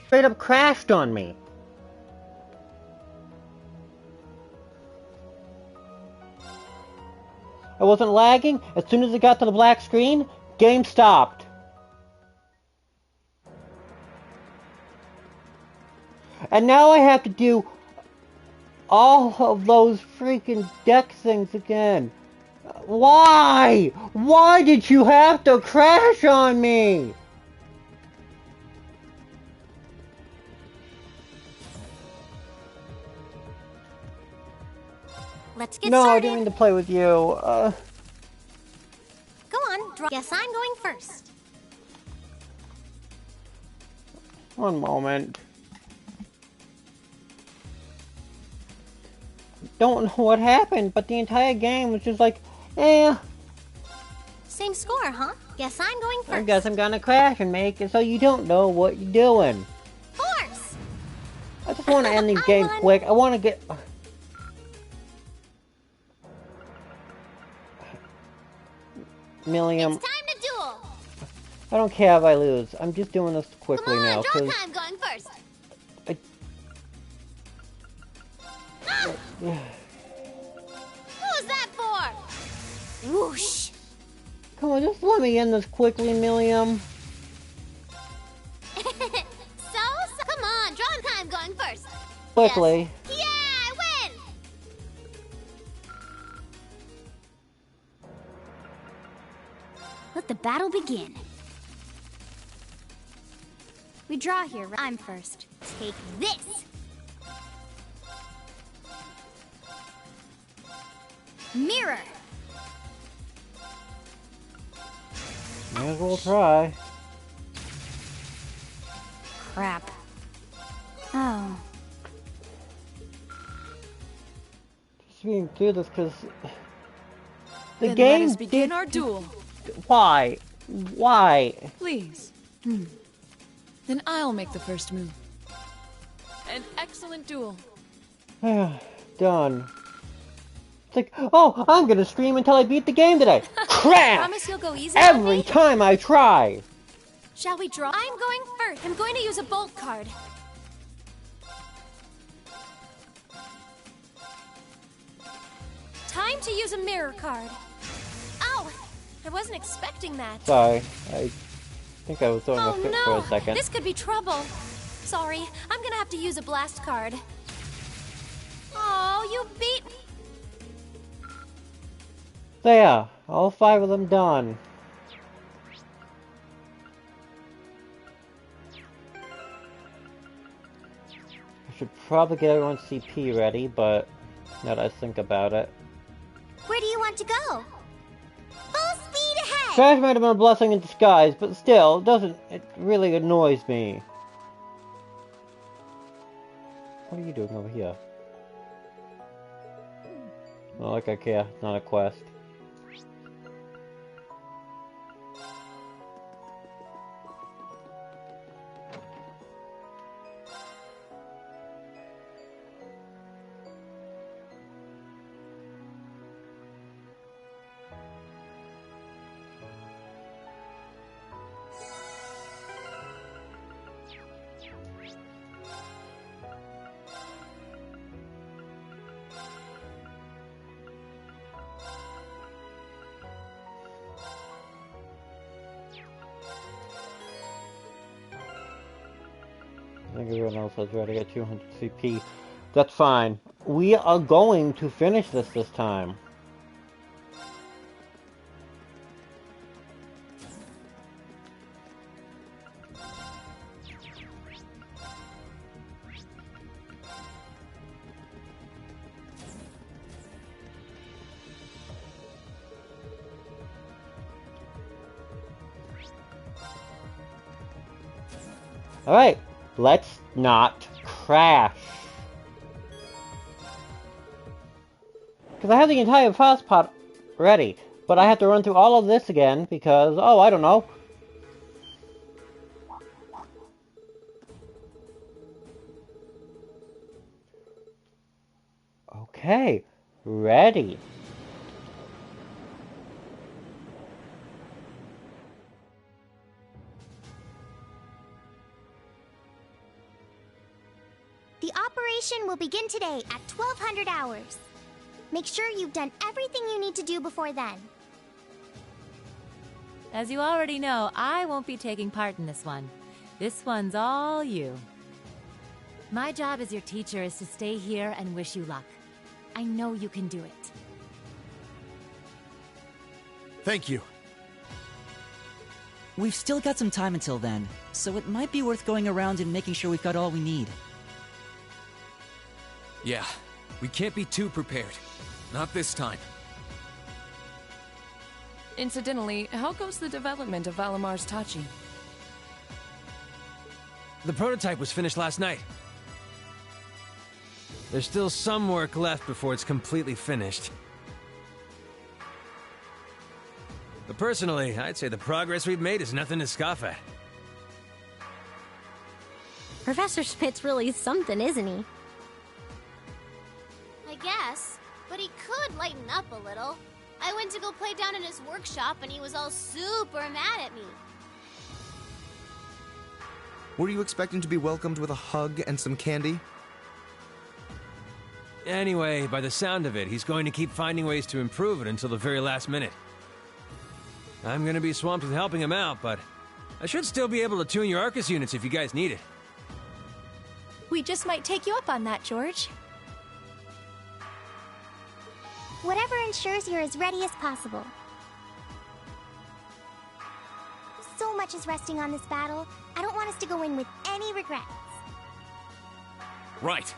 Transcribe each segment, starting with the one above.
straight up crashed on me. I wasn't lagging. As soon as it got to the black screen, game stopped. And now I have to do all of those freaking deck things again. Why? Why did you have to crash on me? Let's get started. No, I started. didn't mean to play with you. Go on, guess I'm going first. One moment. Don't know what happened, but the entire game was just like, eh. Same score, huh? Guess I'm going first. I guess I'm gonna crash and make it so you don't know what you're doing. Horse! I just want to end these games quick. I want to get... Milliam. It's time to duel! I don't care if I lose. I'm just doing this quickly Come on, now. draw time going first. What was that for? Whoosh! Come on, just let me end this quickly, Milliam. So, come on, draw time going first. Quickly. Yes. Yeah, I win! Let the battle begin. We draw here. I'm first. Take this! Mirror! May as well try. Crap. Oh. Just being through this because... The then game let us begin our duel. Why? Why? Please. Then I'll make the first move. An excellent duel. Done. It's like, oh, I'm gonna stream until I beat the game today. Crash! Promise you'll go easy Every time I try. Shall we draw? I'm going first. I'm going to use a bolt card. Time to use a mirror card. Ow! I wasn't expecting that. Sorry, I think I was throwing a fit for a second. This could be trouble. Sorry, I'm gonna have to use a blast card. Oh, you beat me. There, all 5 of them done. I should probably get everyone's CP ready, but now that I think about it. Where do you want to go? Full speed ahead! Crash might have been a blessing in disguise, but still, it really annoys me. What are you doing over here? Not like I care, it's not a quest. I think everyone else has ready at 200 CP. That's fine. We are going to finish this time. Alright, let's not crash. Because I have the entire fast pot ready, but I have to run through all of this again because, oh, I don't know. Okay, ready. operation will begin today at 1200 hours. Make sure you've done everything you need to do before then. As you already know, I won't be taking part in this one. This one's all you. My job as your teacher is to stay here and wish you luck. I know you can do it. Thank you. We've still got some time until then, so it might be worth going around and making sure we've got all we need. Yeah, we can't be too prepared. Not this time. Incidentally, how goes the development of Valamar's Tachi? The prototype was finished last night. There's still some work left before it's completely finished. But personally, I'd say the progress we've made is nothing to scoff at. Professor Schmidt's really something, isn't he? I guess. But he could lighten up a little. I went to go play down in his workshop and he was all super mad at me. Were you expecting to be welcomed with a hug and some candy? Anyway, by the sound of it, he's going to keep finding ways to improve it until the very last minute. I'm gonna be swamped with helping him out, but I should still be able to tune your Arcus units if you guys need it. We just might take you up on that, George. Whatever ensures you're as ready as possible. So much is resting on this battle. I don't want us to go in with any regrets. Right.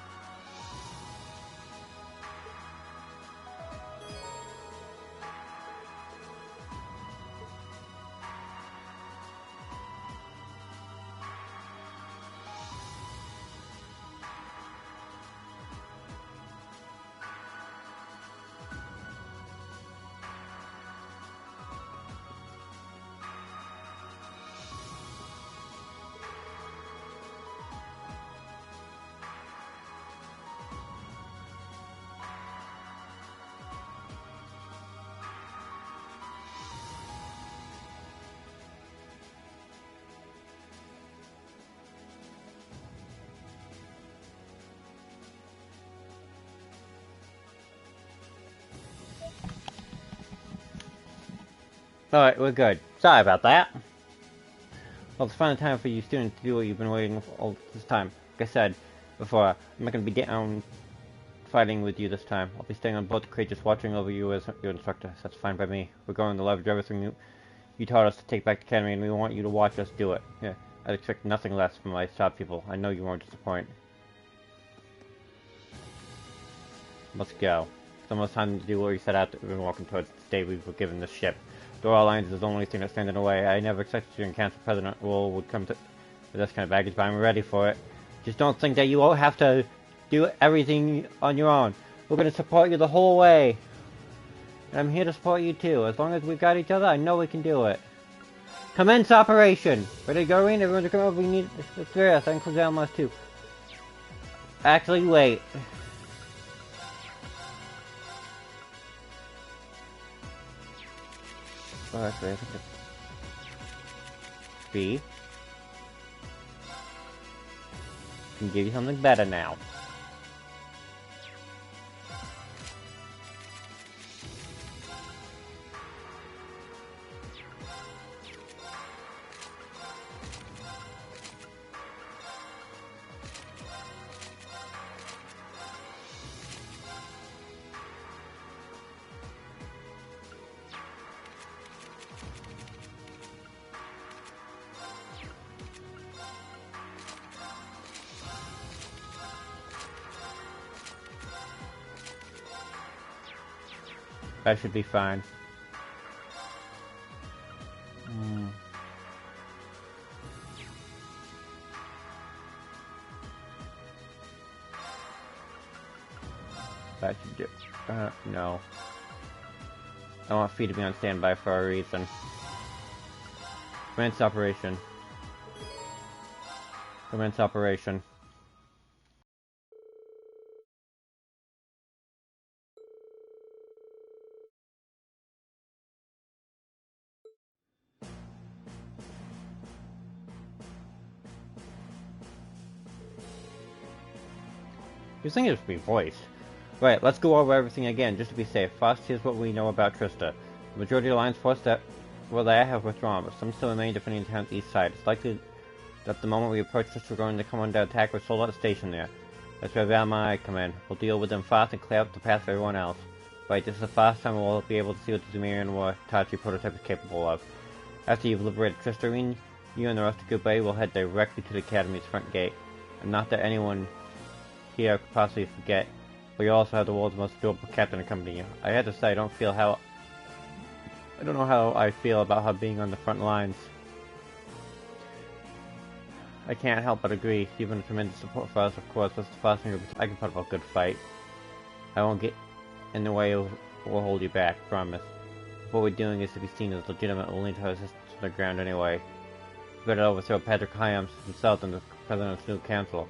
Alright, we're good. Sorry about that. Well, it's finally time for you students to do what you've been waiting for all this time. Like I said before, I'm not going to be down fighting with you this time. I'll be staying on boat the crate just watching over you as your instructor. So that's fine by me. We're going to leverage everything you taught us to take back to Academy, and we want you to watch us do it. Yeah, I'd expect nothing less from my staff people. I know you won't disappoint. Let's go. It's almost time to do what we set out to. We've been walking towards the state we were given this ship. Door Alliance is the only thing that's standing in the way. I never expected you and Council President Wool would come to with this kind of baggage, but I'm ready for it. Just don't think that you won't have to do everything on your own. We're going to support you the whole way. And I'm here to support you too. As long as we've got each other, I know we can do it. Commence operation! Ready to go in? Everyone to come over. We need... It's there. That includes Almas too. Actually, wait. Oh, actually, I think it's B. Can give you something better now. That should be fine. That should do. No. I want Fee to be on standby for a reason. Commence operation. Commence operation. These things should be voiced. Right, let's go over everything again, just to be safe. First, here's what we know about Trista. The majority of the Alliance force that were there have withdrawn, but some still remain defending the town's east side. It's likely that the moment we approach Trista, we're going to come under attack with Solar Station there. That's where Valma and I come in. We'll deal with them fast and clear up the path for everyone else. Right, this is the first time we'll be able to see what the Zumerian War Tachi prototype is capable of. After you've liberated Tristarine, you and the rest of Group A will head directly to the Academy's front gate. And not that anyone here could possibly forget, but you also have the world's most durable captain accompanying you. I had to say, I don't know how I feel about her being on the front lines. I can't help but agree. You've been a tremendous support for us, of course. That's the first thing I can put up a good fight. I won't get in the way or hold you back, promise. What we're doing is to be seen as legitimate. We'll need her assistance on the ground anyway. We better overthrow Patrick Hyams himself and the president of the new council.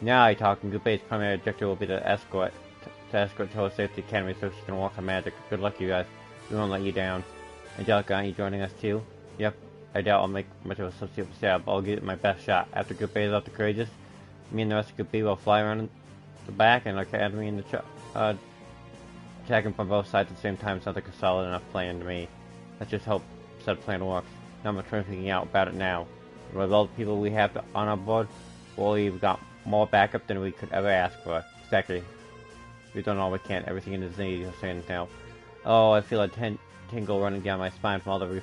Now I talk, and Group A's primary objective will be to escort her to her safety academy so she can walk her magic. Good luck, you guys. We won't let you down. Angelica, aren't you joining us too? Yep. I doubt I'll make much of a substitute for Sarah, but I'll give it my best shot. After Group A is off the courageous, me and the rest of Group B will fly around the back and our academy in the attacking from both sides at the same time sounds like a solid enough plan to me. Let's just hope said plan works. Not much thinking out about it now. With all the people we have on our board, we've got more backup than we could ever ask for. Exactly. We've done all we can. Everything in this need is saying now. Oh, I feel a tingle running down my spine from all the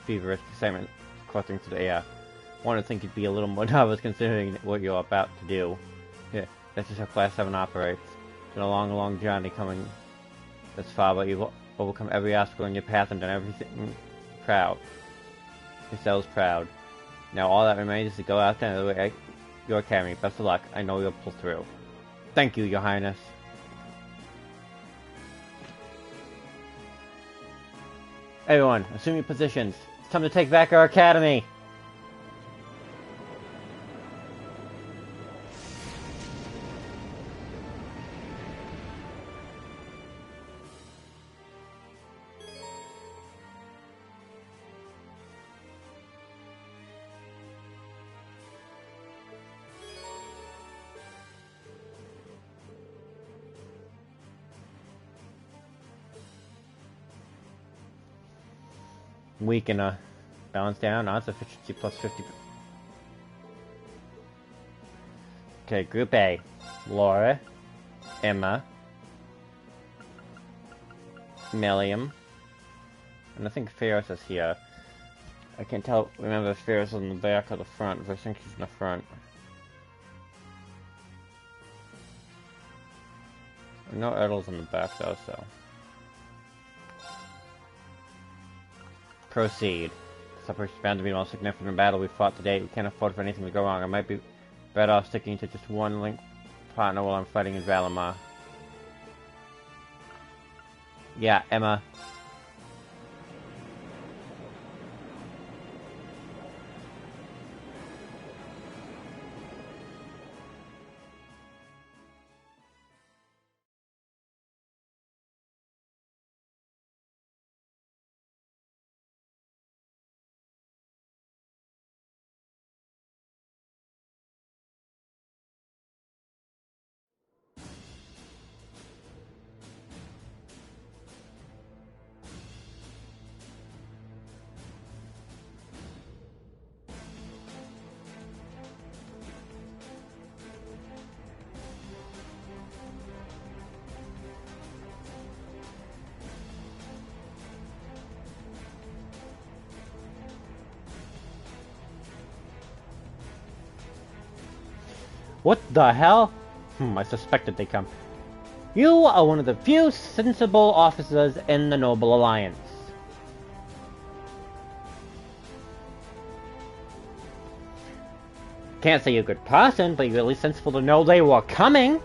feverish excitement coursing through the air. One would think you'd be a little more nervous considering what you're about to do. Yeah, that's just how Class 7 operates. It's been a long, long journey coming this far, but you've overcome every obstacle in your path and done everything proud. Yourselves proud. Now all that remains is to go out there and your academy. Best of luck. I know you'll pull through. Thank you, Your Highness. Everyone, assume your positions. It's time to take back our academy. Weak and balance down. Odds efficiency plus 50. Okay, Group A. Laura, Emma, Milliam, and I think Ferris is here. I can't tell. Remember if Ferris is in the back or the front, but I think she's in the front. I know Ertle's in the back though, so. Proceed. This operation is bound to be the most significant battle we've fought to date. We can't afford for anything to go wrong. I might be better off sticking to just one link partner while I'm fighting in Valimar. Yeah, Emma. What the hell? I suspected they'd come. You are one of the few sensible officers in the Noble Alliance. Can't say you're a good person, but you're at least sensible to know they were coming.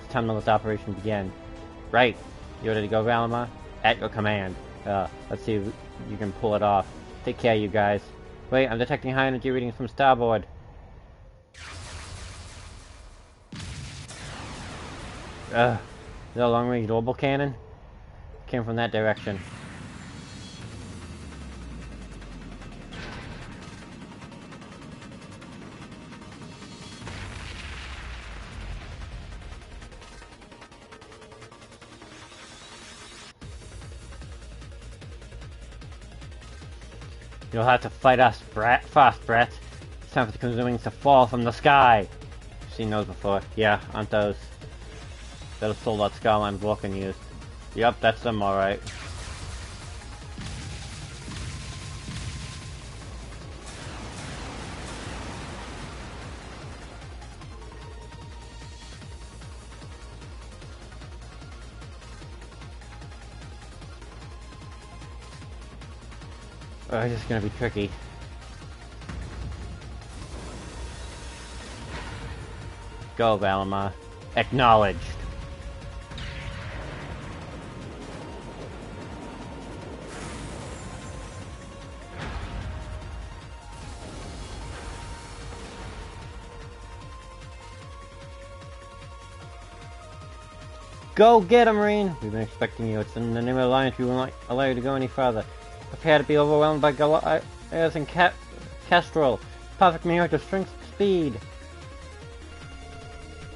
It's time to let the operation begin. Right. You ready to go, Valimar? At your command. Let's see if you can pull it off. Take care, you guys. Wait, I'm detecting high energy readings from starboard. Is that a long-range orbital cannon? Came from that direction. You'll have to fight us, fast, Brett. It's time for the consuming to fall from the sky. Seen those before. Yeah, aren't those? Those sold out Skyline's Vulcan used. Yep, that's them, alright. Oh, this is gonna be tricky. Go, Valimar. Acknowledged. Go get him, Marine! We've been expecting you. It's in the name of the Alliance. We will not allow you to go any further. Prepare to be overwhelmed by Goliath and Kestrel. Perfect mirror to strength speed.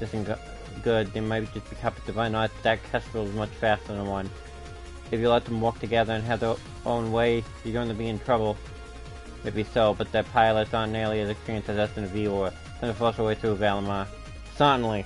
This isn't good. They might just be captured divine odds. That Kestrel is much faster than one. If you let them walk together and have their own way, you're going to be in trouble. Maybe so, but their pilots aren't nearly as experienced as us in a V-War. Send to force our way through, Valimar. Certainly.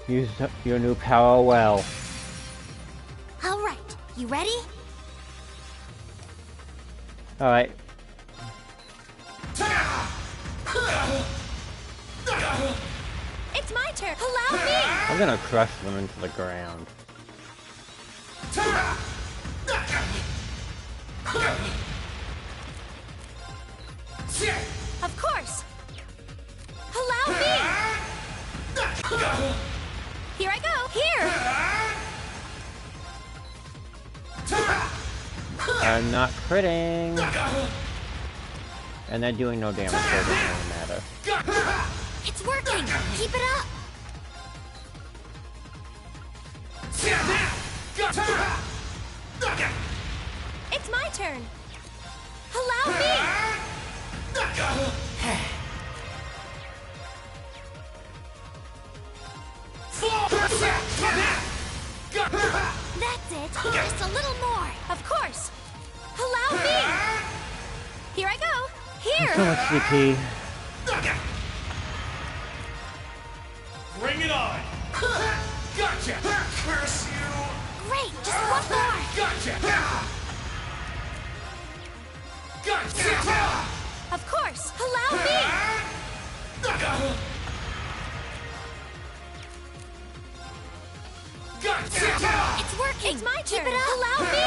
Use your new power well. Alright, you ready? Alright. It's my turn. Allow me. I'm gonna crush them into the ground. Of course. Allow me. Here I go. Here. I'm not critting. And they're doing no damage, so it doesn't really matter. It's working. Keep it up. It's my turn. Allow me. That's it. Just a little more. Of course. Allow me. Here I go. Here. So much CP. Bring it on. Gotcha. Curse you. Great. Just one more. Gotcha. Gotcha. Of course. Allow me. Gotcha. It's working. It's my turn. Keep it up. Allow me.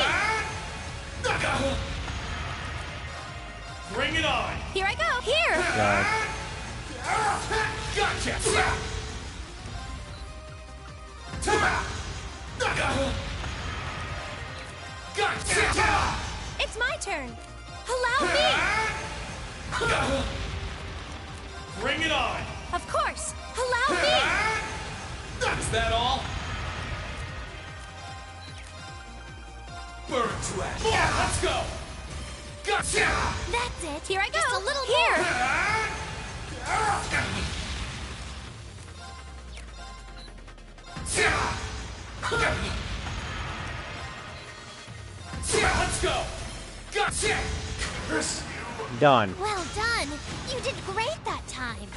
Bring it on. Here I go. Here. God. Gotcha. Gotcha. It's my turn. Allow me. Bring it on. Of course. Allow me. Is that all? Burn to ash. Let's go. Gotcha. That's it. Here I go. Just a little Here. more. Let's go. Gotcha. Curse you. Done. Well done. You did great that time.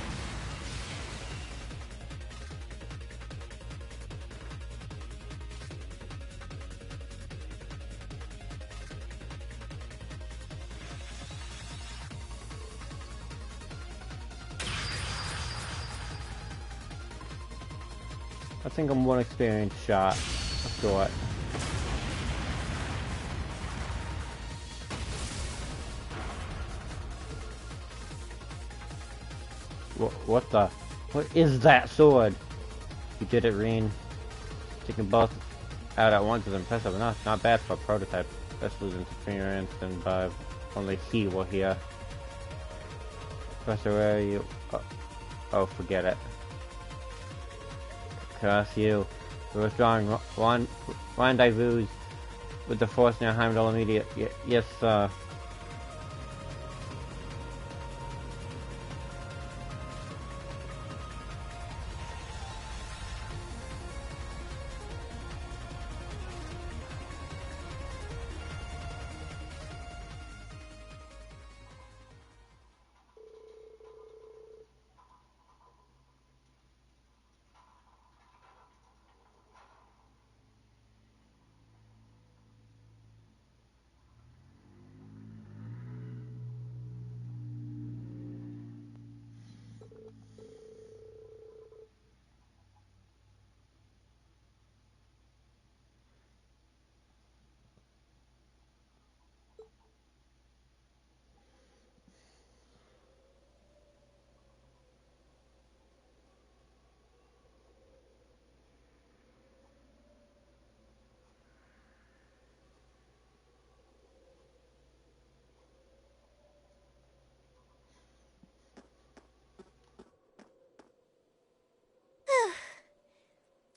I think I'm one experienced shot. Let's do it. What the? What is that sword? You did it, Reen. Taking both out at once is impressive enough. Not bad for a prototype. Best losing experience than by only he were here. Professor, where are you? Oh, forget it. Curse you. We're withdrawing rendezvous with the force near Heimdall immediate. Yes, sir.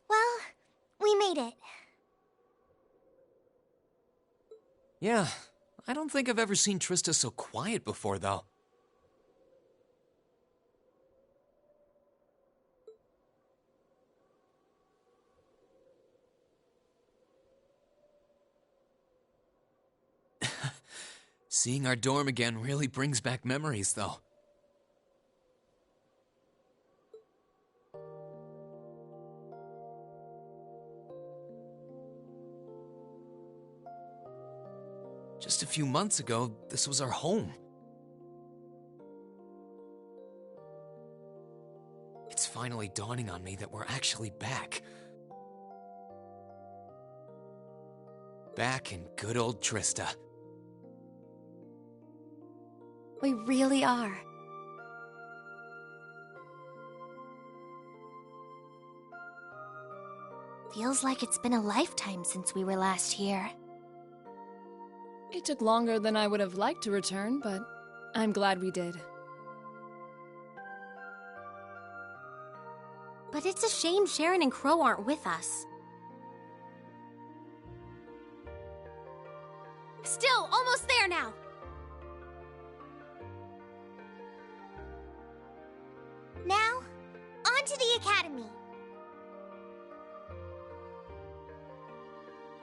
Well, we made it. Yeah, I don't think I've ever seen Trista so quiet before, though. Seeing our dorm again really brings back memories, though. Just a few months ago, this was our home. It's finally dawning on me that we're actually back. Back in good old Trista. We really are. Feels like it's been a lifetime since we were last here. It took longer than I would have liked to return, but I'm glad we did. But it's a shame Sharon and Crow aren't with us. Still, almost there now. Now, on to the academy.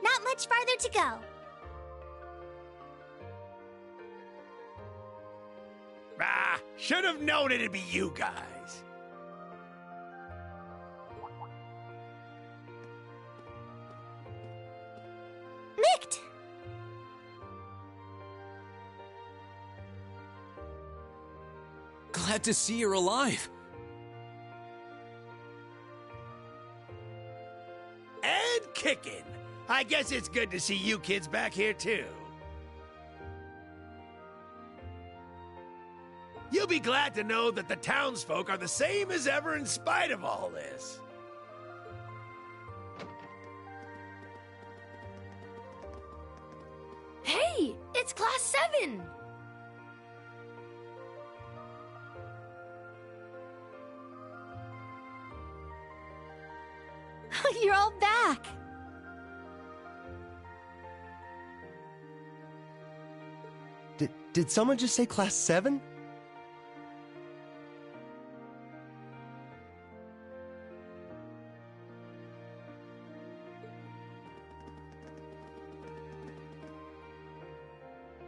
Not much farther to go. Ah, should have known it'd be you guys. Mikt! Glad to see you're alive. And kicking. I guess it's good to see you kids back here, too. You'll be glad to know that the townsfolk are the same as ever in spite of all this. Hey, it's Class 7! You're all back! Did someone just say Class 7?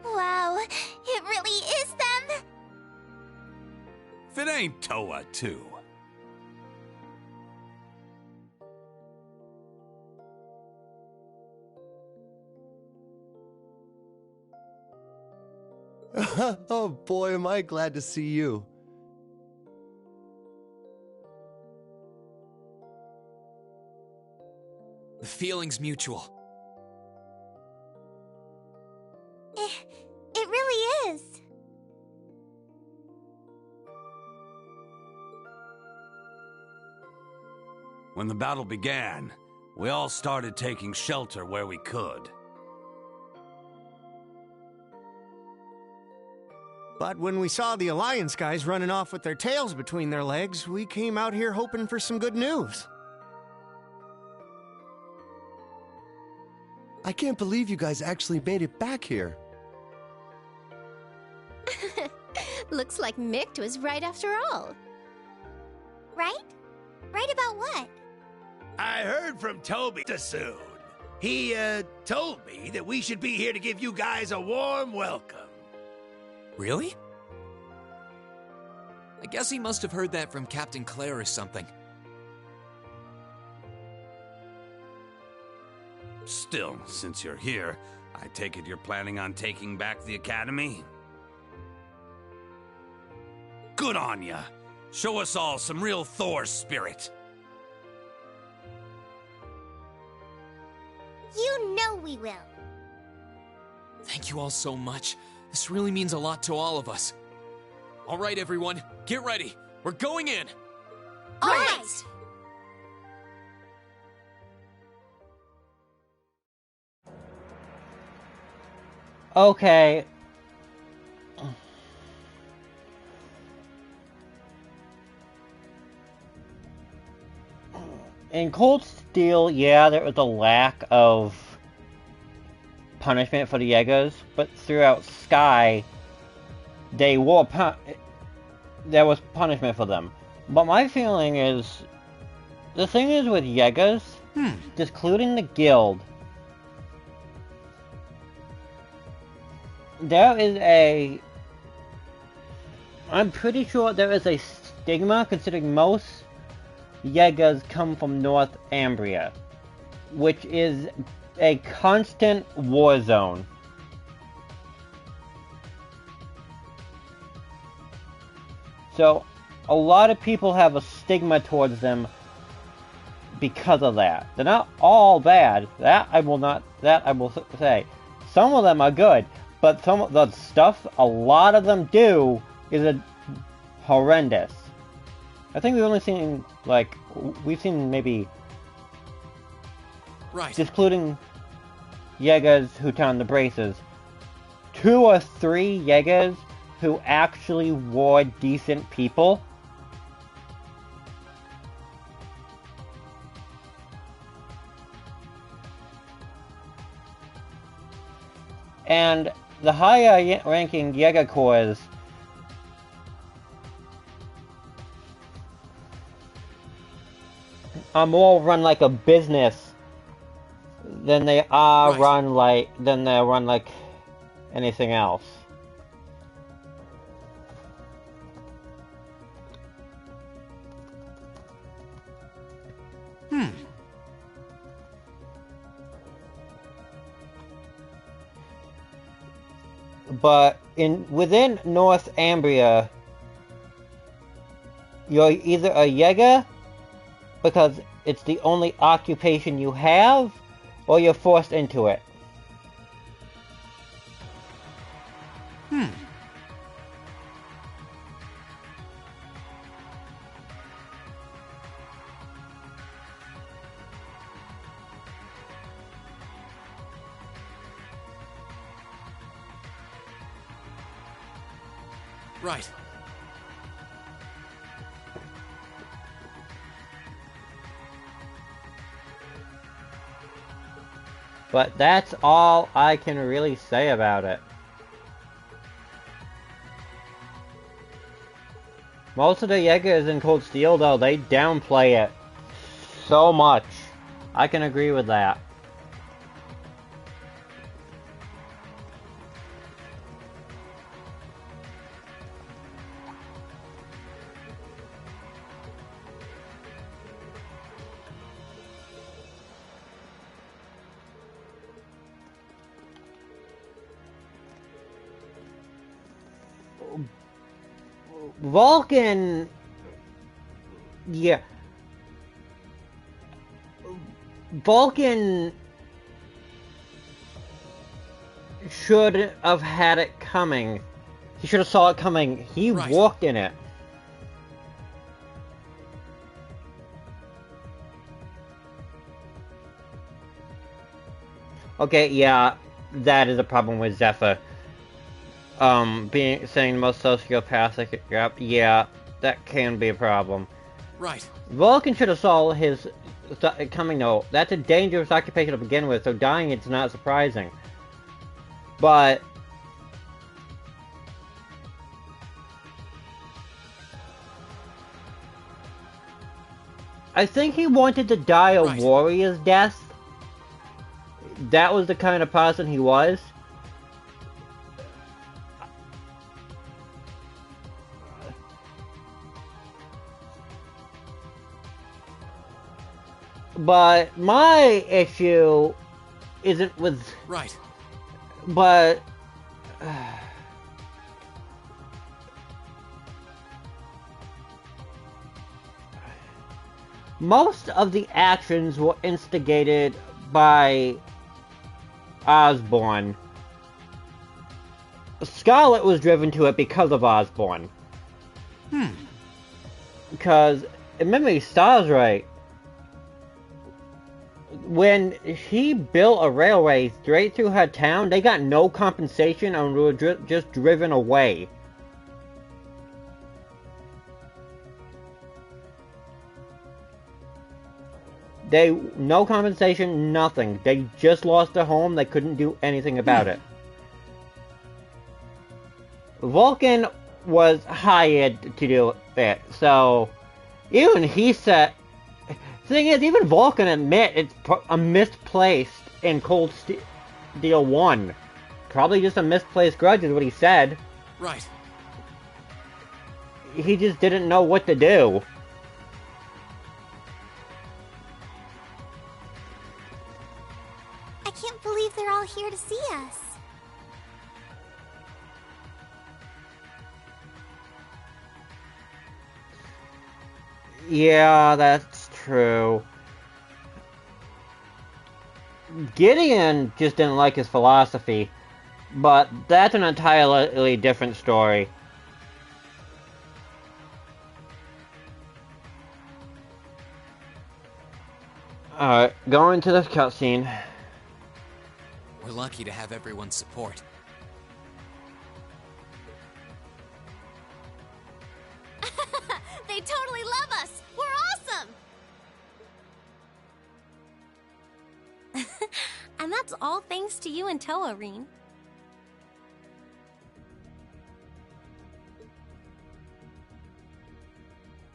Wow, it really is them! If it ain't Toa, too. Oh boy, am I glad to see you. The feeling's mutual. It really is. When the battle began, we all started taking shelter where we could. But when we saw the Alliance guys running off with their tails between their legs, we came out here hoping for some good news. I can't believe you guys actually made it back here. Looks like Mick was right after all. Right? Right about what? I heard from Toby soon. He, told me that we should be here to give you guys a warm welcome. Really? I guess he must have heard that from Captain Claire or something. Still, since you're here, I take it you're planning on taking back the Academy? Good on ya! Show us all some real Thor spirit! You know we will. Thank you all so much. This really means a lot to all of us. All right, everyone, get ready. We're going in. All right. Okay. In Cold Steel, yeah, there was a lack of punishment for the Jaegers, but throughout Sky, there was punishment for them. But my feeling is, the thing is with Jaegers, including the guild, I'm pretty sure there is a stigma, considering most Jaegers come from North Ambria, which is a constant war zone. So, a lot of people have a stigma towards them because of that. They're not all bad. That I will say. Some of them are good, but some of the stuff a lot of them do is horrendous. I think we've only seen, maybe, right, excluding Jaegers who turn the braces, 2 or 3 Jaegers who actually were decent people. And the higher ranking Jaeger Corps are more run like a business than they are run like anything else. But within North Ambria, you're either a Jaeger because it's the only occupation you have, or you're forced into it. Right. But that's all I can really say about it. Most of the Jaegers in Cold Steel, though, they downplay it so much. I can agree with that. Vulcan... Yeah. Vulcan should have had it coming. He should have saw it coming. He walked in it. Okay, yeah, that is a problem with Zephyr. saying the most sociopathic. Yep, yeah, that can be a problem. Right. Vulcan should have saw his coming though. That's a dangerous occupation to begin with, so dying it's not surprising. But I think he wanted to die a warrior's death. That was the kind of person he was. But my issue isn't with... Right. But... most of the actions were instigated by Osborn. Scarlet was driven to it because of Osborn. Because, if memory serves right, when he built a railway straight through her town, they got no compensation and were just driven away. No compensation, nothing. They just lost their home, they couldn't do anything about it. Vulcan was hired to do it, so even he said... Thing is, even Vulcan admit it's a misplaced in Cold Steel 1. Probably just a misplaced grudge is what he said. Right. He just didn't know what to do. I can't believe they're all here to see us. Yeah, that's true. Gideon just didn't like his philosophy, but that's an entirely different story. Alright, going to this cutscene. We're lucky to have everyone's support. They totally love us! We're awesome! And that's all thanks to you and Toa, Reen.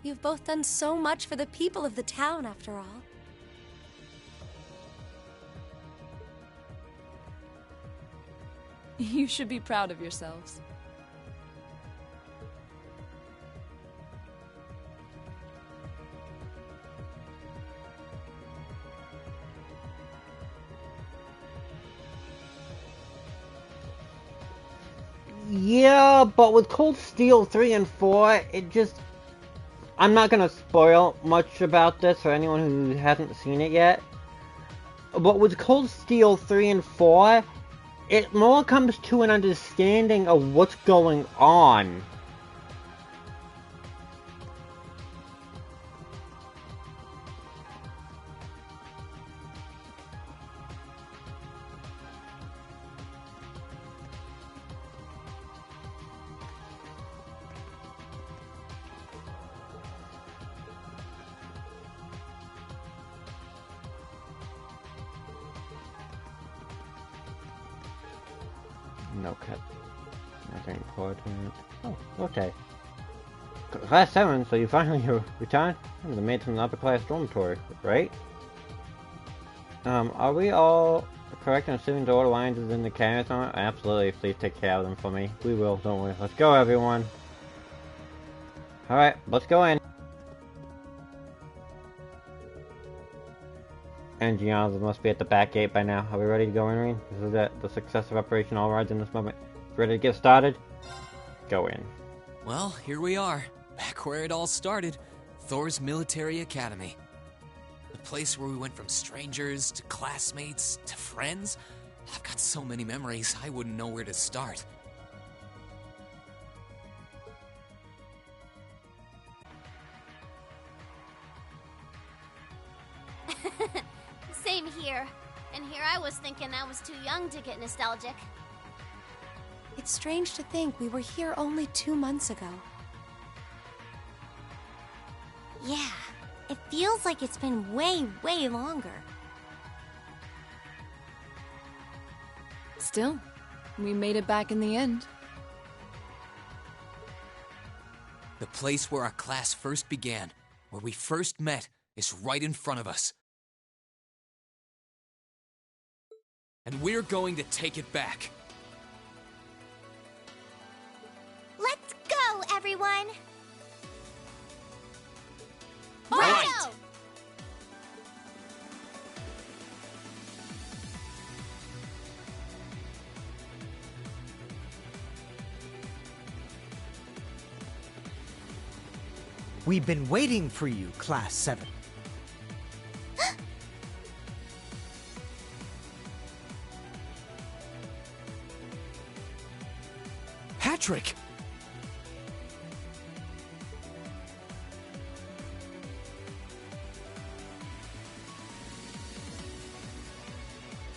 You've both done so much for the people of the town, after all. You should be proud of yourselves. Yeah, but with Cold Steel 3 and 4, it just... I'm not gonna spoil much about this for anyone who hasn't seen it yet. But with Cold Steel 3 and 4, it more comes to an understanding of what's going on. No cut. Nothing important. Oh, okay. Class 7, so you finally returned? I'm the mate from the upper class dormitory, right? Are we all correct in assuming the order lines is in the carrier moment? Absolutely, please take care of them for me. We will, don't worry. Let's go, everyone. Alright, let's go in. Engineers must be at the back gate by now. Are we ready to go in, Reen? This is it. The success of Operation All Rides in this moment. Ready to get started? Go in. Well, here we are. Back where it all started. Thor's Military Academy. The place where we went from strangers to classmates to friends. I've got so many memories, I wouldn't know where to start. Same here. And here I was thinking I was too young to get nostalgic. It's strange to think we were here only 2 months ago. Yeah, it feels like it's been way, way longer. Still, we made it back in the end. The place where our class first began, where we first met, is right in front of us. And we're going to take it back. Let's go, everyone! Right! We've been waiting for you, Class 7. Patrick!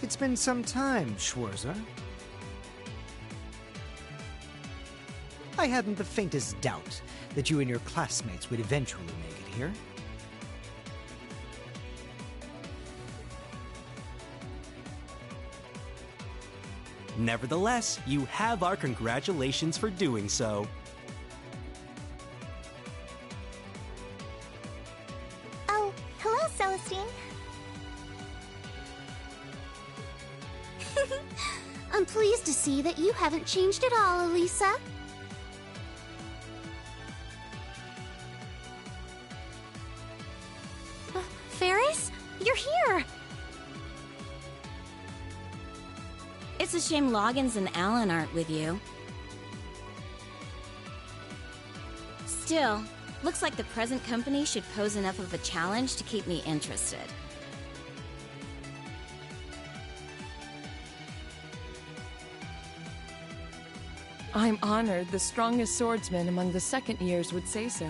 It's been some time, Schwarzer. I hadn't the faintest doubt that you and your classmates would eventually make it here. Nevertheless, you have our congratulations for doing so. Oh, hello, Celestine. I'm pleased to see that you haven't changed at all, Elisa. Ferris? You're here! It's a shame Loggins and Alan aren't with you. Still, looks like the present company should pose enough of a challenge to keep me interested. I'm honored the strongest swordsman among the second years would say so.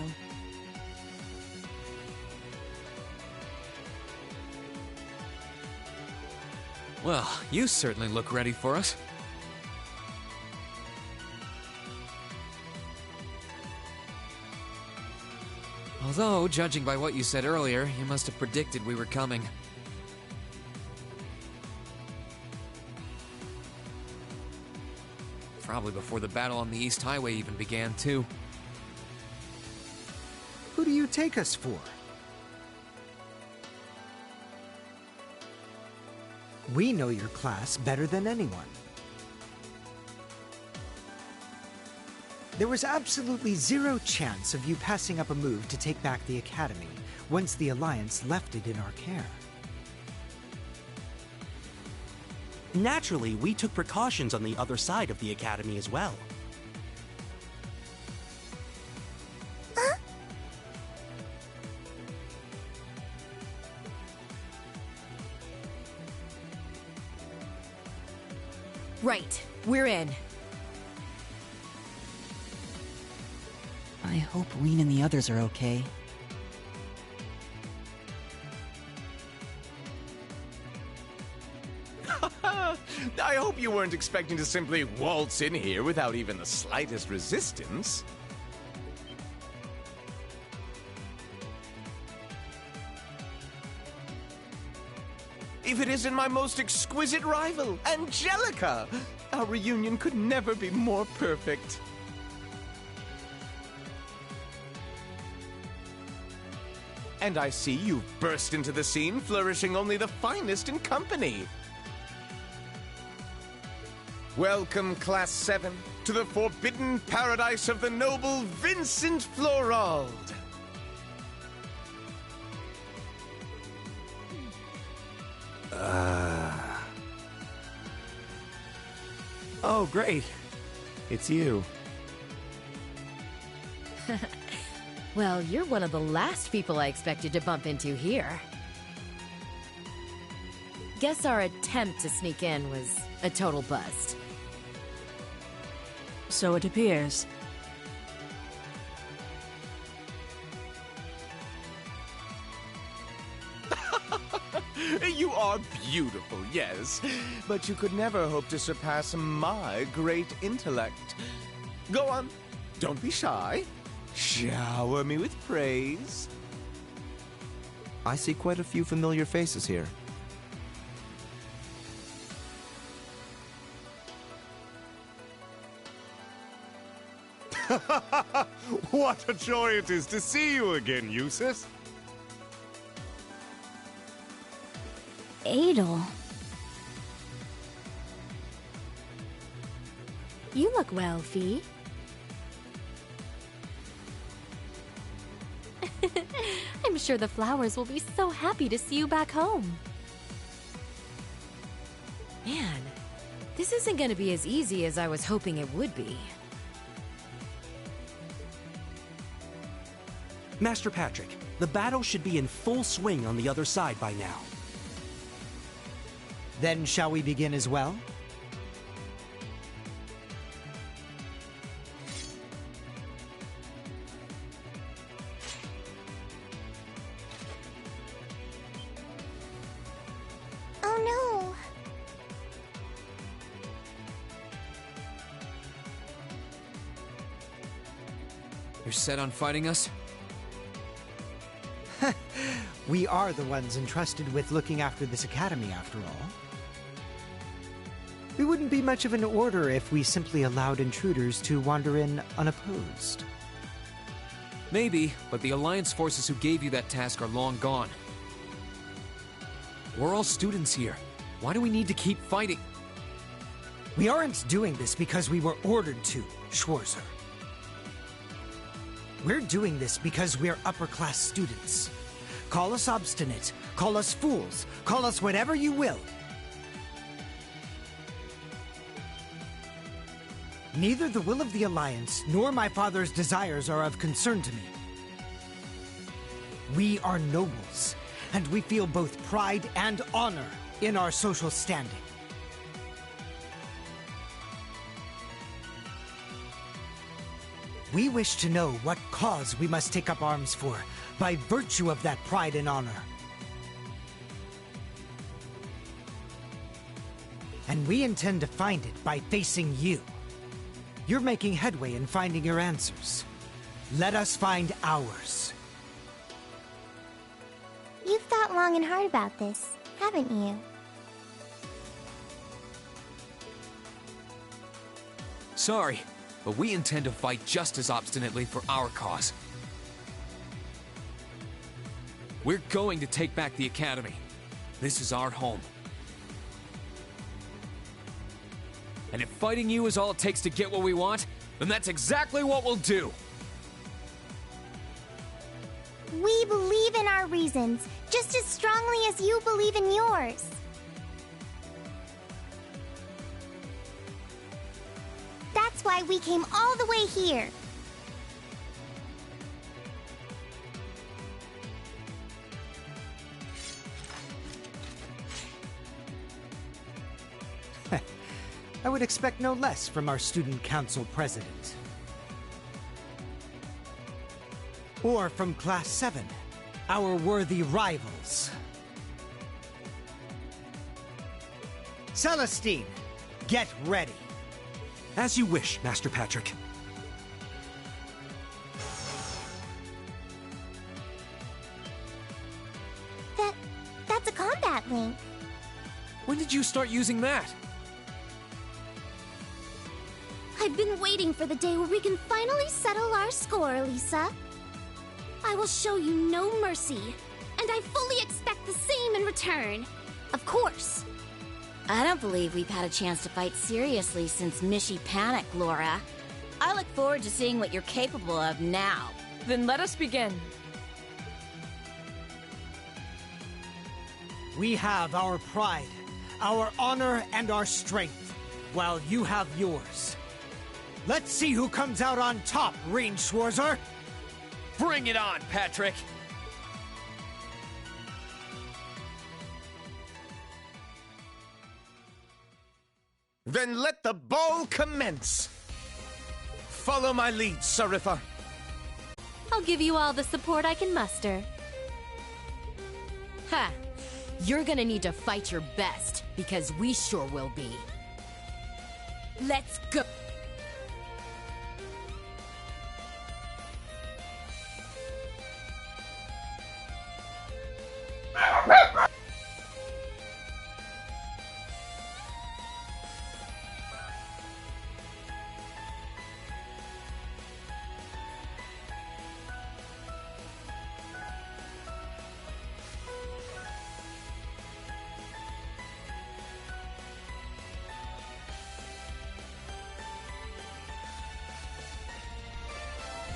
Well, you certainly look ready for us. Although, judging by what you said earlier, you must have predicted we were coming. Probably before the battle on the East Highway even began, too. Who do you take us for? We know your class better than anyone. There was absolutely zero chance of you passing up a move to take back the Academy once the Alliance left it in our care. Naturally, we took precautions on the other side of the Academy as well. Right, we're in. I hope Ween and the others are okay. I hope you weren't expecting to simply waltz in here without even the slightest resistance. If it isn't my most exquisite rival, Angelica! Our reunion could never be more perfect. And I see you've burst into the scene, flourishing only the finest in company. Welcome, Class 7, to the forbidden paradise of the noble Vincent Florald. Oh, great. It's you. Well, you're one of the last people I expected to bump into here. Guess our attempt to sneak in was a total bust. So it appears. You are beautiful, yes, but you could never hope to surpass my great intellect. Go on, don't be shy. Shower me with praise. I see quite a few familiar faces here. What a joy it is to see you again, Eustace. Adel. You look well, Fee. I'm sure the flowers will be so happy to see you back home. Man, this isn't gonna be as easy as I was hoping it would be. Master Patrick, the battle should be in full swing on the other side by now. Then shall we begin as well? Oh no! You're set on fighting us? We are the ones entrusted with looking after this academy, after all. We wouldn't be much of an order if we simply allowed intruders to wander in unopposed. Maybe, but the Alliance forces who gave you that task are long gone. We're all students here. Why do we need to keep fighting? We aren't doing this because we were ordered to, Schwarzer. We're doing this because we're upper-class students. Call us obstinate, call us fools, call us whatever you will. Neither the will of the Alliance nor my father's desires are of concern to me. We are nobles, and we feel both pride and honor in our social standing. We wish to know what cause we must take up arms for, by virtue of that pride and honor. And we intend to find it by facing you. You're making headway in finding your answers. Let us find ours. You've thought long and hard about this, haven't you? Sorry, but we intend to fight just as obstinately for our cause. We're going to take back the Academy. This is our home. And if fighting you is all it takes to get what we want, then that's exactly what we'll do. We believe in our reasons, just as strongly as you believe in yours. That's why we came all the way here. I would expect no less from our student council president. Or from Class 7, our worthy rivals. Celestine, get ready. As you wish, Master Patrick. That's a combat link. When did you start using that? I've been waiting for the day where we can finally settle our score, Lisa. I will show you no mercy, and I fully expect the same in return. Of course. I don't believe we've had a chance to fight seriously since Mishy panicked, Laura. I look forward to seeing what you're capable of now. Then let us begin. We have our pride, our honor, and our strength, while you have yours. Let's see who comes out on top, Rein Schwarzer! Bring it on, Patrick! Then let the ball commence! Follow my lead, Saritha. I'll give you all the support I can muster. Ha! You're gonna need to fight your best, because we sure will be. Let's go!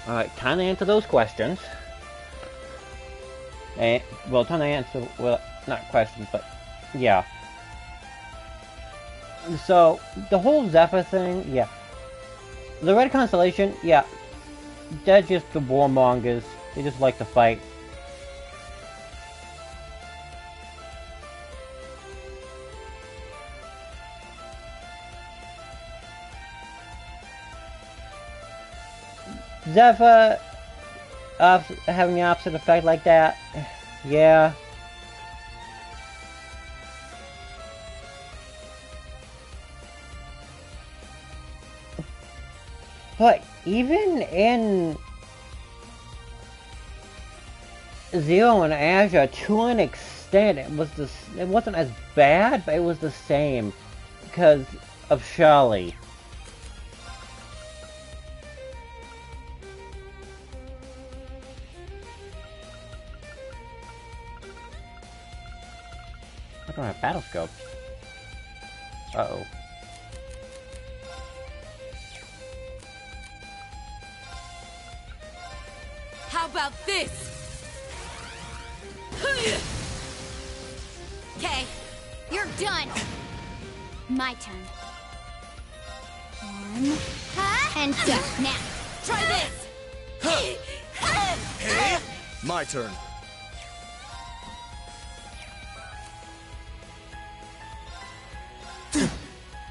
Alright, time to answer those questions. And, well, time to answer, well, not questions, but, yeah. So, the whole Zephyr thing, yeah. The Red Constellation, yeah. They're just the warmongers. They just like to fight. Zephyr having the opposite effect like that, yeah. But even in Zero and Azure, to an extent, it wasn't as bad, but it was the same because of Charlie. I don't have battle scopes. Uh-oh. How about this? Okay, you're done. My turn. One, and done. Now, try this. My turn.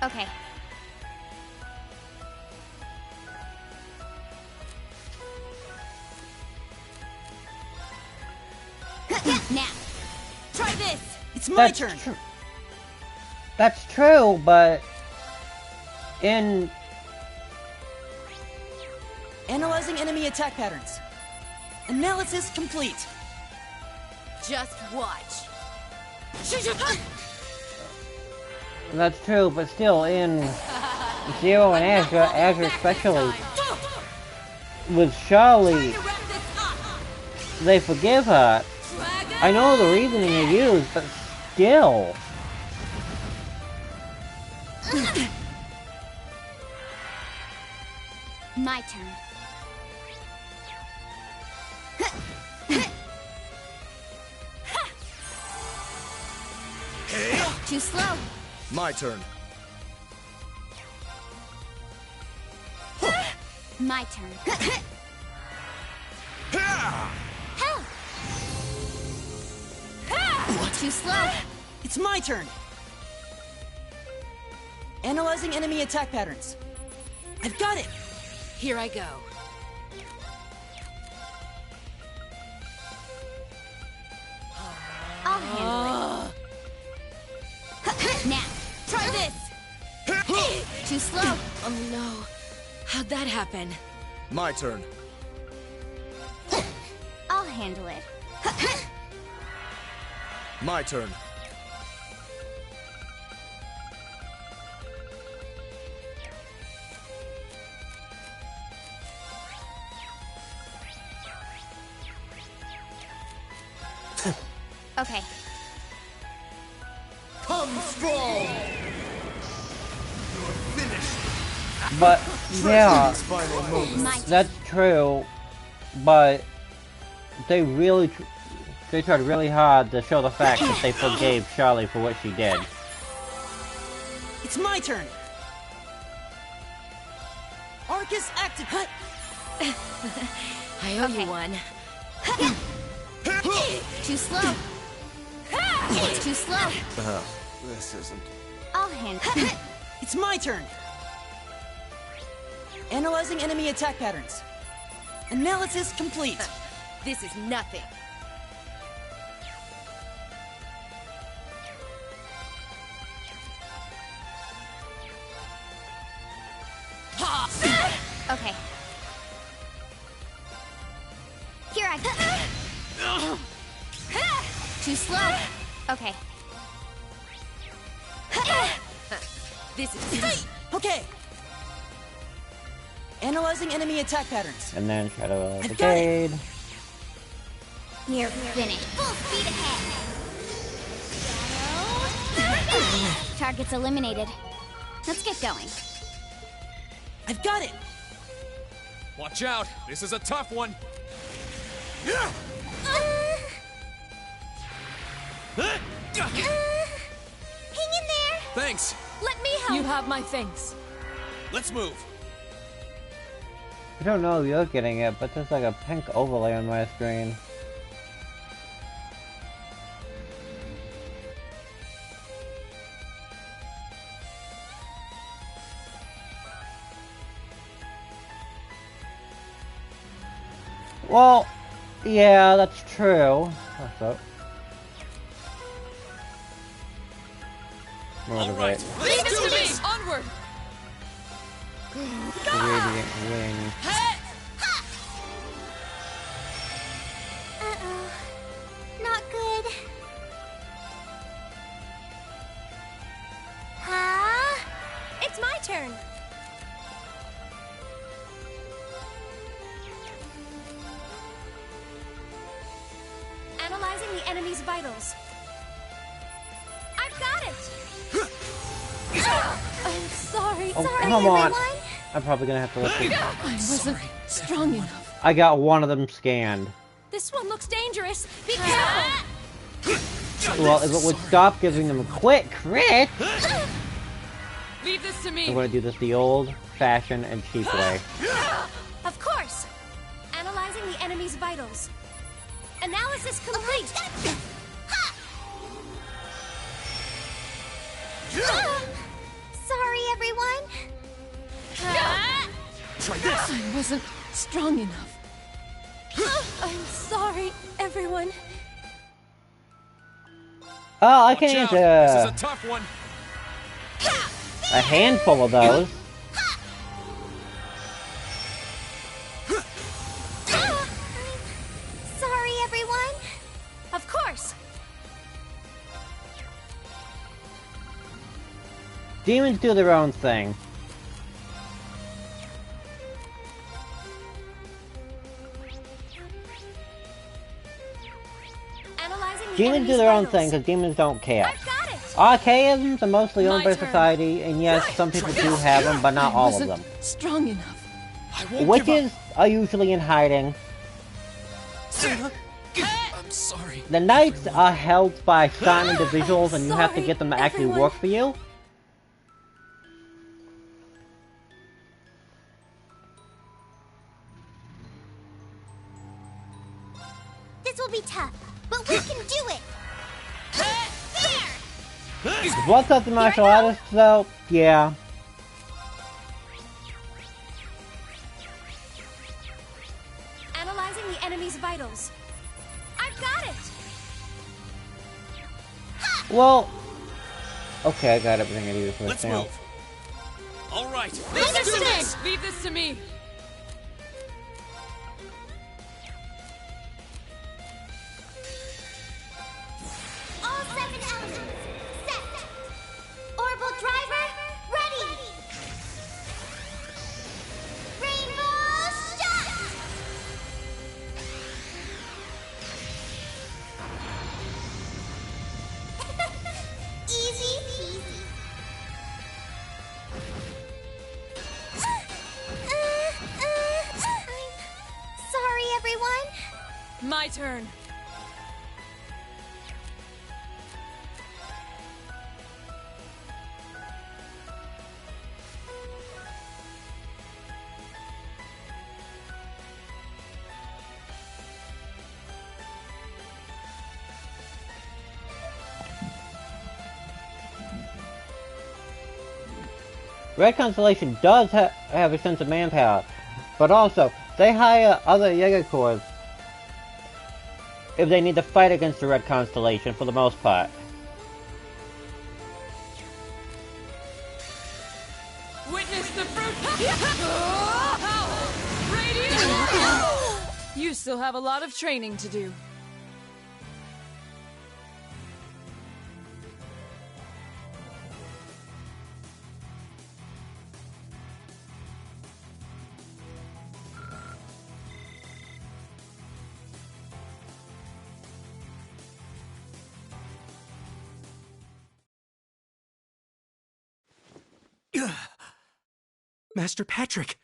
Okay. Now, try this. It's my turn. That's true, but in Analyzing enemy attack patterns. Analysis complete. Just watch. that's true, but still in Zero and Azure especially, with Charlie, they forgive her. I know the reasoning they use, but still. My turn. Too slow. My turn. My turn. Too slow. It's my turn. Analyzing enemy attack patterns. I've got it. Here I go. I'll handle it. Now, try this. Too slow. Oh no. How'd that happen? My turn. I'll handle it. My turn. Okay. Come strong. But yeah, that's true. But they really, they tried really hard to show the fact that they forgave Charlie for what she did. It's my turn. Arcus active. I owe you one. Too slow. Too slow. This isn't... I'll handle it. It's my turn. Analyzing enemy attack patterns. Analysis complete. This is nothing. Okay. Here I go. Too slow. Okay. This is okay. Analyzing enemy attack patterns. And then Shadow I've got it. Brigade. You're finished. Full speed ahead. Targets eliminated. Let's get going. I've got it. Watch out! This is a tough one! Hang in there! Thanks! Let me help! You have my thanks. Let's move! I don't know if you're getting it, but there's like a pink overlay on my screen. Well, yeah, that's true. What's up? Alright, leave this to me! Onward! Radiant wing. Uh-oh. Not good. Huh? It's my turn. Analyzing the enemy's vitals. I've got it! I'm sorry. Oh, Sorry, come on. everyone. I'm probably gonna have to listen. I wasn't strong enough. I got one of them scanned. This one looks dangerous. Be careful! Well, if it would stop giving them a quick crit, Leave this to me. I'm gonna do this the old-fashioned and cheap way. Of course! Analyzing the enemy's vitals. Analysis complete! Sorry, everyone. Try this. I wasn't strong enough. I'm sorry, everyone. Oh, I can Watch out. use This is a tough one! a handful of those. Sorry, everyone. Of course! Demons do their own thing. Analyzing the Demons do enemy's their own vitals. thing because demons don't care. I've got it! Archaisms are mostly owned My by turn. society, and yes, some people do have them, but not I all of wasn't them. strong enough. I won't Witches are usually in hiding. give up! I'm sorry. The knights are held by certain individuals, and you have to get them to actually everyone. work for you. This will be tough, but we can do it. What's up, the martial artists, though? Yeah. Analyzing the enemy's vitals. I've got it! Well. Okay, I got everything I needed for this Let's now. move! Alright, Leave let's do this to me. this! Leave this to me. All 7 elements, set. Orbital driver, ready. Rainbow shot. Easy peasy. I'm sorry, everyone. My turn. Red Constellation does have a sense of manpower, but also, they hire other Jaeger Corps if they need to fight against the Red Constellation, for the most part. Witness the fruit. You still have a lot of training to do. Master Patrick!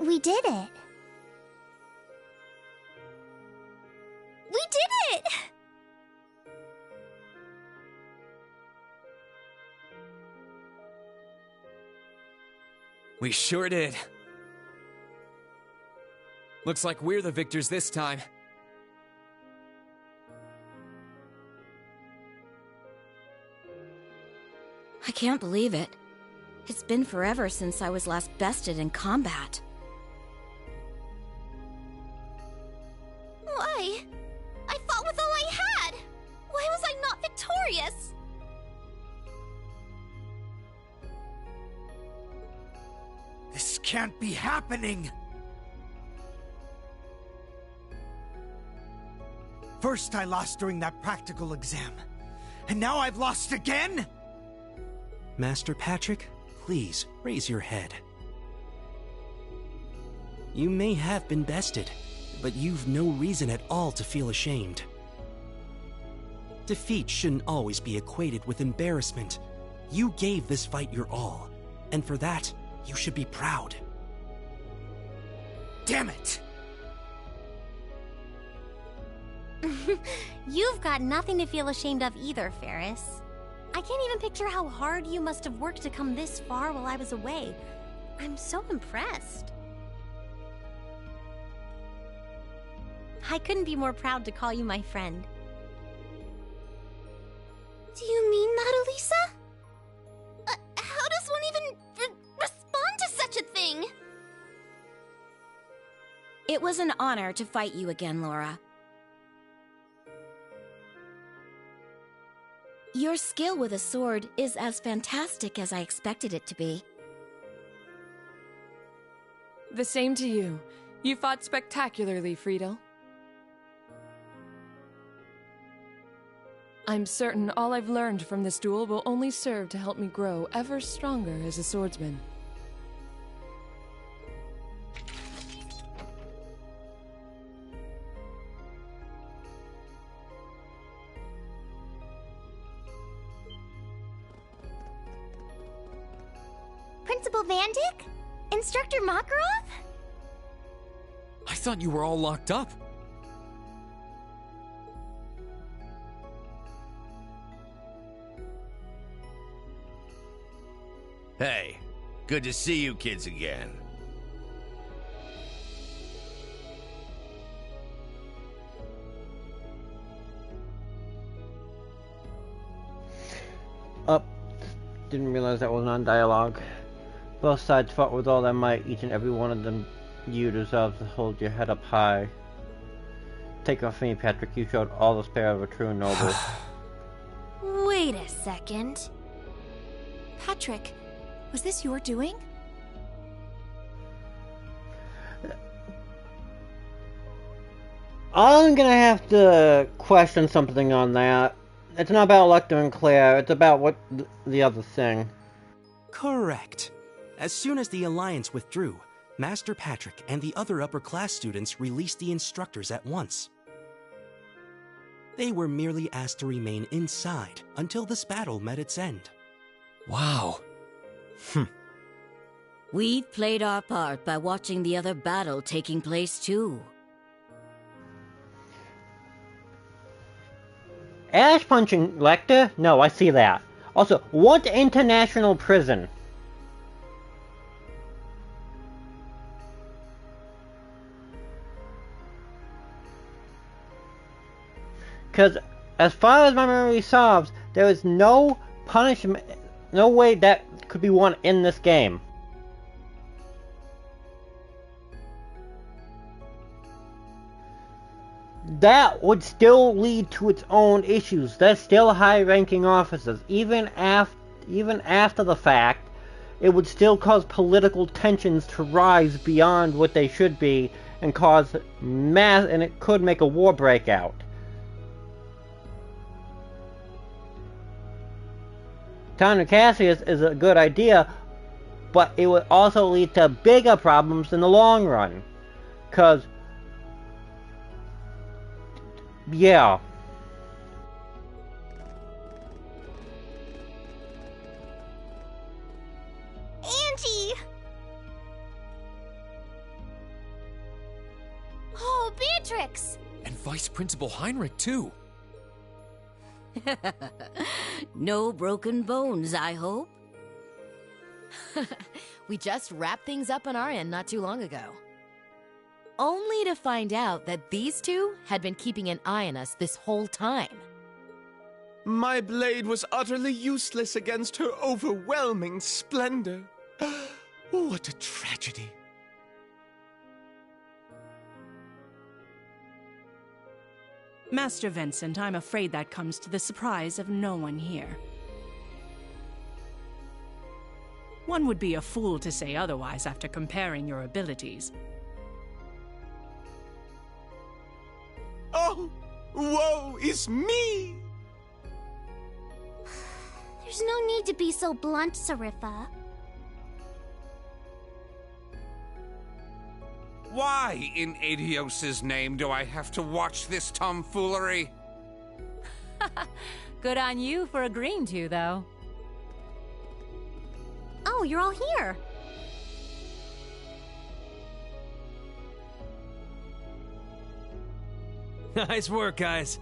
We did it. We did it! We sure did. Looks like we're the victors this time. I can't believe it. It's been forever since I was last bested in combat. Why? I fought with all I had! Why was I not victorious? This can't be happening! First I lost during that practical exam, and now I've lost again?! Master Patrick, please raise your head. You may have been bested, but you've no reason at all to feel ashamed. Defeat shouldn't always be equated with embarrassment. You gave this fight your all, and for that, you should be proud. Damn it! You've got nothing to feel ashamed of either, Ferris. I can't even picture how hard you must have worked to come this far while I was away. I'm so impressed. I couldn't be more proud to call you my friend. Do you mean that, Elisa? How does one even respond to such a thing? It was an honor to fight you again, Laura. Your skill with a sword is as fantastic as I expected it to be. The same to you. You fought spectacularly, Friedel. I'm certain all I've learned from this duel will only serve to help me grow ever stronger as a swordsman. Principal Vandyck? Instructor Makarov? I thought you were all locked up. Hey, good to see you kids again. Didn't realize that was non-dialogue. Both sides fought with all their might, each and every one of them you deserve to hold your head up high. Take off me, Patrick, you showed all the spirit of a true noble. Wait a second. Patrick, was this your doing? I'm gonna have to question something on that. It's not about Lecter and Claire, it's about what the other thing. Correct. As soon as the Alliance withdrew, Master Patrick and the other upper-class students released the instructors at once. They were merely asked to remain inside until this battle met its end. Wow. We've played our part by watching the other battle taking place too. Ash punching Lecter? No, I see that. Also, what international prison? Because, as far as my memory serves, there is no punishment, no way that could be won in this game. That would still lead to its own issues. There's still high-ranking officers, even after the fact, it would still cause political tensions to rise beyond what they should be and cause and it could make a war break out. Time Cassius is a good idea, but it would also lead to bigger problems in the long run. Because, yeah. Angie! Oh, Beatrix! And Vice Principal Heinrich, too. No broken bones, I hope. We just wrapped things up on our end not too long ago. Only to find out that these two had been keeping an eye on us this whole time. My blade was utterly useless against her overwhelming splendor. What a tragedy. Master Vincent, I'm afraid that comes to the surprise of no one here. One would be a fool to say otherwise after comparing your abilities. Oh, woe is me! There's no need to be so blunt, Seriffa. Why, in Adios's name, do I have to watch this tomfoolery? Good on you for agreeing to, though. Oh, you're all here. Nice work, guys.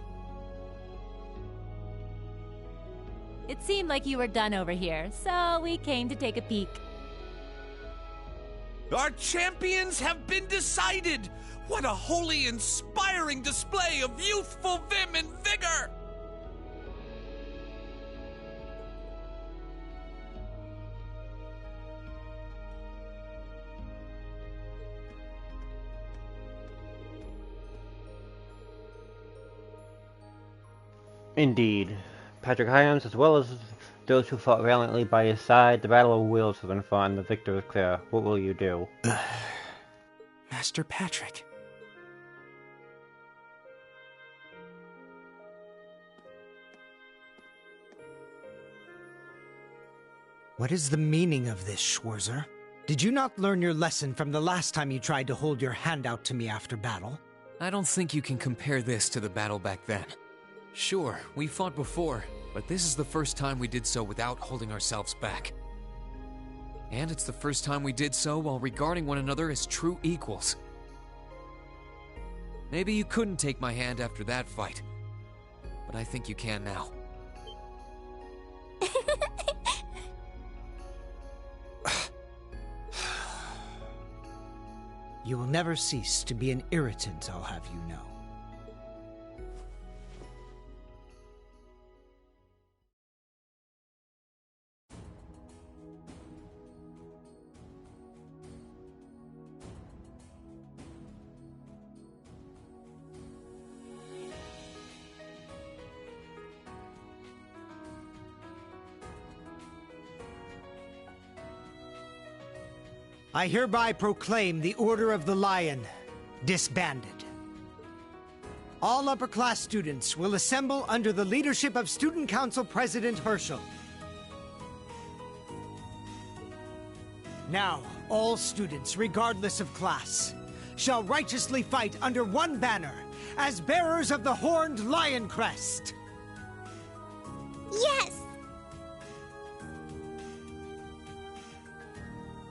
It seemed like you were done over here, so we came to take a peek. Our champions have been decided! What a wholly inspiring display of youthful vim and vigor! Indeed. Patrick Hyams, as well as those who fought valiantly by his side, the Battle of Wheels has been fun. The victor is clear. What will you do? Master Patrick. What is the meaning of this, Schwarzer? Did you not learn your lesson from the last time you tried to hold your hand out to me after battle? I don't think you can compare this to the battle back then. Sure, we fought before, but this is the first time we did so without holding ourselves back. And it's the first time we did so while regarding one another as true equals. Maybe you couldn't take my hand after that fight, but I think you can now. You will never cease to be an irritant, I'll have you know. I hereby proclaim the Order of the Lion disbanded. All upper class students will assemble under the leadership of Student Council President Herschel. Now, all students, regardless of class, shall righteously fight under one banner as bearers of the Horned Lion Crest. Yes!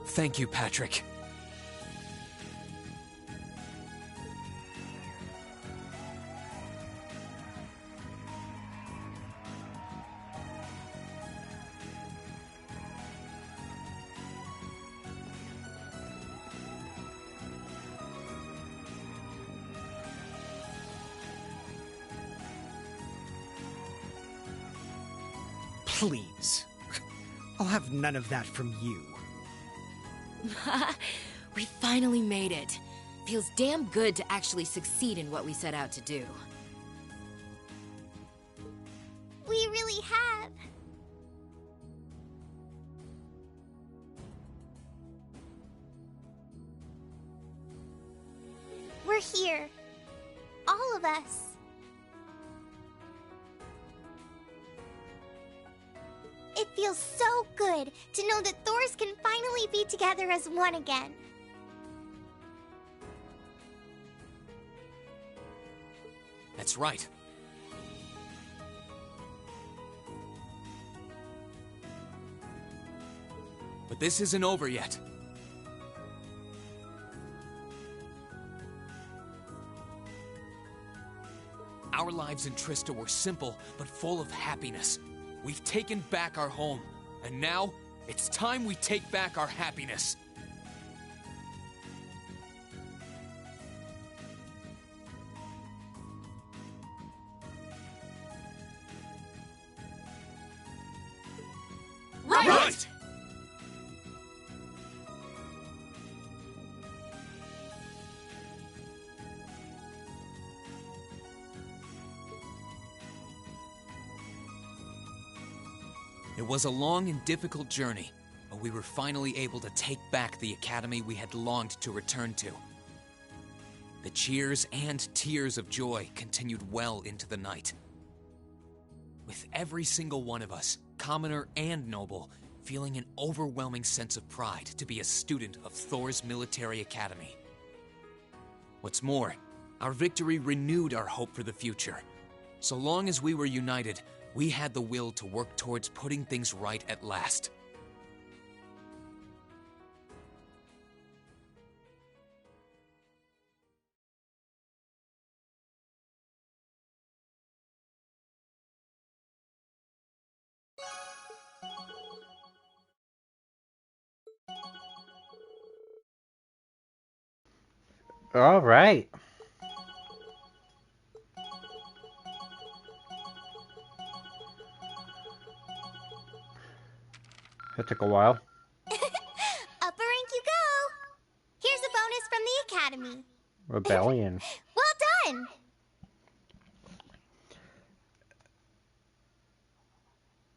Thank you, Patrick. Please. I'll have none of that from you. We finally made it. Feels damn good to actually succeed in what we set out to do. We really have. We're here. All of us. It feels so good to know that Thors can finally be together as one again. That's right. But this isn't over yet. Our lives in Trista were simple, but full of happiness. We've taken back our home, and now it's time we take back our happiness. Right! It was a long and difficult journey, but we were finally able to take back the academy we had longed to return to. The cheers and tears of joy continued well into the night. With every single one of us, commoner and noble, feeling an overwhelming sense of pride to be a student of Thors Military Academy. What's more, our victory renewed our hope for the future. So long as we were united, we had the will to work towards putting things right at last. All right. That took a while. Upper rank you go. Here's a bonus from the academy. Rebellion. Well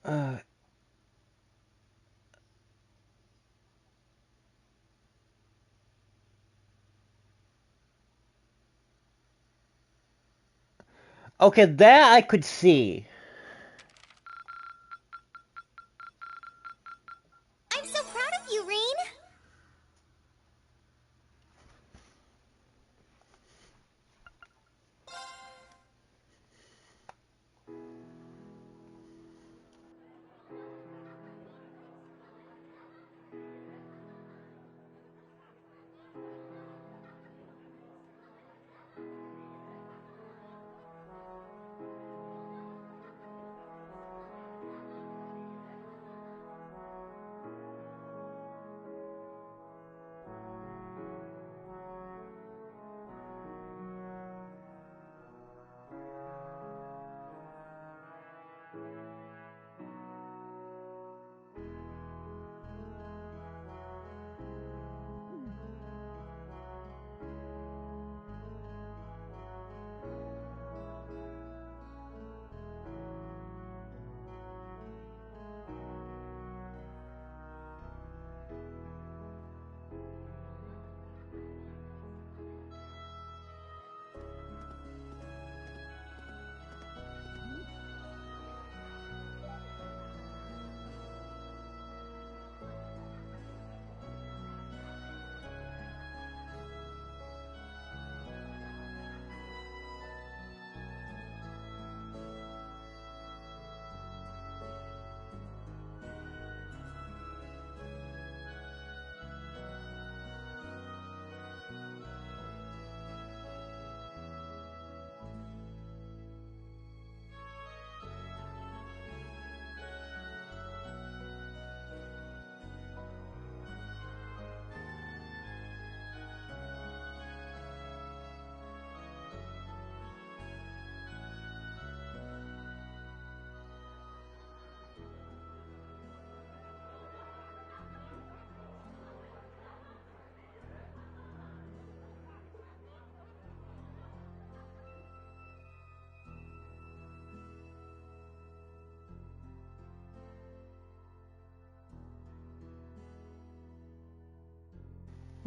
done. Okay, that I could see. I'm so proud of you, Reen.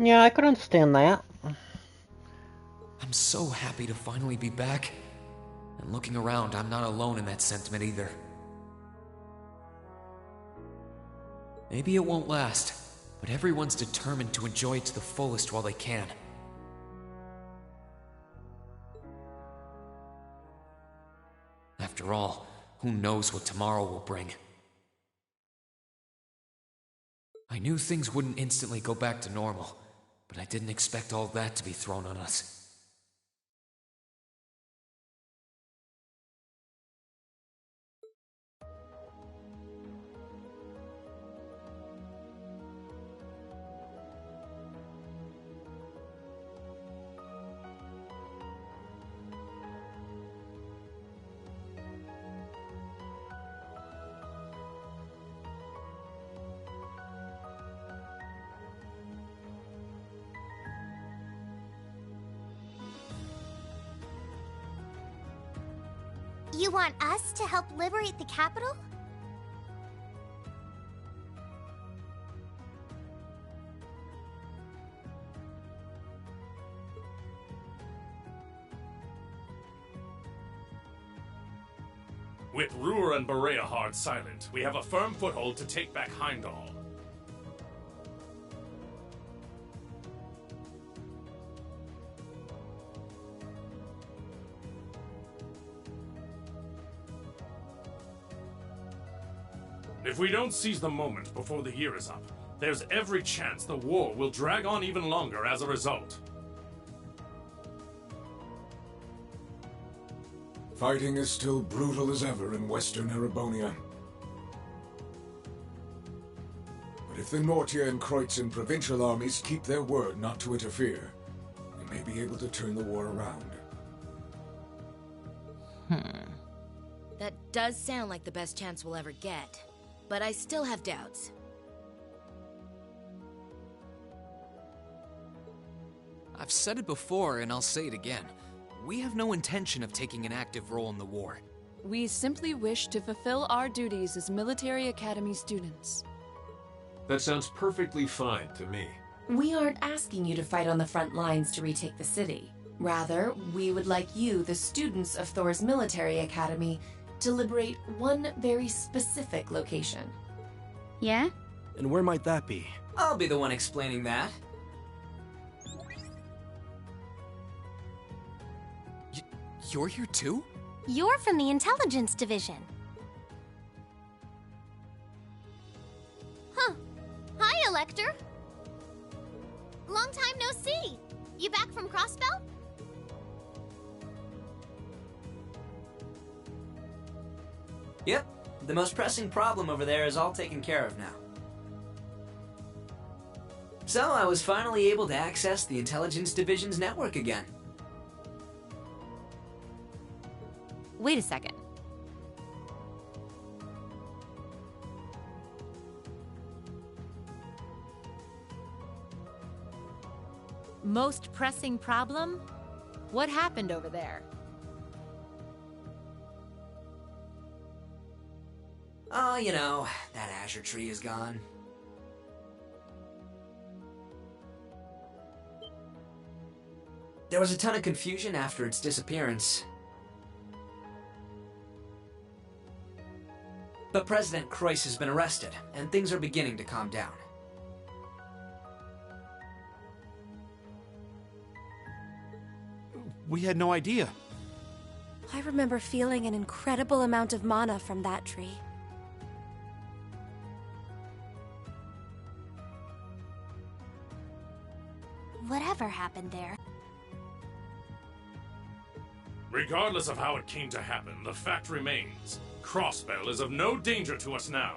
Yeah, I could understand that. I'm I'm so happy to finally be back. And looking around, I'm not alone in that sentiment either. Maybe it won't last, but everyone's determined to enjoy it to the fullest while they can. After all, who knows what tomorrow will bring? I knew things wouldn't instantly go back to normal, but I didn't expect all that to be thrown on us. You want us to help liberate the capital? With Ruhr and Berea hard silent, we have a firm foothold to take back Heimdall. If we don't seize the moment before the year is up, there's every chance the war will drag on even longer as a result. Fighting is still brutal as ever in Western Erebonia. But if the Nortia and Kreutzen provincial armies keep their word not to interfere, we may be able to turn the war around. That does sound like the best chance we'll ever get. But I still have doubts. I've said it before, and I'll say it again. We have no intention of taking an active role in the war. We simply wish to fulfill our duties as military academy students. That sounds perfectly fine to me. We aren't asking you to fight on the front lines to retake the city. Rather, we would like you, the students of Thor's military academy, to liberate one very specific location. Yeah? And where might that be? I'll be the one explaining that. You're here too? You're from the intelligence division. Huh. Hi, Elector. Long time no see. You back from Crossbell? Yep, the most pressing problem over there is all taken care of now. So I was finally able to access the Intelligence Division's network again. Wait a second. Most pressing problem? What happened over there? Oh, you know, that Azure tree is gone. There was a ton of confusion after its disappearance. But President Kreis has been arrested, and things are beginning to calm down. We had no idea. I remember feeling an incredible amount of mana from that tree. Whatever happened there? Regardless of how it came to happen, the fact remains. Crossbell is of no danger to us now.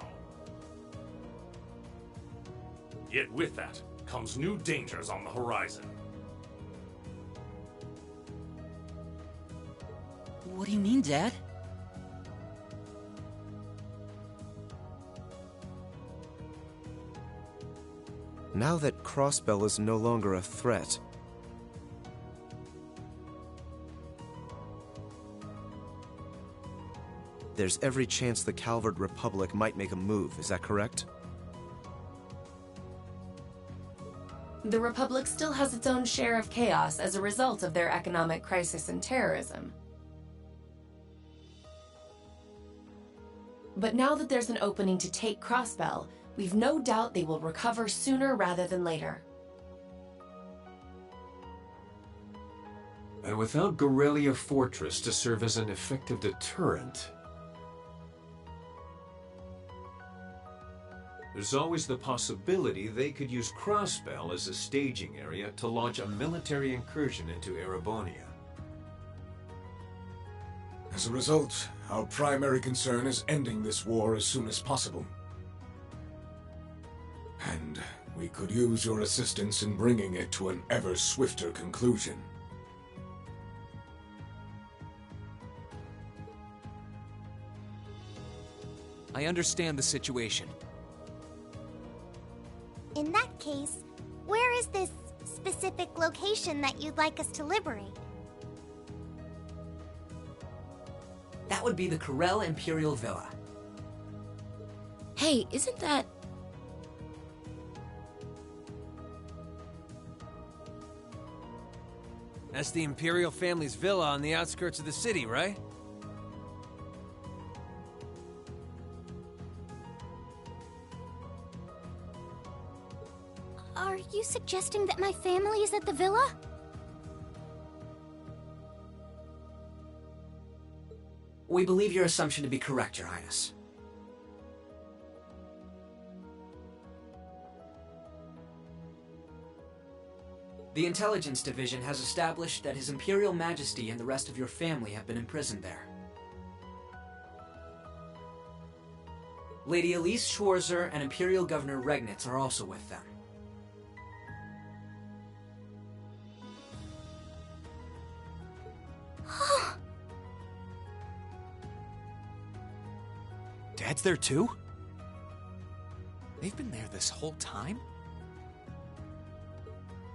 Yet with that comes new dangers on the horizon. What do you mean, Dad? Now that Crossbell is no longer a threat, there's every chance the Calvard Republic might make a move, is that correct? The Republic still has its own share of chaos as a result of their economic crisis and terrorism. But now that there's an opening to take Crossbell, we've no doubt they will recover sooner rather than later. And without Gorelia Fortress to serve as an effective deterrent, there's always the possibility they could use Crossbell as a staging area to launch a military incursion into Erebonia. As a result, our primary concern is ending this war as soon as possible. And we could use your assistance in bringing it to an ever swifter conclusion. I understand the situation. In that case, where is this specific location that you'd like us to liberate? That would be the Corel Imperial Villa. Hey, isn't that... That's the Imperial family's villa on the outskirts of the city, right? Are you suggesting that my family is at the villa? We believe your assumption to be correct, Your Highness. The Intelligence Division has established that His Imperial Majesty and the rest of your family have been imprisoned there. Lady Elise Schwarzer and Imperial Governor Regnitz are also with them. Dad's there too? They've been there this whole time?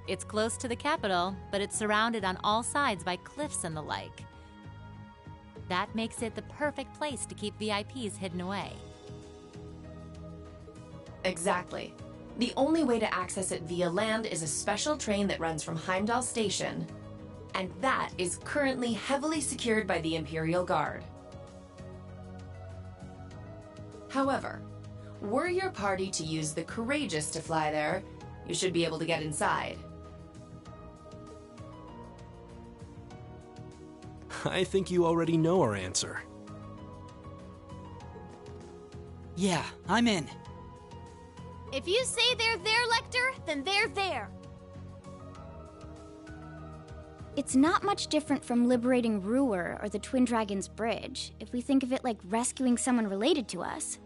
It's close to the capital, but it's surrounded on all sides by cliffs and the like. That makes it the perfect place to keep VIPs hidden away. Exactly. The only way to access it via land is a special train that runs from Heimdall Station, and that is currently heavily secured by the Imperial Guard. However, were your party to use the Courageous to fly there, you should be able to get inside. I think you already know our answer. Yeah, I'm in. If you say they're there, Lecter, then they're there. It's not much different from liberating Ruhr or the Twin Dragons Bridge, if we think of it like rescuing someone related to us.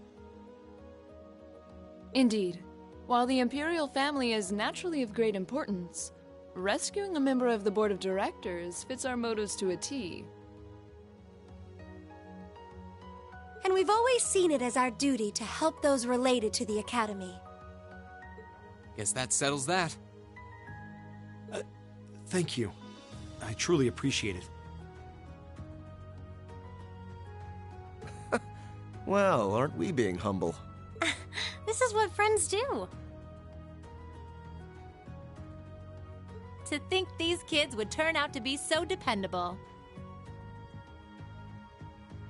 Indeed. While the Imperial family is naturally of great importance, rescuing a member of the Board of Directors fits our motives to a T. And we've always seen it as our duty to help those related to the Academy. Guess that settles that. Thank you. I truly appreciate it. Well, aren't we being humble? This is what friends do. To think these kids would turn out to be so dependable.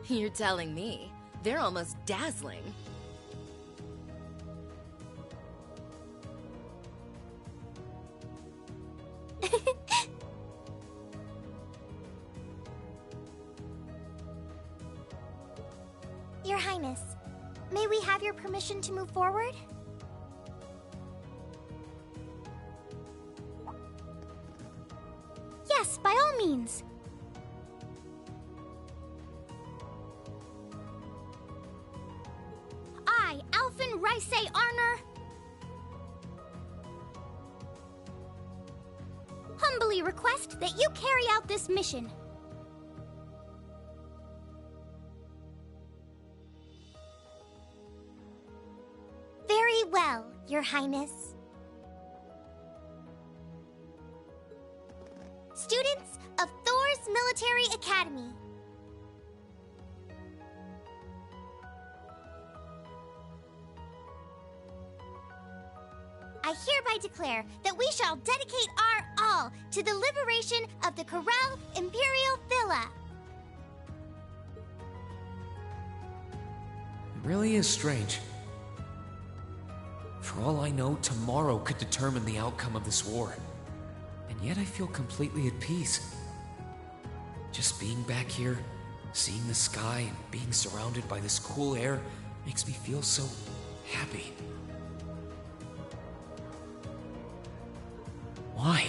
You're telling me. They're almost dazzling. Your Highness, may we have your permission to move forward? Yes, by all means. I, Alphen Rice Arner, humbly request that you carry out this mission. Very well, Your Highness. Students of Thor's Military Academy. I I hereby declare that we shall dedicate our all to the liberation of the Corral Imperial Villa. It really is strange. For all I know, tomorrow could determine the outcome of this war. And yet I feel completely at peace. Just being back here, seeing the sky, and being surrounded by this cool air makes me feel so happy. Why?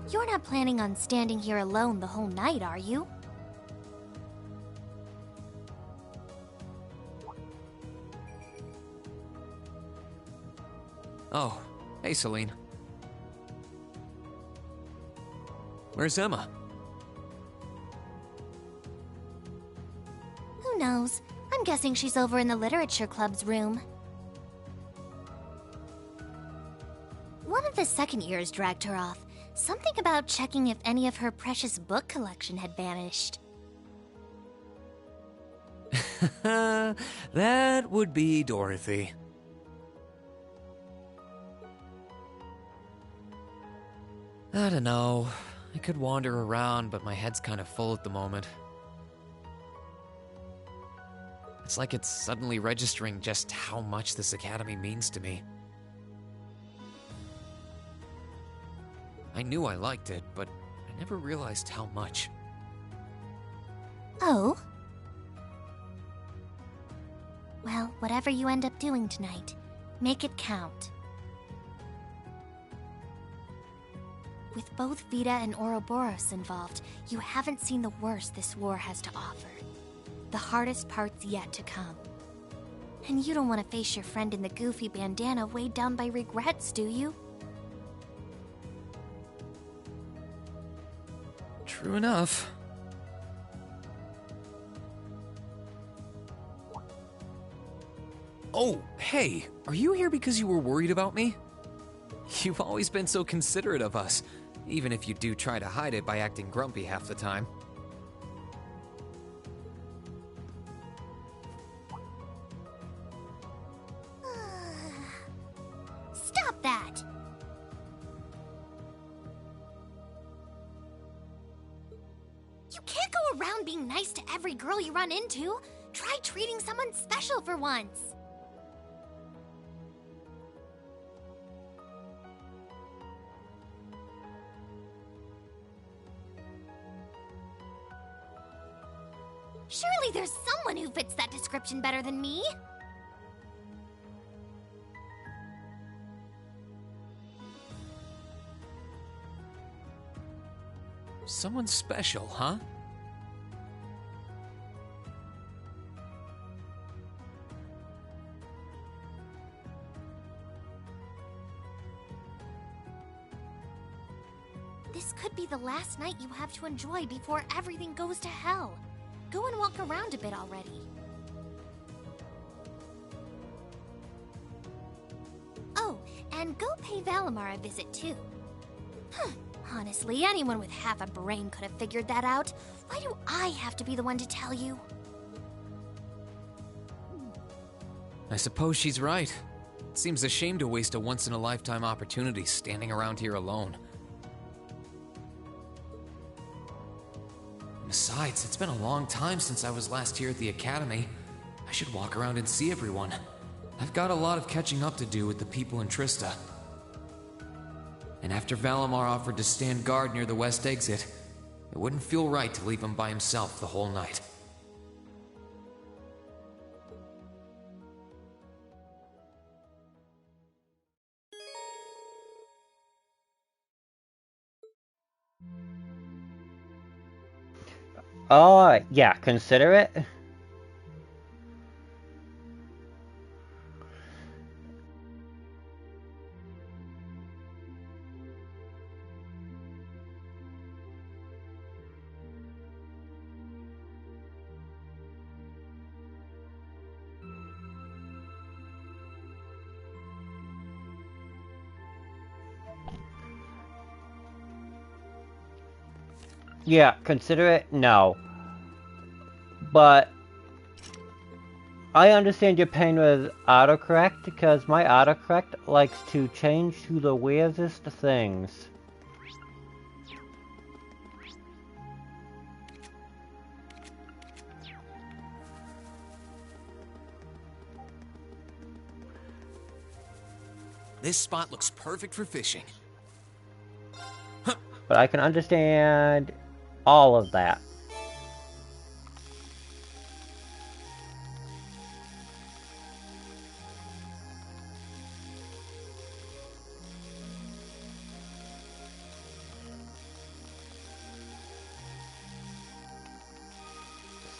You're not planning on standing here alone the whole night, are you? Oh, hey Celine. Where's Emma? Who knows? I'm guessing she's over in the literature club's room. One of the second years dragged her off. Something about checking if any of her precious book collection had vanished. That would be Dorothy. I don't know. I could wander around, but my head's kind of full at the moment. It's like it's suddenly registering just how much this academy means to me. I knew I liked it, but I never realized how much. Oh? Well, whatever you end up doing tonight, make it count. With both Vita and Ouroboros involved, you haven't seen the worst this war has to offer. The hardest part's yet to come. And you don't want to face your friend in the goofy bandana weighed down by regrets, do you? True enough. Oh, hey, are you here because you were worried about me? You've always been so considerate of us, even if you do try to hide it by acting grumpy half the time. Stop that! You can't go around being nice to every girl you run into. Try treating someone special for once. Surely there's someone who fits that description better than me. Someone special, huh? This could be the last night you have to enjoy before everything goes to hell. Go and walk around a bit already. Oh, and go pay Valimar a visit too. Honestly, anyone with half a brain could have figured that out. Why do I have to be the one to tell you? I suppose she's right. It seems a shame to waste a once-in-a-lifetime opportunity standing around here alone. Besides, it's been a long time since I was last here at the academy. I should walk around and see everyone. I've got a lot of catching up to do with the people in Trista. And after Valimar offered to stand guard near the west exit, it wouldn't feel right to leave him by himself the whole night. Oh, yeah, consider it. Yeah, consider it, no. But I understand your pain with autocorrect because my autocorrect likes to change to the weirdest things. This spot looks perfect for fishing. But I can understand all of that.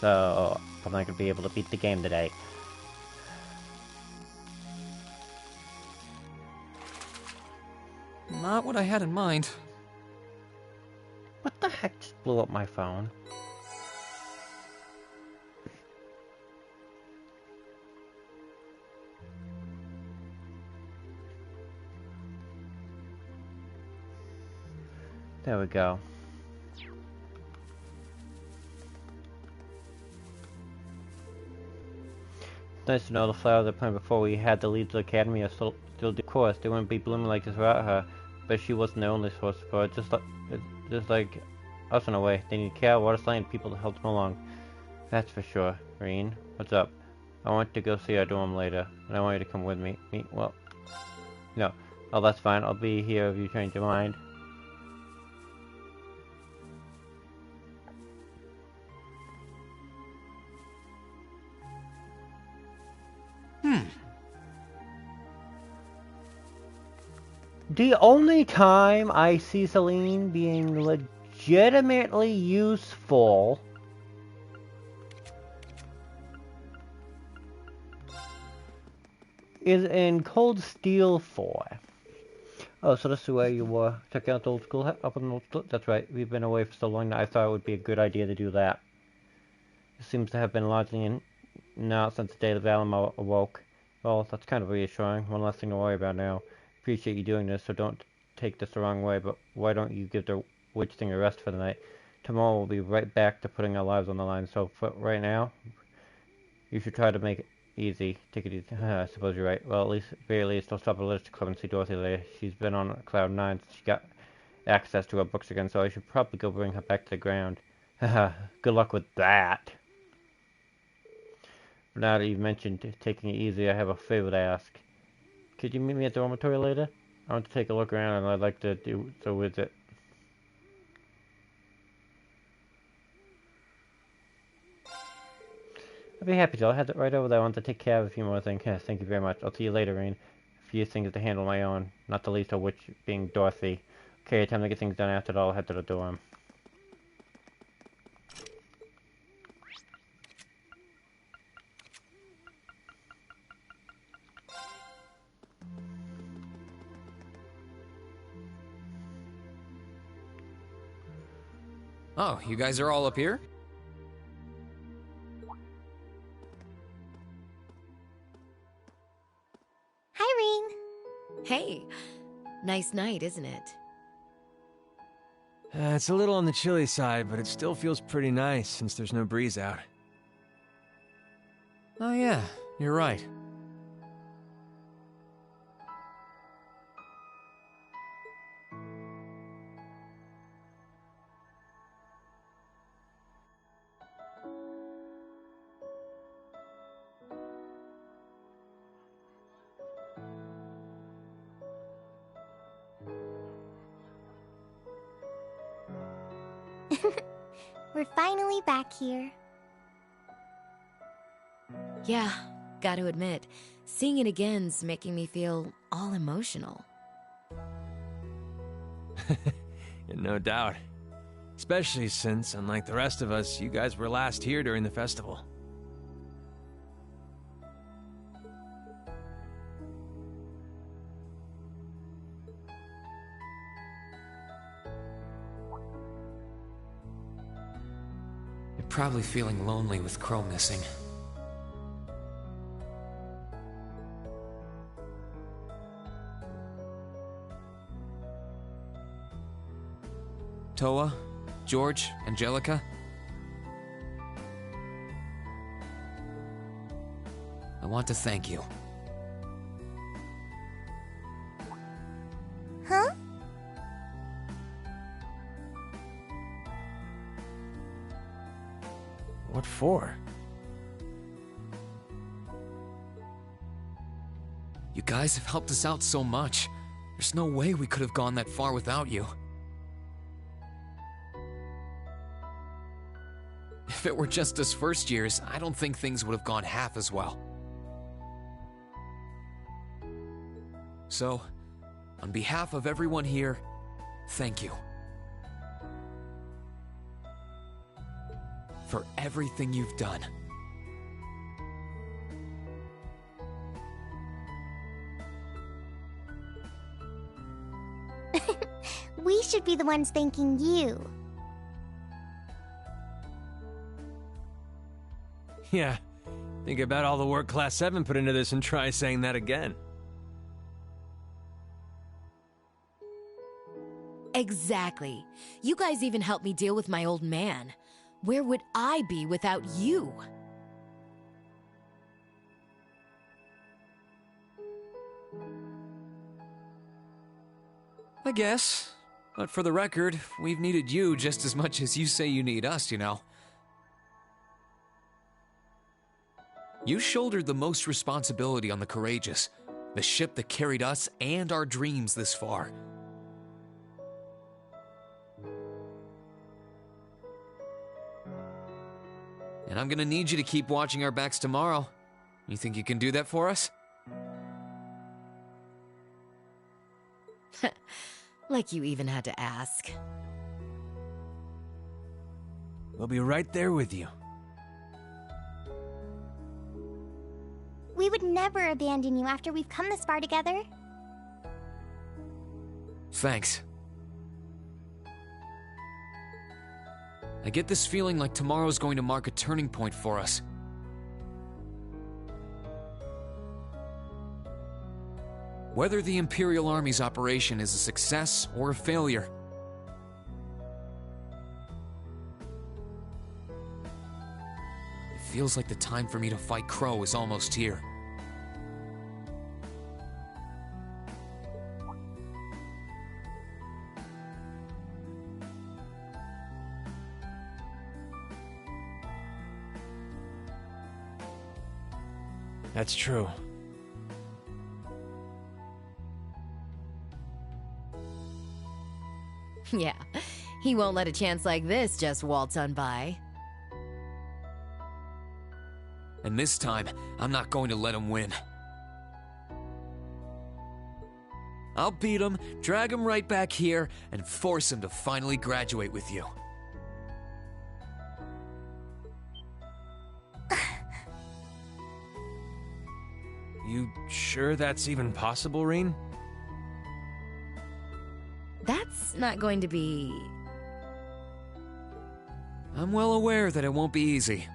So, I'm not going to be able to beat the game today. Not what I had in mind. What the heck just blew up my phone? There we go. It's nice to know the flowers I planted before we had to leave the academy are still due course. They wouldn't be blooming like this without her. But she wasn't the only source for it. Just like us in a way. They need care, water, supply, and people to help them along. That's for sure. Reen, what's up? I want to go see our dorm later, and I want you to come with me. Well, no. Oh, that's fine. I'll be here if you change your mind. The only time I see Celine being legitimately useful is in Cold Steel 4. Oh, so this is where you were. Check out the old school up in the old school. That's right. We've been away for so long that I thought it would be a good idea to do that. It seems to have been largely in now since the day the Valimar awoke. Well, that's kind of reassuring. One less thing to worry about now. Appreciate you doing this, so don't take this the wrong way, but why don't you give the witch thing a rest for the night? Tomorrow we'll be right back to putting our lives on the line, so for right now, you should try to make it easy. Take it easy. I suppose you're right. Well, very least, I'll stop at Literature Club and see Dorothy later. She's been on Cloud 9 since she got access to her books again, so I should probably go bring her back to the ground. Haha, good luck with that. But now that you've mentioned taking it easy, I have a favor to ask. Could you meet me at the dormitory later? I want to take a look around and I'd like to do so with it. I'd be happy to. I'll head right over there. I want to take care of a few more things. Yes, thank you very much. I'll see you later, Reen. A few things to handle my own, not the least of which being Dorothy. Okay, time to get things done after that. I'll head to the dorm. Oh, you guys are all up here? Hi, Reen. Hey, nice night, isn't it? It's a little on the chilly side, but it still feels pretty nice since there's no breeze out. Oh yeah, you're right. We're finally back here. Yeah, gotta admit, seeing it again's making me feel all emotional. No doubt. Especially since, unlike the rest of us, you guys were last here during the festival. You're probably feeling lonely with Crow missing. Toa, George, Angelica? I want to thank you. Huh? What for? You guys have helped us out so much. There's no way we could have gone that far without you. If it were just us first years, I don't think things would have gone half as well. So, on behalf of everyone here, thank you. For everything you've done. We should be the ones thanking you. Yeah. Think about all the work Class 7 put into this and try saying that again. Exactly. You guys even helped me deal with my old man. Where would I be without you? I guess. But for the record, we've needed you just as much as you say you need us, you know. You shouldered the most responsibility on the Courageous, the ship that carried us and our dreams this far. And I'm gonna need you to keep watching our backs tomorrow. You think you can do that for us? Like you even had to ask. We'll be right there with you. We would never abandon you after we've come this far together. Thanks. I get this feeling like tomorrow's going to mark a turning point for us. Whether the Imperial Army's operation is a success or a failure. It feels like the time for me to fight Crow is almost here. That's true. Yeah, he won't let a chance like this just waltz on by. And this time, I'm not going to let him win. I'll beat him, drag him right back here, and force him to finally graduate with you. You sure that's even possible, Reen? That's not going to be... I'm well aware that it won't be easy.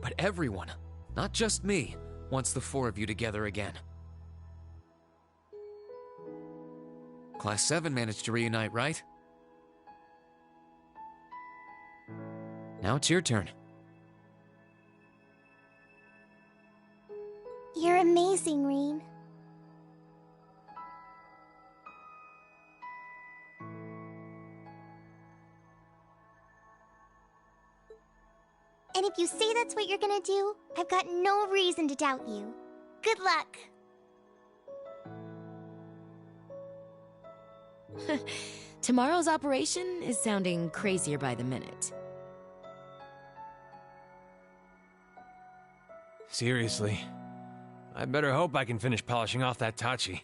But everyone, not just me, wants the four of you together again. Class 7 managed to reunite, right? Now it's your turn. You're amazing, Reen. And if you say that's what you're gonna do, I've got no reason to doubt you. Good luck! Tomorrow's operation is sounding crazier by the minute. Seriously. I better hope I can finish polishing off that Tachi.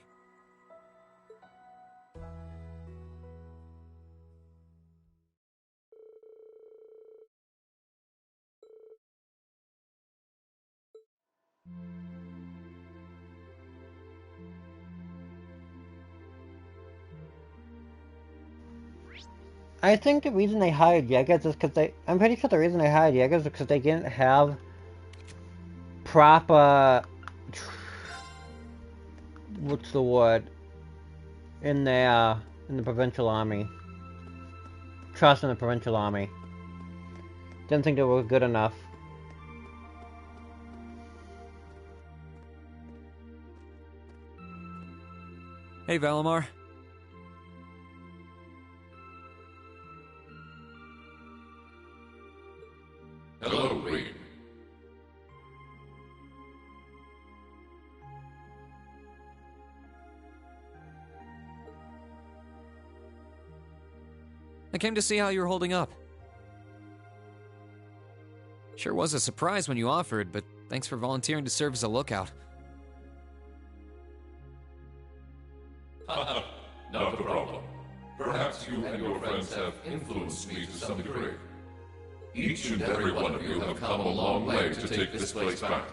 I think the reason they hired Yegas is because I'm pretty sure the reason they hired Yegas is because they didn't have proper... What's the word? In the provincial army. Trust in the provincial army. Didn't think they were good enough. Hey, Valimar. Hello, Reed. I came to see how you were holding up. Sure was a surprise when you offered, but thanks for volunteering to serve as a lookout. Not a problem. Perhaps you and your friends have influenced me to some degree. Each and every one of you have come a long way to take this place back.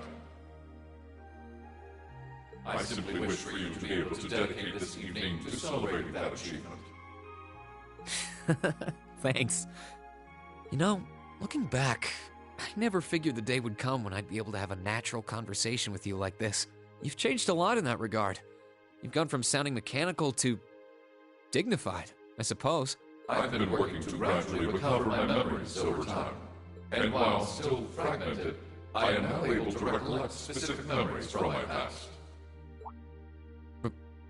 I simply wish for you to be able to dedicate this evening to celebrating that achievement. Thanks. You know, looking back, I never figured the day would come when I'd be able to have a natural conversation with you like this. You've changed a lot in that regard. You've gone from sounding mechanical to dignified, I suppose. I've been working to gradually recover my memories over time, and while still fragmented, I am now able to recollect specific memories from my past.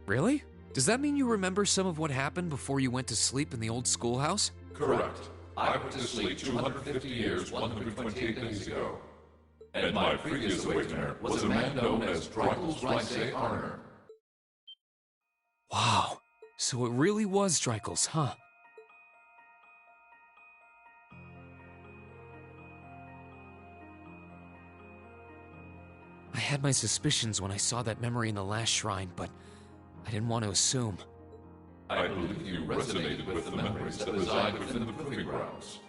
Really? Does that mean you remember some of what happened before you went to sleep in the old schoolhouse? Correct. I went to sleep 250 years, 128 days ago. And my previous awakener was a man known as Drykel's Rice Arner. Wow. So it really was Drykel's, huh? I had my suspicions when I saw that memory in the last shrine, but I didn't want to assume. I believe you resonated with the memories that reside within the proving grounds.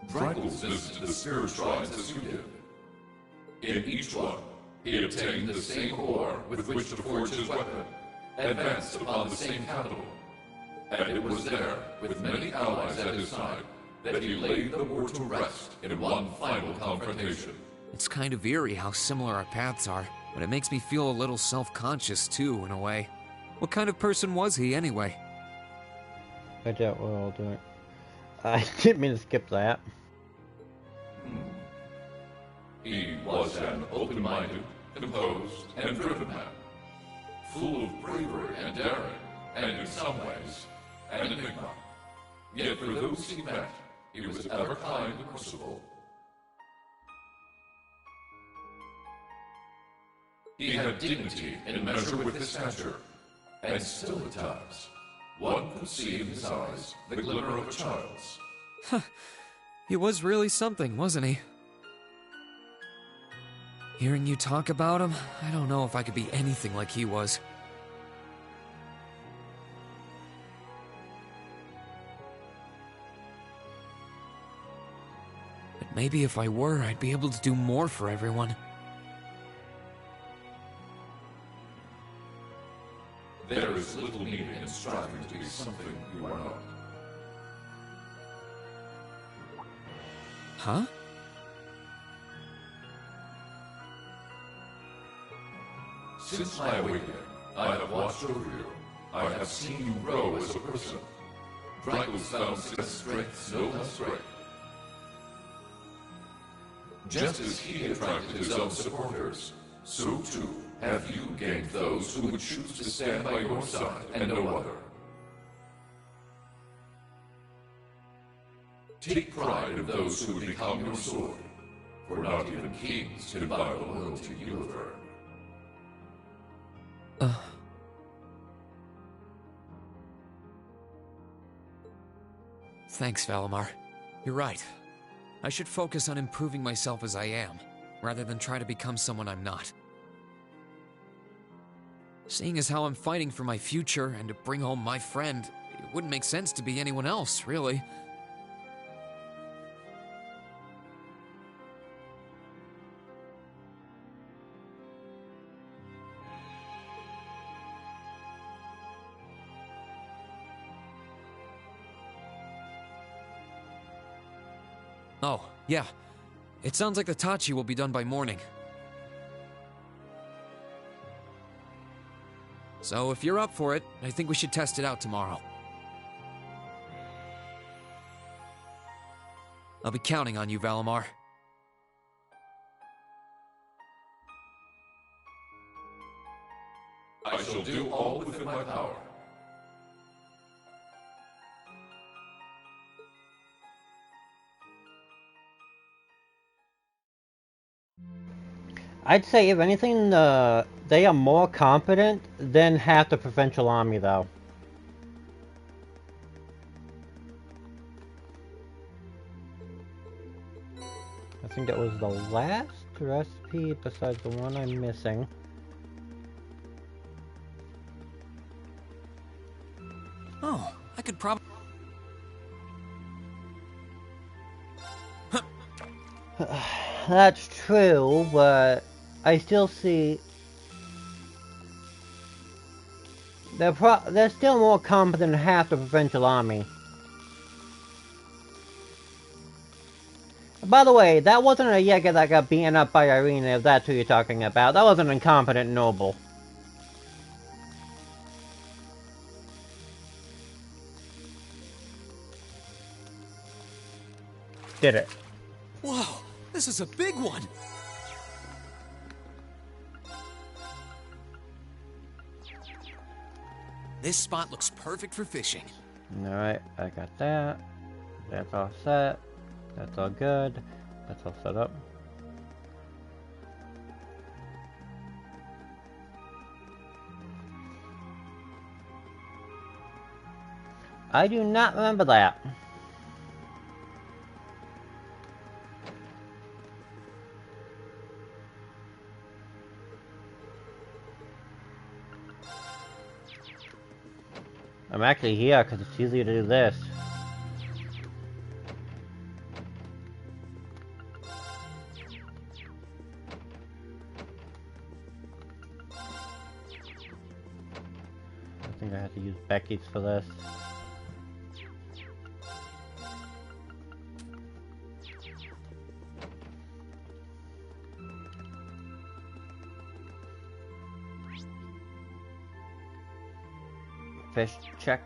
Drykel's visited the spirit shrines as you did. In each one, he obtained the same ore with which to forge his weapon, advanced upon the same capital. And it was there, with many allies at his side, that he laid the war to rest in one final confrontation. It's kind of eerie how similar our paths are, but it makes me feel a little self-conscious too, in a way. What kind of person was he, anyway? I doubt we're all doing. I didn't mean to skip that. He was an open-minded, composed, and driven man, full of bravery and daring, and in some ways, an enigma. Yet for those he met, he was ever kind and merciful. He had dignity in measure with his stature, and still at times, one could see in his eyes the glimmer of a child's. He was really something, wasn't he? Hearing you talk about him, I don't know if I could be anything like he was. But maybe if I were, I'd be able to do more for everyone. There is little need in striving to be something you are not. Huh? Since my awakening, I have watched over you. I have seen you grow as a person. Drykel's found strengths no less great. Just as he attracted his own supporters, so too have you gained those who would choose to stand by your side and no other. Take pride in those who would become your sword, for not even kings can buy the loyalty you have earned. Thanks, Valimar. You're right. I should focus on improving myself as I am, rather than try to become someone I'm not. Seeing as how I'm fighting for my future and to bring home my friend, it wouldn't make sense to be anyone else, really. Oh, yeah. It sounds like the Tachi will be done by morning. So if you're up for it, I think we should test it out tomorrow. I'll be counting on you, Valimar. I shall do all within my power. I'd say, if anything, they are more competent than half the provincial army, though. I think that was the last recipe besides the one I'm missing. Oh, I could probably... That's true, but I still see... They're still more competent than half the provincial army. By the way, that wasn't a Jäger that got beaten up by Irene, if that's who you're talking about. That was an incompetent noble. Did it. Whoa, this is a big one! This spot looks perfect for fishing. Alright, I got that. That's all set. That's all good. That's all set up. I do not remember that. I'm actually here because it's easier to do this. I think I have to use Becky's for this. Fish check,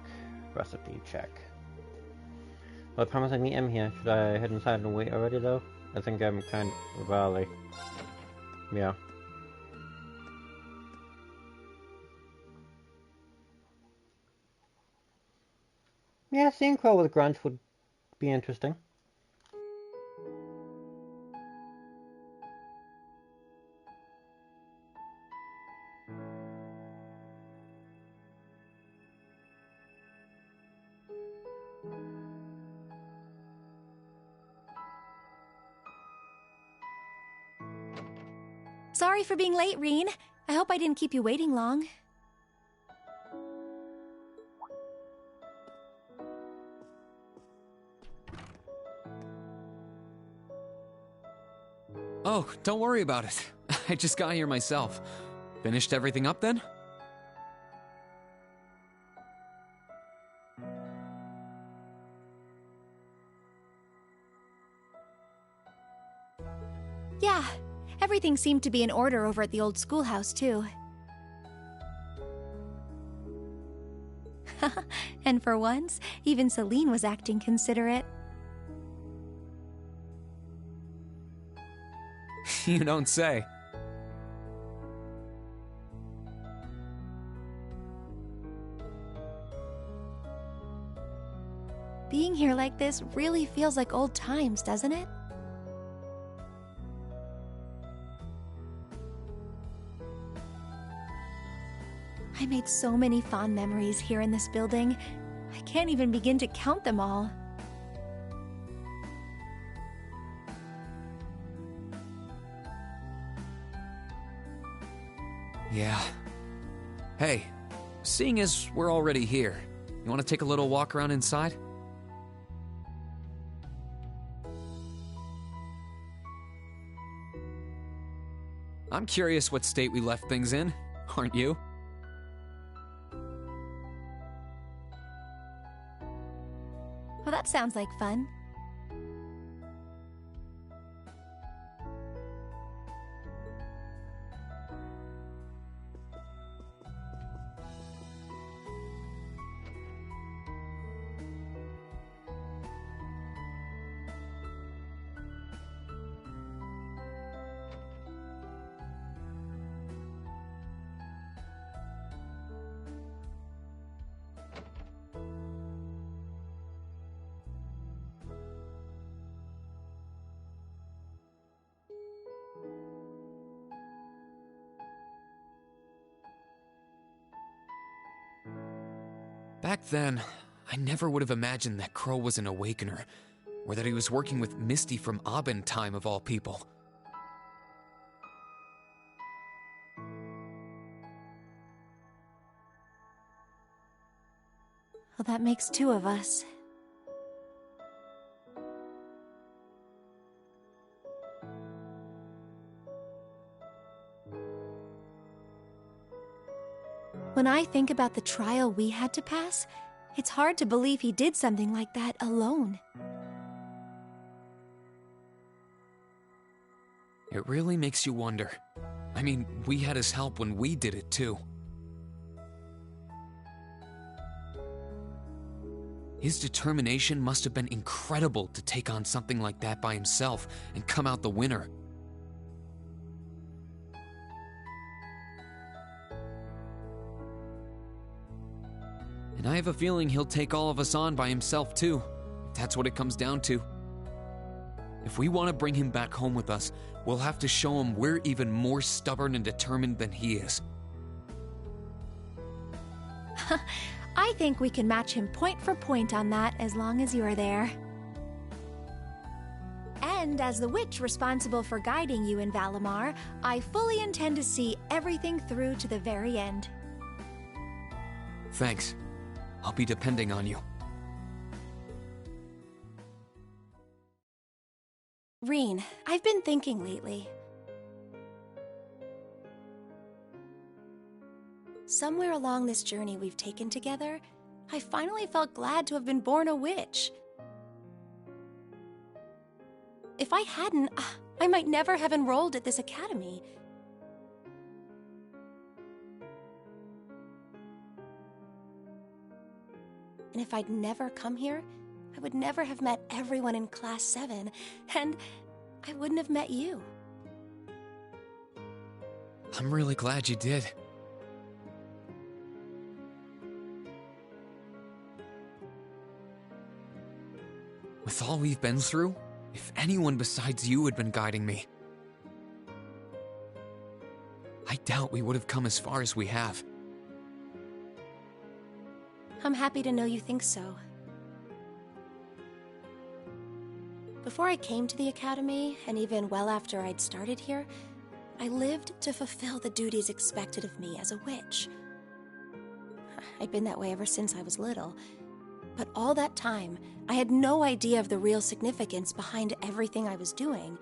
recipe check. Well, I promise I meet him here. Should I head inside and wait already though? I think I'm kind of early. Yeah. Yeah, seeing Crow with grunts would be interesting. Sorry for being late, Reen. I hope I didn't keep you waiting long. Oh, don't worry about it. I just got here myself. Finished everything up then? Yeah, everything seemed to be in order over at the old schoolhouse, too. And for once, even Celine was acting considerate. You don't say. Being here like this really feels like old times, doesn't it? I made so many fond memories here in this building. I can't even begin to count them all. Yeah. Hey, seeing as we're already here, you want to take a little walk around inside? I'm curious what state we left things in, aren't you? Well, that sounds like fun. Back then, I never would have imagined that Crow was an Awakener, or that he was working with Misty from Aben time of all people. Well, that makes two of us. When I think about the trial we had to pass, it's hard to believe he did something like that alone. It really makes you wonder. I mean, we had his help when we did it too. His determination must have been incredible to take on something like that by himself and come out the winner. And I have a feeling he'll take all of us on by himself too, if that's what it comes down to. If we want to bring him back home with us, we'll have to show him we're even more stubborn and determined than he is. I think we can match him point for point on that as long as you're there. And as the witch responsible for guiding you in Valimar, I fully intend to see everything through to the very end. Thanks. I'll be depending on you. Reen, I've been thinking lately. Somewhere along this journey we've taken together, I finally felt glad to have been born a witch. If I hadn't, I might never have enrolled at this academy. And if I'd never come here, I would never have met everyone in Class 7, and I wouldn't have met you. I'm really glad you did. With all we've been through, if anyone besides you had been guiding me, I doubt we would have come as far as we have. I'm happy to know you think so. Before I came to the academy, and even well after I'd started here, I lived to fulfill the duties expected of me as a witch. I'd been that way ever since I was little. But all that time, I had no idea of the real significance behind everything I was doing.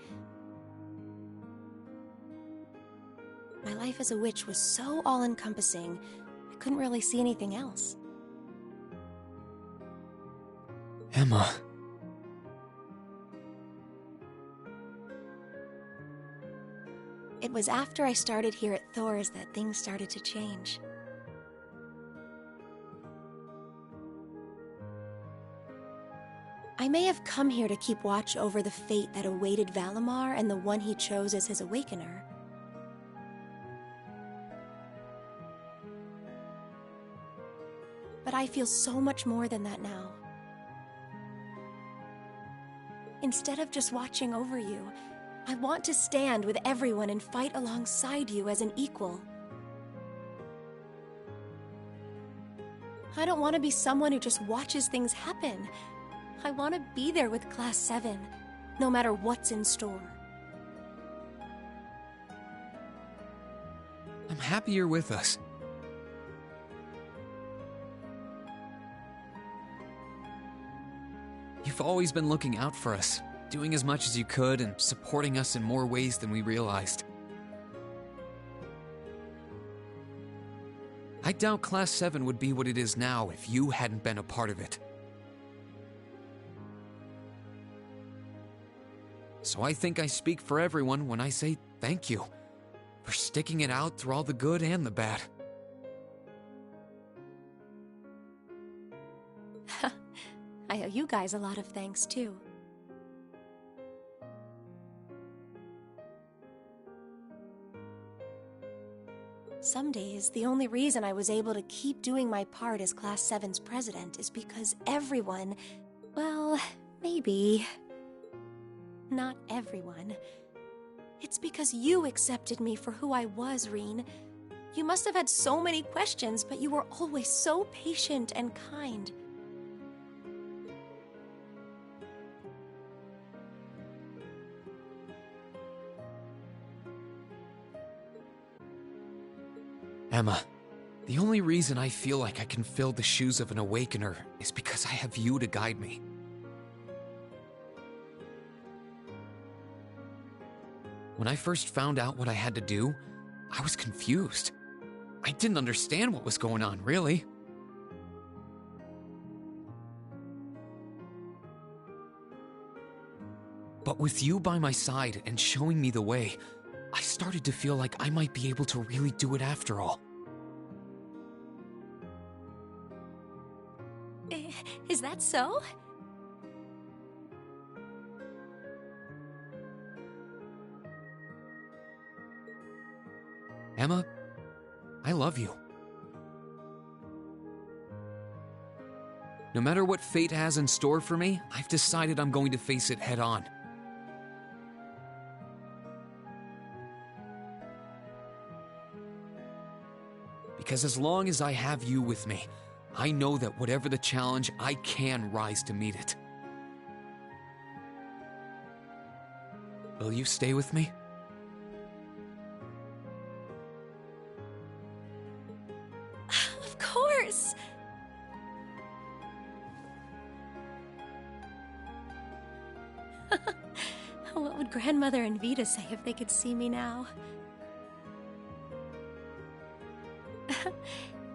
My life as a witch was so all-encompassing, I couldn't really see anything else. Emma. It was after I started here at Thor's that things started to change. I may have come here to keep watch over the fate that awaited Valimar and the one he chose as his awakener. But I feel so much more than that now. Instead of just watching over you, I want to stand with everyone and fight alongside you as an equal. I don't want to be someone who just watches things happen. I want to be there with Class 7, no matter what's in store. I'm happy you're with us. You've always been looking out for us, doing as much as you could and supporting us in more ways than we realized. I doubt Class 7 would be what it is now if you hadn't been a part of it. So I think I speak for everyone when I say thank you for sticking it out through all the good and the bad. I owe you guys a lot of thanks, too. Some days, the only reason I was able to keep doing my part as Class 7's president is because everyone, well, maybe not everyone. It's because you accepted me for who I was, Reen. You must have had so many questions, but you were always so patient and kind. Emma, the only reason I feel like I can fill the shoes of an awakener is because I have you to guide me. When I first found out what I had to do, I was confused. I didn't understand what was going on, really. But with you by my side and showing me the way, I started to feel like I might be able to really do it after all. Is that so? Emma, I love you. No matter what fate has in store for me, I've decided I'm going to face it head on. Because as long as I have you with me, I know that whatever the challenge, I can rise to meet it. Will you stay with me? Of course! What would Grandmother and Vita say if they could see me now?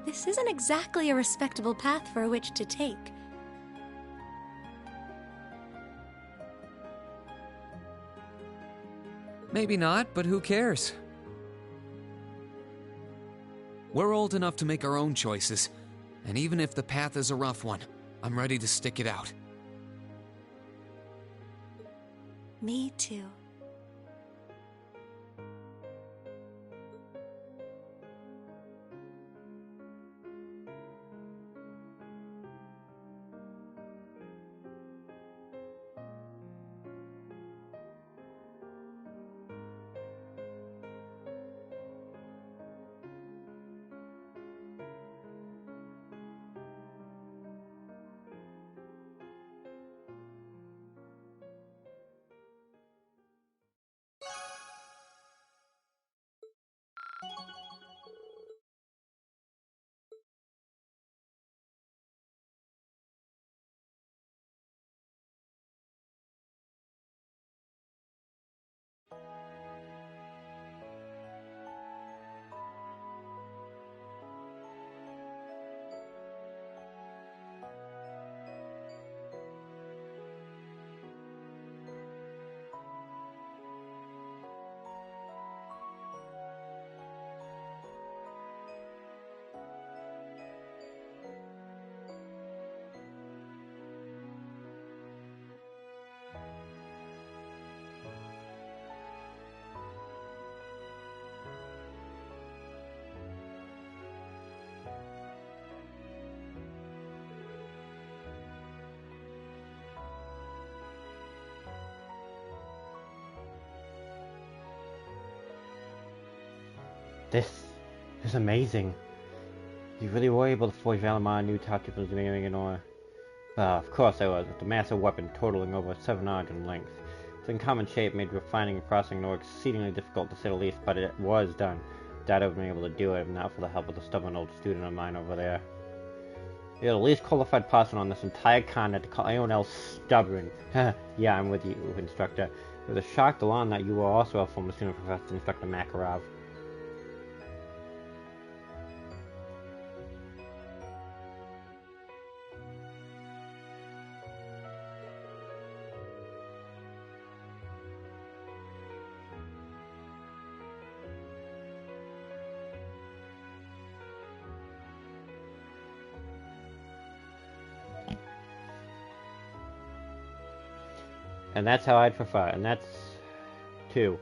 This isn't exactly a respectable path for a witch to take. Maybe not, but who cares? We're old enough to make our own choices, and even if the path is a rough one, I'm ready to stick it out. Me too. This is amazing. You really were able to forge Valimar a new tactic for engineering and all. Of course I was, with the massive weapon totaling over 700 in length. Its uncommon shape made refining and crossing the exceedingly difficult to say the least, but it was done. Dad would have been able to do it if not for the help of the stubborn old student of mine over there. You're the least qualified person on this entire continent to call anyone else stubborn. Yeah, I'm with you, instructor. It was a shock to learn that you were also a former student of Professor Instructor Makarov. And that's how I'd prefer, and that's two.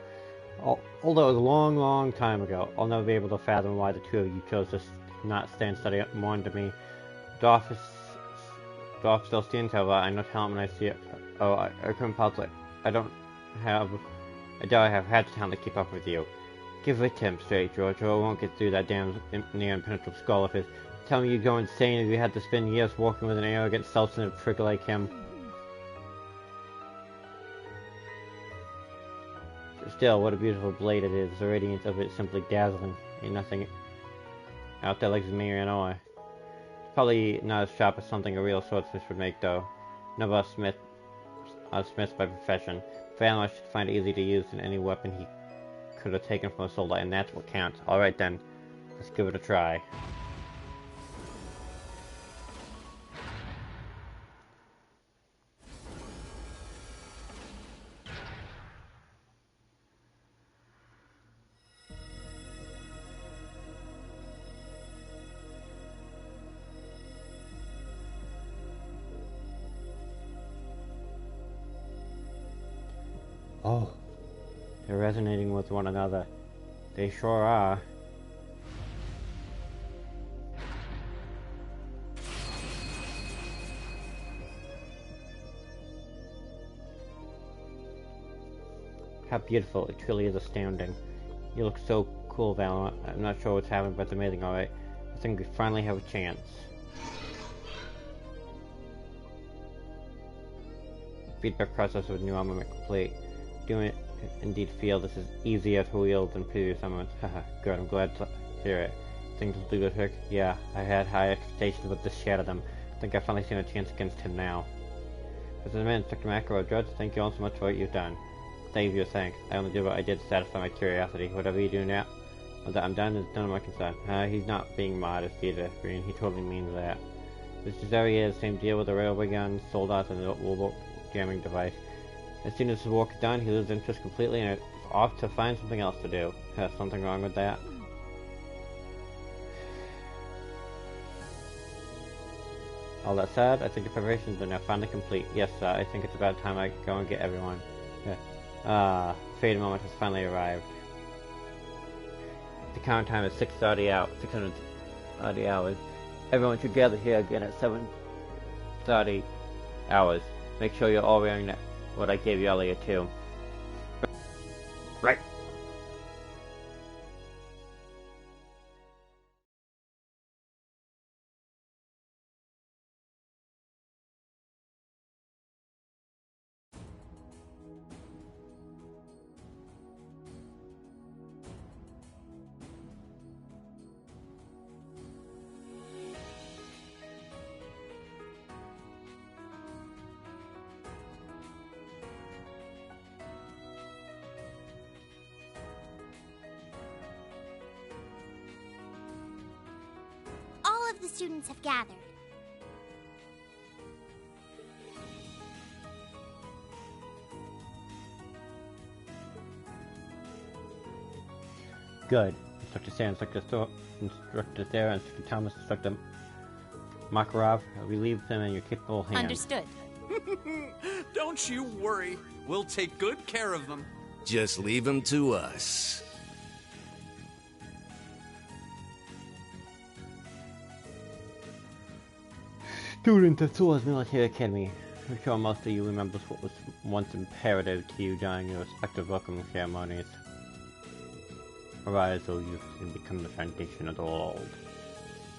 Although it was a long, long time ago, I'll never be able to fathom why the two of you chose to not stay and study more into me. Dorf still stands, however, I know talent when I see it. Oh, I couldn't possibly. I doubt I have had the talent to keep up with you. Give it to him straight, George, or I won't get through that damn near impenetrable skull of his. Tell me you go insane if you had to spend years working with an arrogant, self-centered prick like him. Still, what a beautiful blade it is. The radiance of it is simply dazzling. Ain't nothing out there like Zmir ore. It's probably not as sharp as something a real swordsmith would make, though. None of us smiths by profession. Valinor should find it easy to use in any weapon he could have taken from a soldier, and that's what counts. Alright then, let's give it a try. Oh, they're resonating with one another. They sure are. How beautiful. It truly is astounding. You look so cool, Valinor. I'm not sure what's happening, but it's amazing, alright? I think we finally have a chance. Feedback process with new armament complete. Do indeed feel this is easier to wield than previous armaments. Haha, good, I'm glad to hear it. Think this will do the trick? Yeah, I had high expectations, but this shattered them. I think I've finally seen a chance against him now. As a man, Inspector Macro, Judge, thank you all so much for what you've done. Save your thanks. I only did what I did to satisfy my curiosity. Whatever you do now, well, that I'm done is none of my concern. He's not being modest either, Green. He totally means that. This is there he is, same deal with the railway gun, soldiers, and the rulebook jamming device. As soon as his work is done, he loses interest completely and is off to find something else to do. Something wrong with that? All that said, I think the preparations are now finally complete. Yes, sir, I think it's about time I go and get everyone. Fate moment has finally arrived. The count time is 6:30 out, 630 hours. Everyone should gather here again at 7:30 hours. Make sure you're all wearing that what I gave you earlier too. Right. All of the students have gathered. Good. Instructor Sam, Instructor Sarah, Instructor Thomas, Instructor Makarov, we leave them in your capable hands. Understood. Don't you worry. We'll take good care of them. Just leave them to us. Student of Thor's Military Academy. I'm sure most of you remember what was once imperative to you during your respective welcoming ceremonies. Arise, O youth, and become the foundation of the world.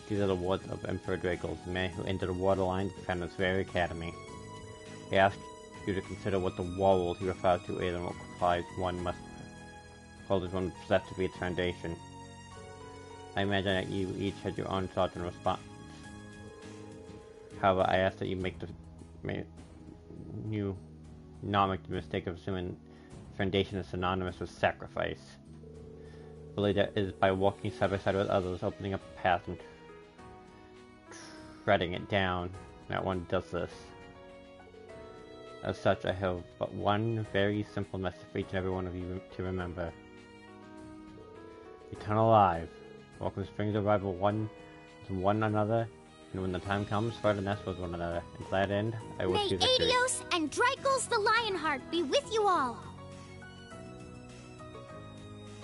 These are the words of Emperor Dracos, the man who entered the waterline to found this very academy. He asked you to consider what the world he refers to is and what qualities one must hold as one possess to be its foundation. I imagine that you each had your own thoughts and response. However, I ask that you not make the mistake of assuming foundation is synonymous with sacrifice. Believe that it is by walking side by side with others, opening up a path and treading it down, that one does this. As such, I have but one very simple message for each and every one of you to remember. Eternal life. Welcome springs arrive with one another, and when the time comes, fight a nest with one another. And to that end, I wish you victory. May Adios and Dracos the Lionheart be with you all.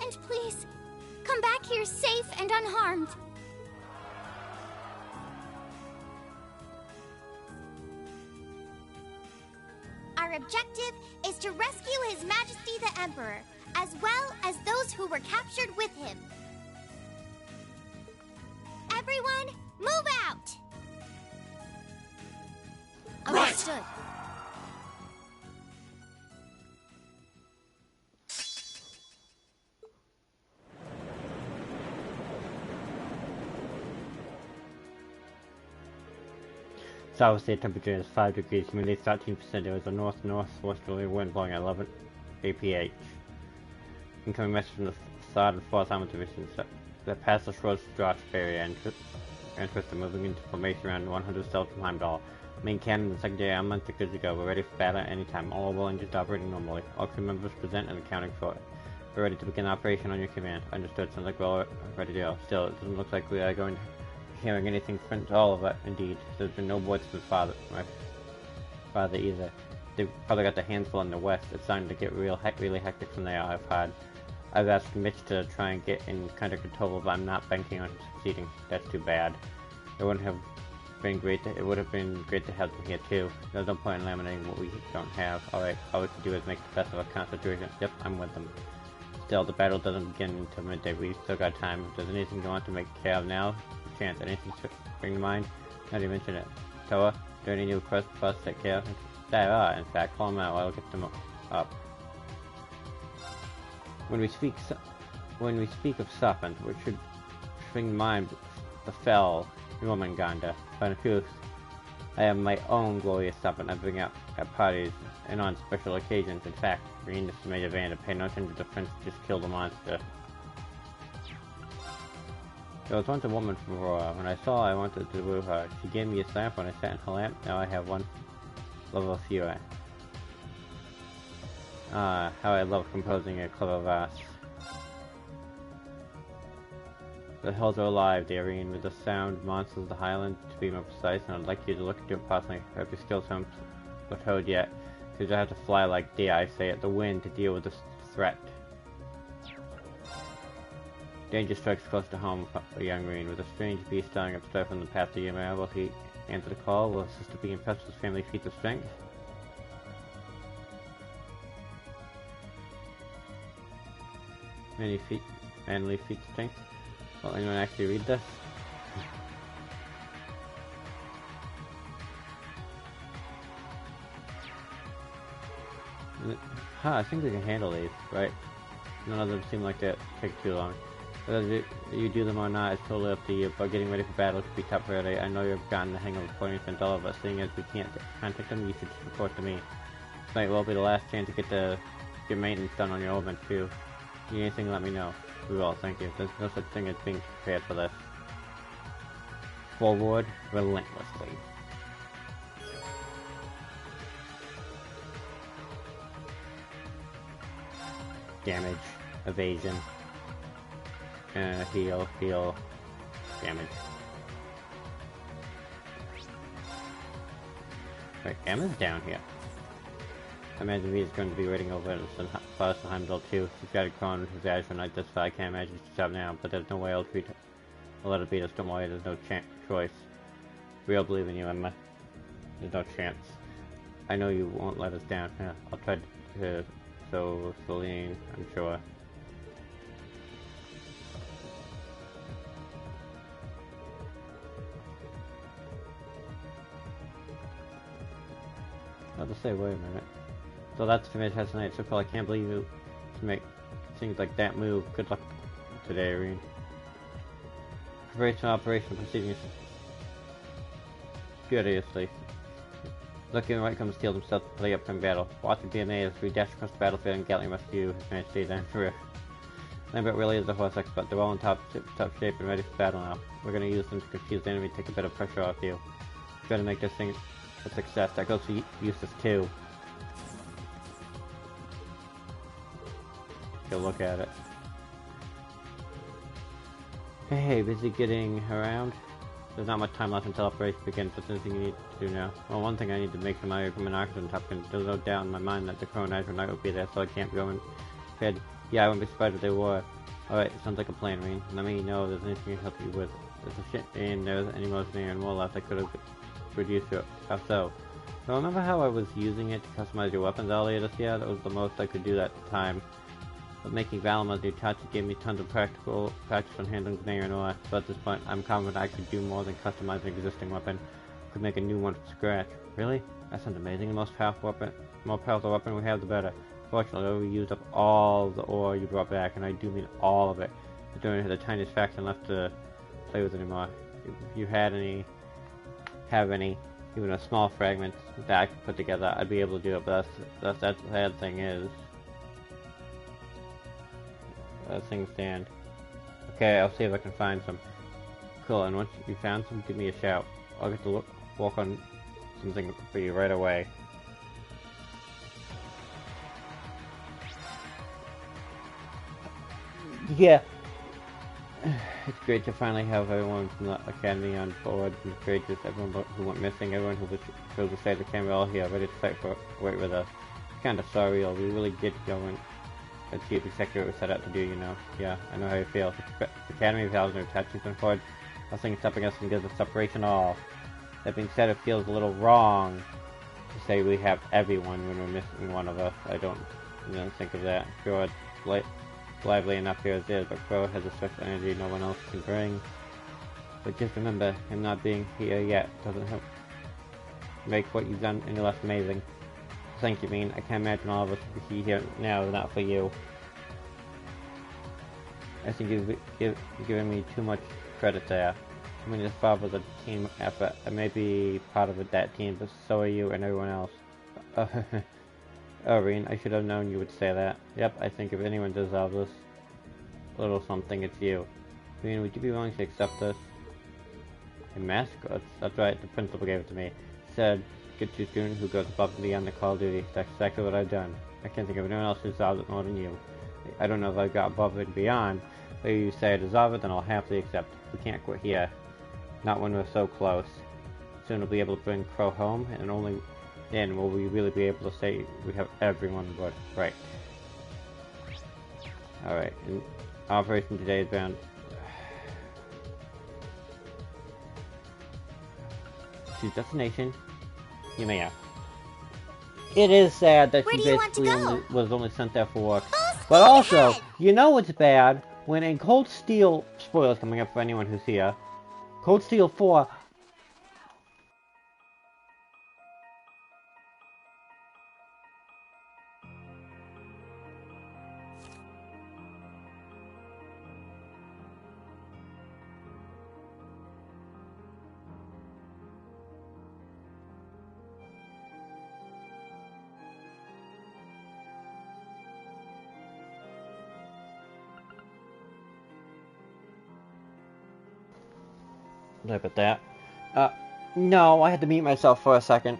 And please, come back here safe and unharmed. Our objective is to rescue His Majesty the Emperor as well as those who were captured with him. Everyone, move out! Understood. South state temperature is 5 degrees, humidity 13%. There is a north-northwesterly wind blowing at 11 APH. Incoming message from the 3rd and 4th Armored Divisions that past the Schwartz Strauch area and Twister, moving into formation around 100 south from Heimdall. Main cannon and secondary armament are good to go. We're ready for battle at any time. All mobile engines operating normally. All crew members present and accounting for it. We're ready to begin operation on your command. Understood. Sounds like we're ready to go. Still, it doesn't look like we are going to hearing anything from all of it. Indeed, there's been no words from my father either. They've probably got their hands full in the west. It's starting to get really hectic from there. I've asked Mitch to try and get in kind of control, but I'm not banking on succeeding. That's too bad. It would have been great to have them here too. There's no point in laminating what we don't have. Alright, all we can do is make the best of our current situation. Yep, I'm with them. Still, the battle doesn't begin until midday. We've still got time. If there's anything you want to make care of now, chance. Anything to bring to mind? Not even mention it. Toa, are there any new requests for us to take care of? There are, in fact. Call them out. I'll get them up. When we speak of serpent, we should bring to mind the fell Jormungandr. But in truth, I have my own glorious serpent I bring out at parties and on special occasions. In fact, Green just made a van to pay no attention to the Prince just killed a monster. There was once a woman from Aurora. When I saw I wanted to woo her. She gave me a lamp when I sat in her lamp. Now I have one level fewer. How I love composing a clever verse. The hills are alive, the arena with the sound monsters of the highland, to be more precise, and I'd like you to look into it personally. If your skills haven't plateaued yet, because you have to fly like deer, I say, at the wind to deal with this threat. Danger strikes close to home for a young marine. With a strange beast starting up straight from the path to your man, will he answer the call? Will his sister be impressed with his family feats of strength? Manly feats of strength? Will anyone actually read this? I think we can handle these, right? None of them seem like they take too long. Whether you do them or not is totally up to you, but getting ready for battle could be tough already. I know you've gotten the hang of reporting against all of us. Seeing as we can't contact them, you should just report to me. This might well be the last chance to get maintenance done on your oven too. If you need anything, let me know. We will, thank you. There's no such thing as being prepared for this. Forward relentlessly. Damage, evasion, heal, damage. Wait, Emma's down here. I imagine V is going to be waiting over at Forest of Heimdall too. She's got a crown in his Azure Knight this far. I can't imagine she's out now, but there's no way I'll let it beat us. Don't worry, there's no choice. We all believe in you, Emma. There's no chance. I know you won't let us down. Yeah, I'll try to... So, Celine, I'm sure. I'll just say, wait a minute. So that's fantastic tonight. So cool, I can't believe you to make things like that move. Good luck today, Irene. Preparation operation proceeding furiously. Looking right comes Steel himself to play up from battle. Watching BMA as we dash across the battlefield and gallantly rescue His Majesty the Emperor. Lambert really is a horse expert. They're all in top shape and ready for battle now. We're gonna use them to confuse the enemy, take a bit of pressure off you. We've got to make this thing a success. That goes for Eustace too. Go look at it. Hey, busy getting around? There's not much time left until operation begins. What's anything you need to do now? Well, one thing I need to make sure my Monarchs and Top Gun. There's no doubt in my mind that the Crown Azure Knight will be there, so I can't go in head. Yeah, I wouldn't be surprised if they were. Alright, sounds like a plan, Reen. Let me know if there's anything I can help you with. If the shit and there's any mercenary and more left, I could have reduced it. How so? So remember how I was using it to customize your weapons earlier this year? That was the most I could do that time. but making Valima the Itachi gave me tons of practice on handling Gnayer and ore, so at this point, I'm confident I could do more than customize an existing weapon. I could make a new one from scratch. Really? That sounds amazing. The more powerful weapon we have, the better. Fortunately, we used up all the ore you brought back, and I do mean all of it. I don't have the tiniest fraction left to play with anymore. If you have any, even a small fragment that I could put together, I'd be able to do it, but that's the sad thing is. That thing stand. Okay, I'll see if I can find some. Cool, and once you found some, give me a shout. I'll get to walk on something for you right away. Yeah. It's great to finally have everyone from the Academy on board. It's great just everyone who went missing, everyone who chose to stay at the camera all here, ready to wait with us. It's kind of surreal. We really did go and achieve exactly what we set out to do, you know. Yeah, I know how you feel. The Academy of Housing and attachments on board. Nothing stopping us from getting the separation off. That being said, it feels a little wrong to say we have everyone when we're missing one of us. I don't think of that. Sure, it's lively enough here as is, but Crow has a special energy no one else can bring. But just remember, him not being here yet doesn't help make what you've done any less amazing. Thank you, Mean. I can't imagine all of us would be here now if not for you. I think you're giving me too much credit there. I mean, this Bob was a team effort. I may be part of that team, but so are you and everyone else. Irene, I should have known you would say that. Yep, I think if anyone deserves this little something, it's you. I mean, would you be willing to accept this? A mask? That's right, the principal gave it to me. He said, get you a student who goes above and beyond the call of duty. That's exactly what I've done. I can't think of anyone else who deserves it more than you. I don't know if I got above and beyond, but if you say I deserve it, then I'll happily accept. We can't quit here. Not when we're so close. Soon we'll be able to bring Crow home, and only then will we really be able to say we have everyone but right. Alright, and Operation today is bound. Choose destination. You may ask. It is sad that she basically was only sent there for work. But also, you know what's bad? When in Cold Steel, spoilers coming up for anyone who's here, Cold Steel 4, look at that. No, I had to mute myself for a second.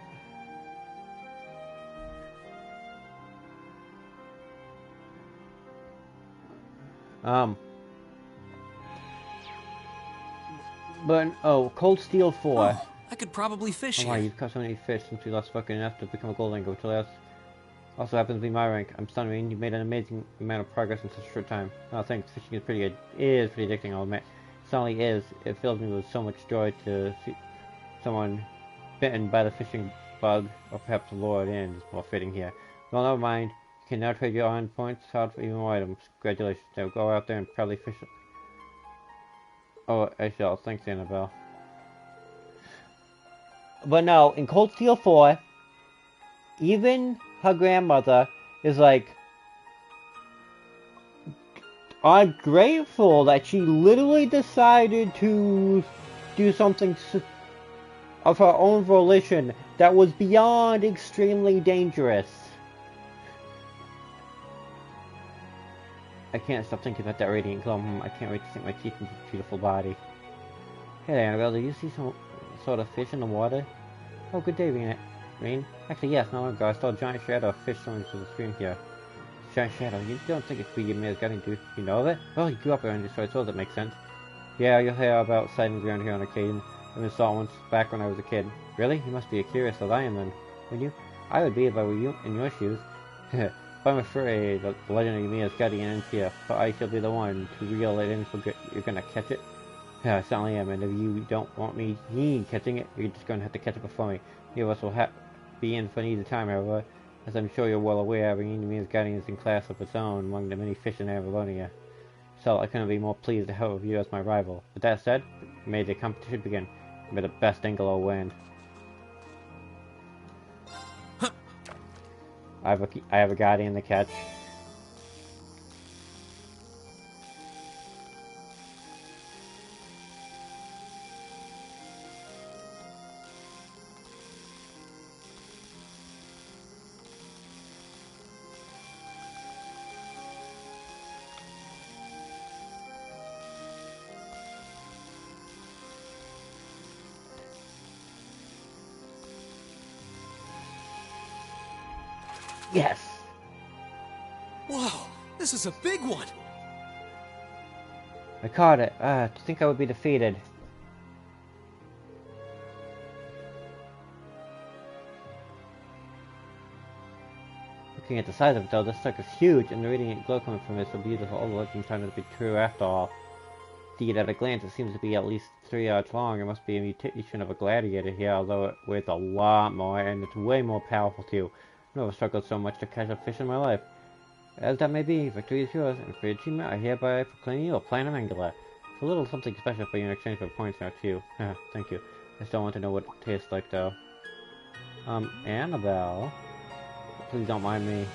But, Cold Steel 4. Oh, I could probably fish here. Wow, you've caught so many fish since we last spoken enough to become a gold link, which also happens to be my rank. I'm stunned, I mean, you've made an amazing amount of progress in such a short time. Oh, thanks, fishing is pretty good. It is pretty addicting, I'll admit. It certainly is. It fills me with so much joy to see someone bitten by the fishing bug, or perhaps lured in, is more fitting here. Well, never mind. You can now trade your iron points out for even more items. Congratulations. Now go out there and probably fish. Oh, I shall. Thanks, Annabelle. But no, in Cold Steel 4, even her grandmother is like, I'm grateful that she literally decided to do something of her own volition that was beyond extremely dangerous. I can't stop thinking about that radiant glow. I can't wait to sink my teeth into this beautiful body. Hey there, Annabelle, do you see some sort of fish in the water? Oh, good day, Rain. Actually, yes, not long ago I saw a giant shadow of fish swimming through the stream here. Giant shadow, you don't think it could be a mere getting to, you know of it? Well, you grew up around here, so I suppose that makes sense. Yeah, you'll hear about sightings around here on occasion. I even saw it once back when I was a kid. Really? You must be as curious as I am then, wouldn't you? I would be if I were you in your shoes. But I'm afraid that the legend of me is getting ends here, but I shall be the one to reel it in for good. You're gonna catch it? Yeah, I certainly am, and if you don't want me catching it, you're just gonna have to catch it before me. Neither of us will be in for neither time, however. As I'm sure you're well aware, bringing me is guiding us in class of its own among the many fish in Avalonia. So I couldn't be more pleased to have you as my rival. With that said, may the competition begin. May the best angler win. I have a guardian to catch. Yes! Whoa, this is a big one! I caught it. To think I would be defeated. Looking at the size of it though, this sucker is huge, and the radiant glow coming from it is so beautiful. All the legends turned out to be true after all. Indeed, at a glance, it seems to be at least 3 yards long. It must be a mutation of a gladiator here, although it weighs a lot more, and it's way more powerful too. I've never struggled so much to catch a fish in my life. As that may be, victory is yours, and for your achievement, I hereby proclaim you a platinum angler. It's a little something special for you in exchange for points now too. Thank you. I still want to know what it tastes like though. Annabelle? Please don't mind me.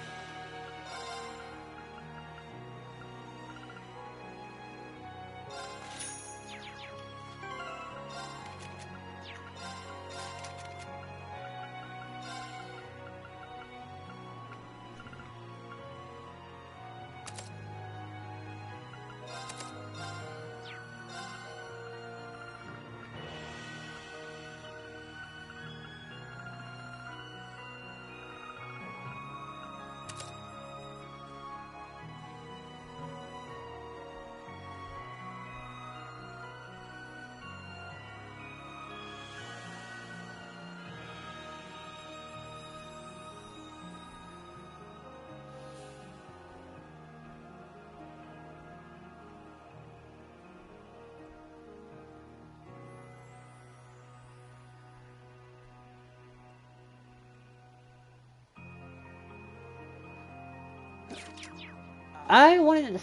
I wouldn't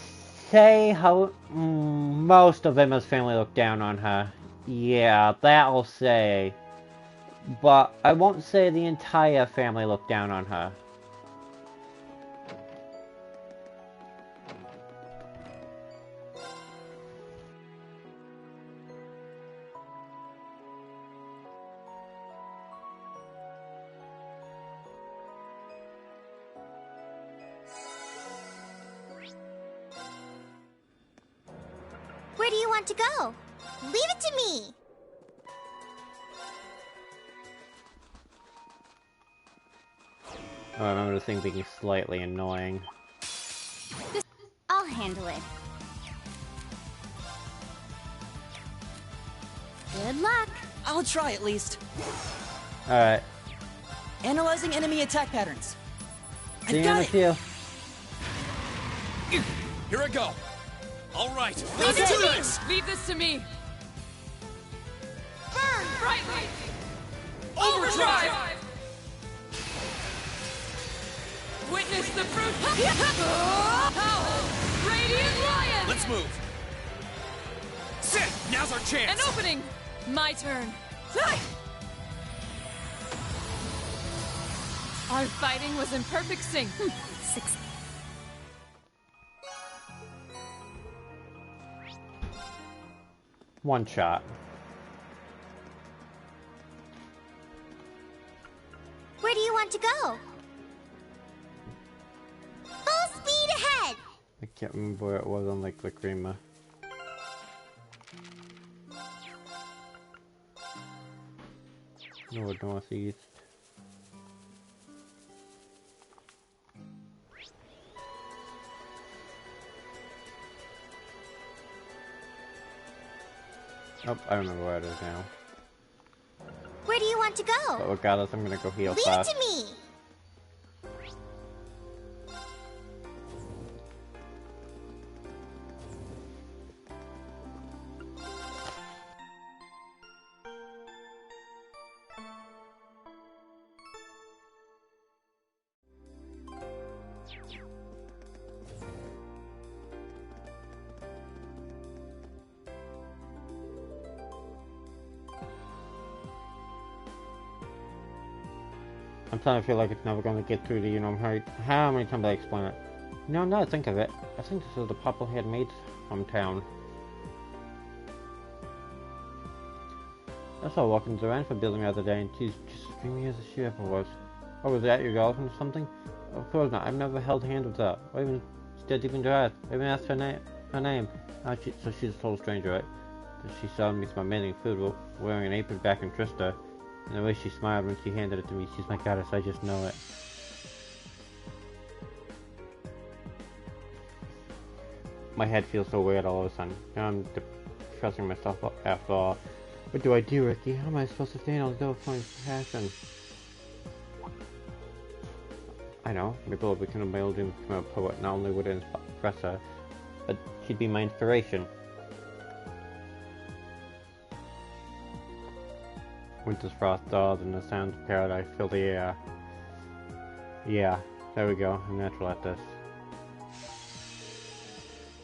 say how most of Emma's family look down on her. Yeah, that I'll say. But I won't say the entire family looked down on her. Where do you want to go? Leave it to me! Oh, I remember this thing being slightly annoying. I'll handle it. Good luck. I'll try at least. Alright. Analyzing enemy attack patterns. See you in a few. Here I go. All right, Leave let's it do to this. me! Leave this to me! Burn brightly! Overdrive! Witness the fruit! Howl! Radiant Lion! Let's move. Sit! Now's our chance! An opening! My turn. Our fighting was in perfect sync. 6. One shot. Where do you want to go? Full speed ahead! I can't remember where it was on like Lacrima. Northeast. Oh, I remember where it is now. Where do you want to go? But regardless, I'm gonna go heal Leave fast. it to me! I'm starting to feel like it's never going to get through to you know how many times I explain it. You know, now I think of it, I think this is the Popplehead Maid's hometown. I saw her walking around for building the other day, and she's just as dreamy as she ever was. Oh, was that your girlfriend or something? Of course not. I've never held hands with her, or even stared deep into her eyes, or even asked her name. So she's a total stranger, right? She served me some amazing food, wearing an apron back in Trista. And the way she smiled when she handed it to me, she's my goddess, I just know it. My head feels so weird all of a sudden. Now I'm depressing myself up after all. What do I do, Ricky? How am I supposed to stay on go find passion? I know, maybe I'll become my old dream to become a poet. Not only would it impress her, but she'd be my inspiration. Winter's frost thaws and the sounds of paradise fill the air. Yeah, there we go. I'm natural at this.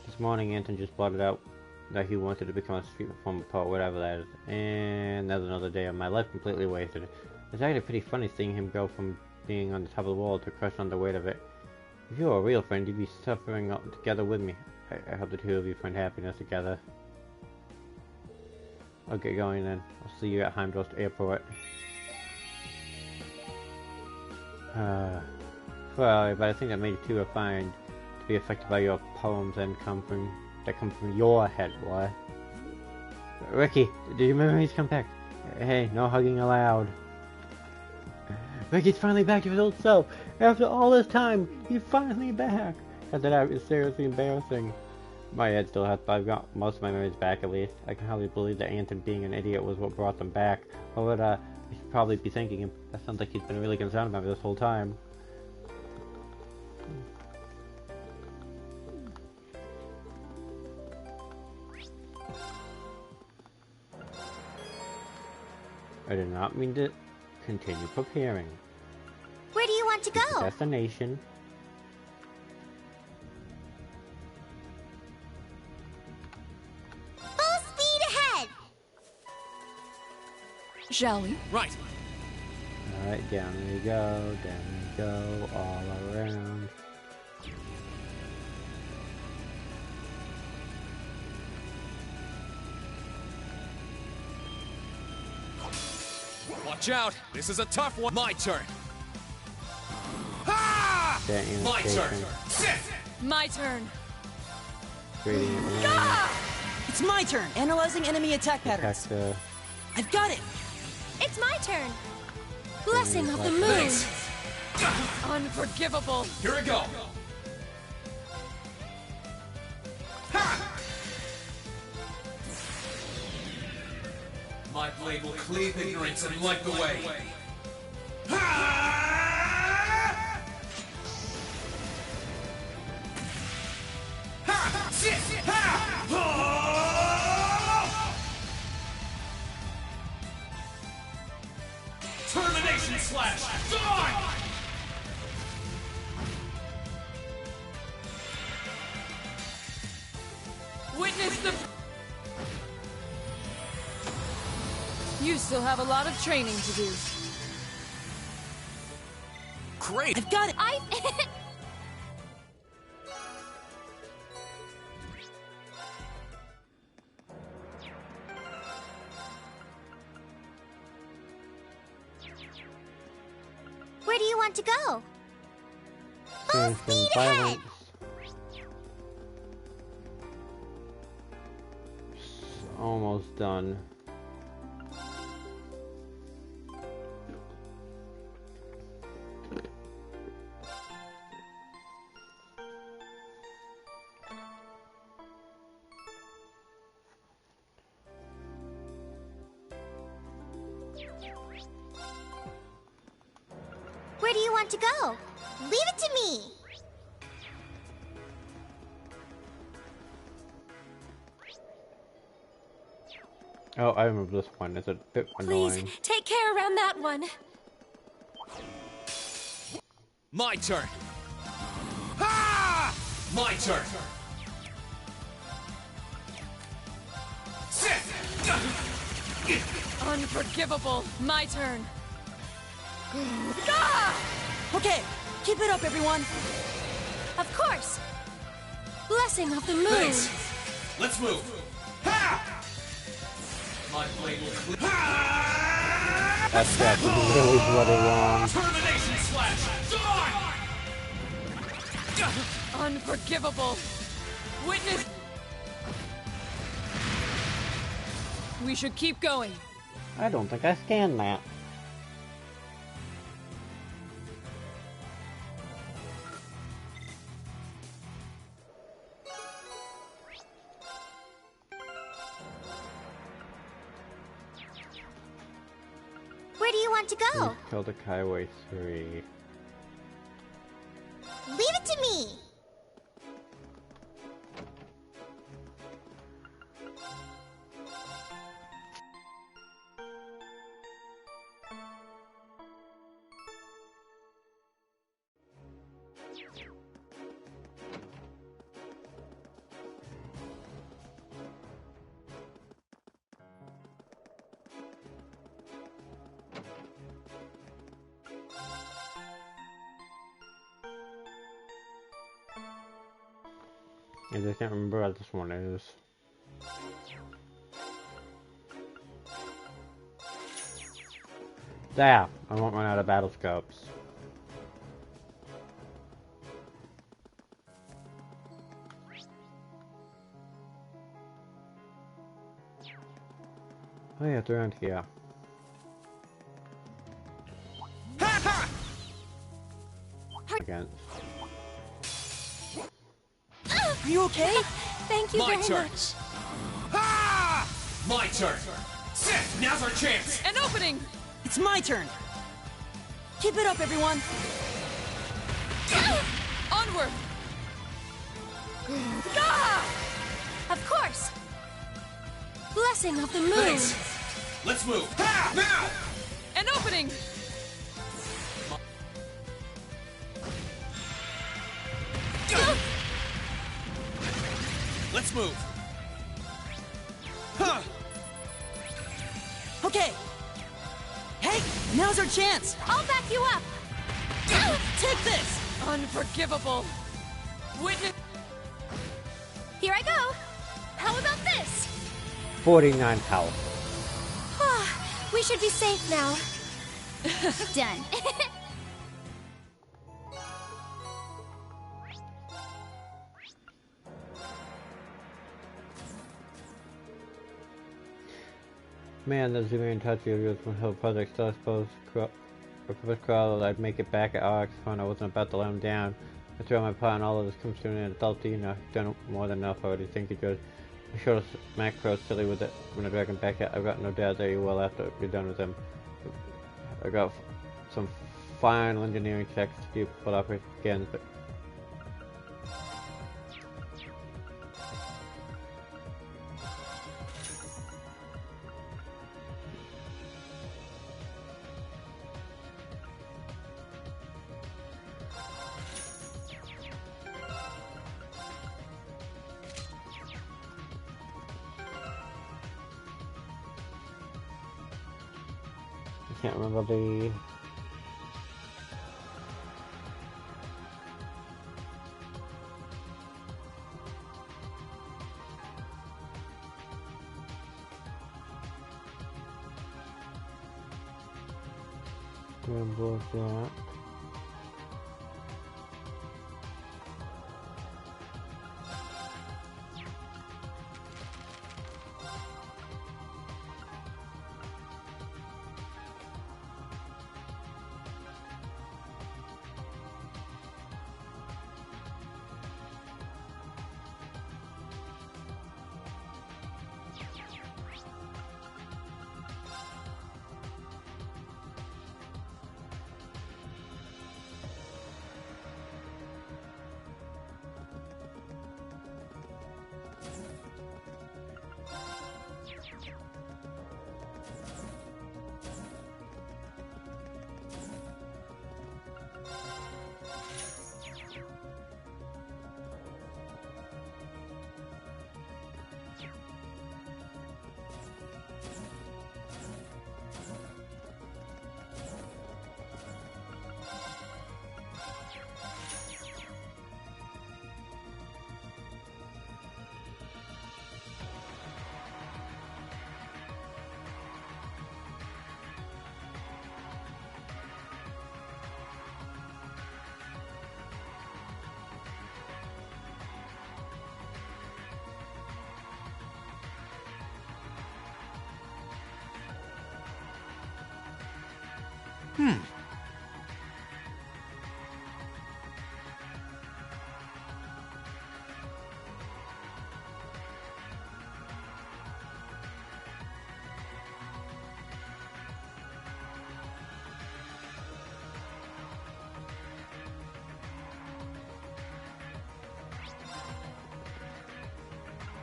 This morning, Anton just blurted out that he wanted to become a street performer poet, whatever that is. And there's another day of my life completely wasted. It's actually pretty funny seeing him go from being on the top of the world to crush under the weight of it. If you were a real friend, you'd be suffering together with me. I hope the two of you find happiness together. I'll get going then. I'll see you at Heimdall's Airport. Well, but I think that made you too refined to be affected by your poems that come from your head, boy. Ricky, do you remember he's come back? Hey, no hugging allowed. Ricky's finally back to his old self. After all this time, he's finally back. And that is seriously embarrassing. My head still has, but I've got most of my memories back at least. I can hardly believe that Anton being an idiot was what brought them back. Or what I should probably be thinking. That sounds like he's been really concerned about me this whole time. I did not mean to continue preparing. Where do you want to go? Destination. Full speed ahead! Shall we? Right. Alright, down we go, all around. Watch out! This is a tough one. My turn. My turn. My turn. It's my turn. Analyzing enemy attack patterns. I've got it. It's my turn. Blessing of the moon. Unforgivable. Here we go. My blade will cleave ignorance and light the way. Termination slash! Die! Witness the... You still have a lot of training to do. Great! I've got it! Where do you want to go? Full speed ahead! Almost done. Where do you want to go? Leave it to me! Oh, I remember this one. It's a bit annoying. Please, take care around that one. My turn. My turn. Unforgivable. My turn. Okay, keep it up, everyone. Of course! Blessing of the moon! Thanks. Let's move. Ha! My blade will clear. That's really bloody wrong. Termination slash. Die! Unforgivable. Witness. We should keep going. I don't think I scanned that. Where do you want to go? Kill the Highway 3. Leave it to me! I just can't remember what this one is. There! I won't run out of battle scopes. Oh yeah, it's around here. Again. Are you okay? Thank you My very turn. much. Ha! My turn. Now's our chance. An opening. It's my turn. Keep it up, everyone. Onward. Of course! Blessing of the moon! Thanks. Let's move. Ha! Now! An opening. Let's move. Huh. Okay. Hey, now's our chance. I'll back you up! Take this. Unforgivable. Witness. Here I go! How about this? 49 health. We should be safe now. Done. Man, the zooming and touchy of yours from Hill Project still exposed Crawl, I'd make it back at RX when I wasn't about to let him down. I throw my part and all of this comes to an end. Adult Dina, done more than enough already. Think you good. I showed us macro silly with it when I drag him back out. I've got no doubt that you will after you're done with him. I got some final engineering checks to do pull off again, but I can't remember the remember that.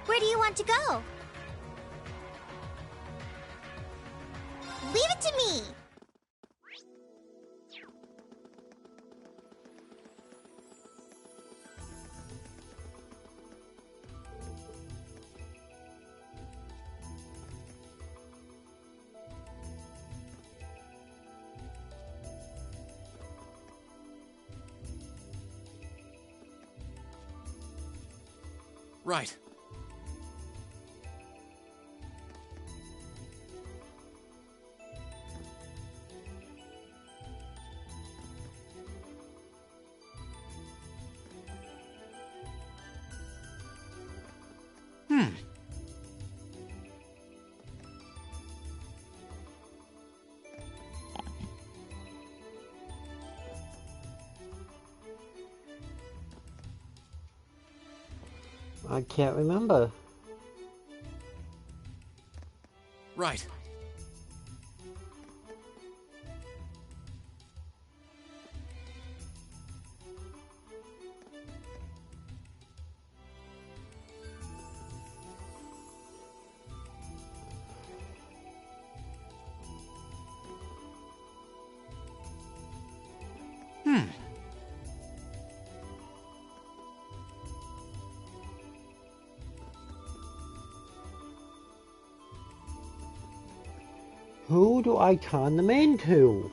Where do you want to go? Leave it to me! Right. I can't remember. Right. Who do I turn them into?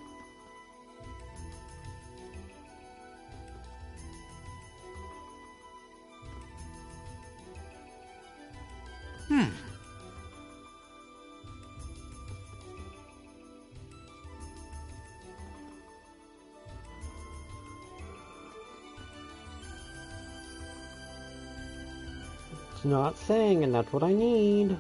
It's not saying, and that's what I need.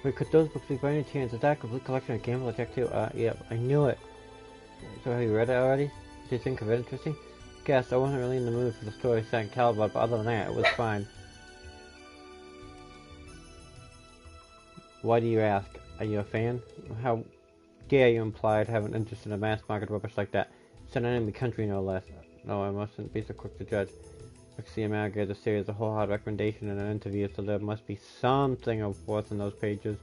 Wait, could those books be by any chance? Is that a complete collection of Gamble Attack 2? Yep, I knew it. So have you read it already? Did you think of it interesting? Guess I wasn't really in the mood for the story set in Caliber, but other than that, it was fine. Why do you ask? Are you a fan? How dare you imply I'd have an interest in a mass-market rubbish like that? It's an enemy country, no less. No, I mustn't be so quick to judge. Roxy amalgamated the series a wholehearted recommendation in an interview, so there must be something of worth in those pages.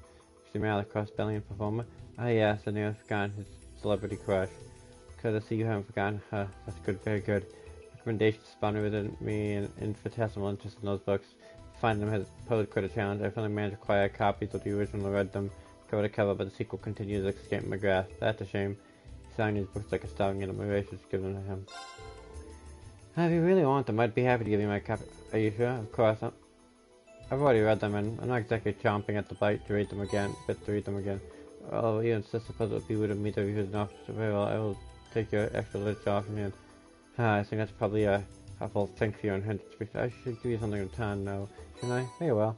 Roxy Mallett, cross-belly and performer? Ah yes, I never forgotten his celebrity crush. Good to see you haven't forgotten her. That's good, very good. Recommendations spawned within me an infinitesimal interest in those books. Finding them has posed quite a challenge. I finally managed to acquire copies of the original and read them cover to cover, but the sequel continues to escape my grasp. That's a shame. He's selling these books like a starving animal. Maybe I should give them to him. If you really want them, I'd be happy to give you my copy. Are you sure? Of course. I've already read them, and I'm not exactly chomping at the bite to read them again. Oh, you insist suppose it would be rude of me to refuse an offer. Very well, I will take your extra literature off your hand. I think that's probably a helpful thing for you and hint. I should give you something in return now. Can I? Very well.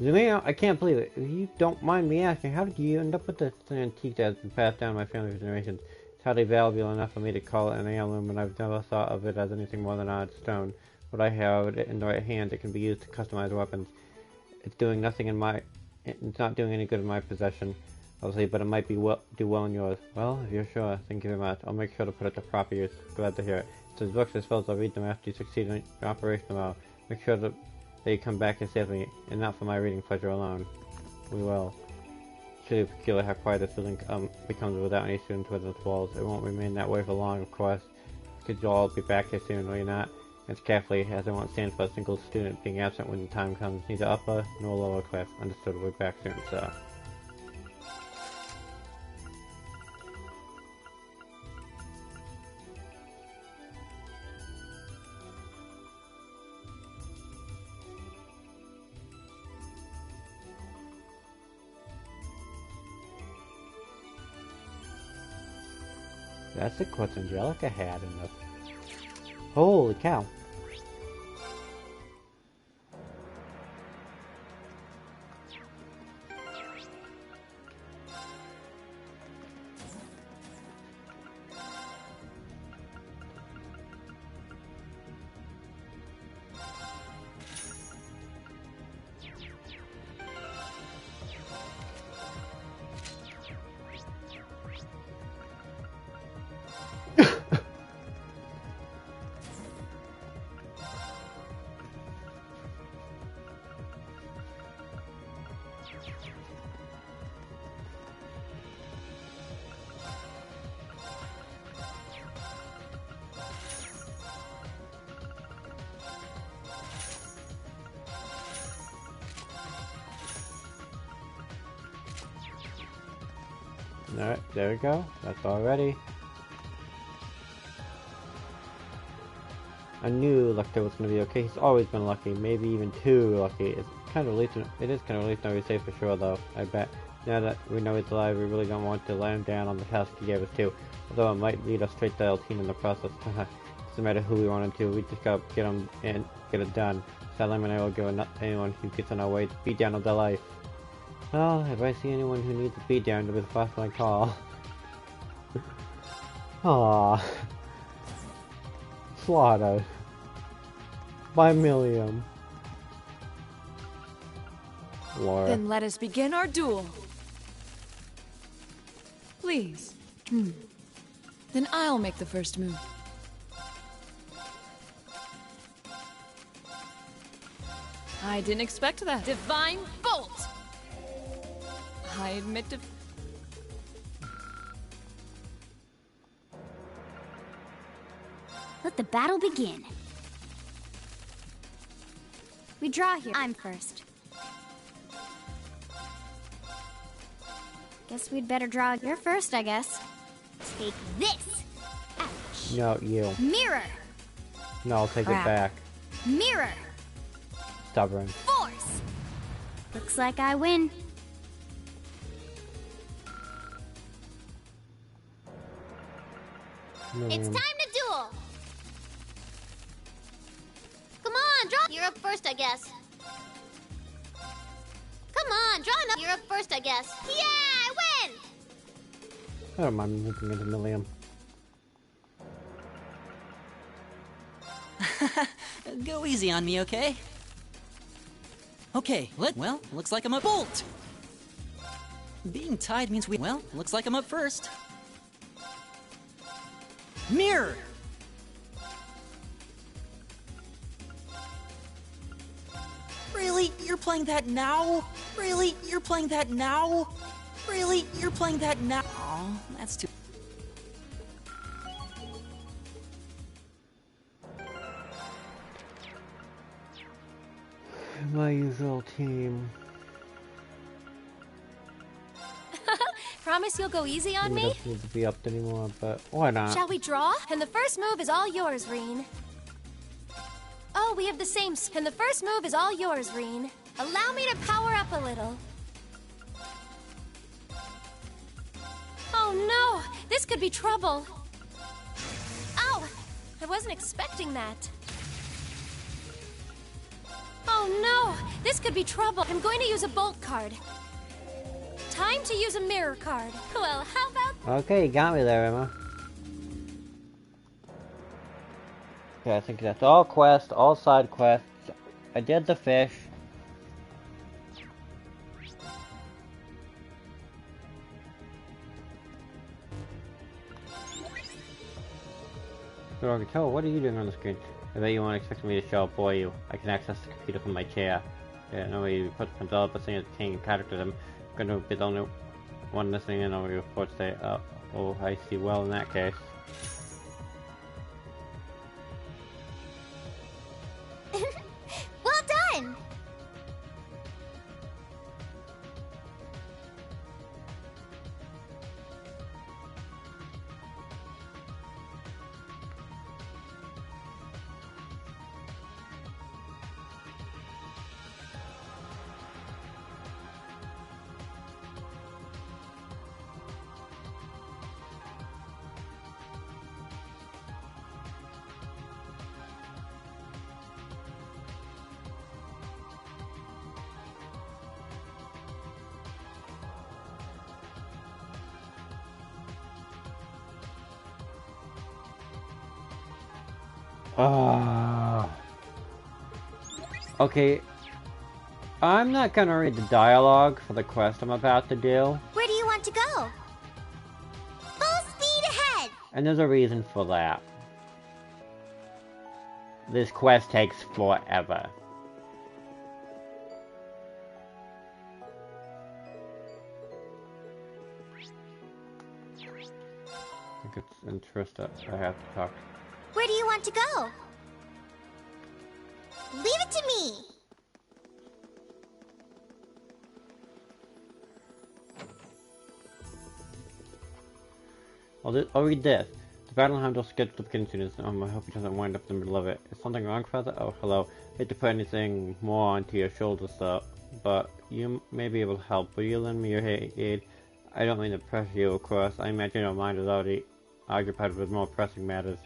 Zumio, I can't believe it. If you don't mind me asking, how did you end up with this antique that has been passed down my family for generations? It's hardly valuable enough for me to call it an heirloom, and I've never thought of it as anything more than odd stone. What I have in the right hand, it can be used to customize weapons. It's doing nothing in my... It's not doing any good in my possession, obviously, but it might be do well in yours. Well, if you're sure, thank you very much. I'll make sure to put it to proper use. Glad to hear it. Since books, I suppose I'll read them after you succeed in your operation tomorrow. Make sure that you come back and safely, and not for my reading pleasure alone. We will. It's really peculiar how quiet this building becomes without any students within its walls. It won't remain that way for long, of course. Because you'll all be back here soon, will you not? As carefully as I won't stand for a single student being absent when the time comes. Neither upper nor lower class. Understood. We'll be back soon, sir. That's the quotes Angelica had in the... Holy cow. Alright, there we go. That's all ready. I knew Lecter was going to be okay. He's always been lucky, maybe even too lucky. It's kind of relief. It is kind of relief now we say for sure, though. I bet. Now that we know he's alive, we really don't want to let him down on the task he gave us too. Although it might lead us straight to Eltine in the process. Doesn't matter who we wanted to. We just gotta get him and get it done. Salam and I will go anyone who gets on our way to beat down of their life. Well, if I see anyone who needs a beat down, it was the first one I call. Aww. Slaughtered. By Milliam. Laura. Then let us begin our duel. Please. Then I'll make the first move. I didn't expect that. Divine Bolt! I admit to... Let the battle begin. We draw here. I'm first. Guess we'd better draw. You're first, I guess. Take this. Ouch. No, you. Mirror. No, I'll take Crap. it back. Mirror. Stubborn. Force. Looks like I win. It's time to duel. Come on, draw. You're up first, I guess. Come on, draw enough. You're up first, I guess. Yeah, I win. I don't mind moving into Milliam. Go easy on me, okay? Okay, well, looks like I'm up. Bolt! Being tied means looks like I'm up first. Mirror! Really? You're playing that now? Really? You're playing that now? Really? You're playing that now? Aw, that's too... My usual team. Promise you'll go easy on We me? don't need to be up anymore, but why not? Shall we draw? And the first move is all yours, Reen. Oh, we have the same. And the first move is all yours, Reen. Allow me to power up a little. Oh no! This could be trouble. Ow! I wasn't expecting that. Oh no! This could be trouble. I'm going to use a bolt card. Time to use a mirror card. Well, how about... Okay, you got me there, Emma. Okay, I think that's all quests, all side quests. I did the fish. So I can tell, what are you doing on the screen? I bet you won't expect me to show up for you. I can access the computer from my chair. Yeah, nobody puts control but saying it's changing characters. I'm gonna be the only one listening in on your reports today. Oh, I see. Well, in that case. Well done! Okay. I'm not gonna read the dialogue for the quest I'm about to do. Where do you want to go? Full speed ahead! And there's a reason for that. This quest takes forever. I think it's interesting. I have to talk. Where do you want to go? Leave it to me! I'll read this. The battle handle scheduled to begin soon. I hope it doesn't wind up in the middle of it. Is something wrong, Father? Oh, hello. Hate to put anything more onto your shoulders, though, but you may be able to help. Will you lend me your aid? I don't mean to pressure you, of course. I imagine your mind is already occupied with more pressing matters.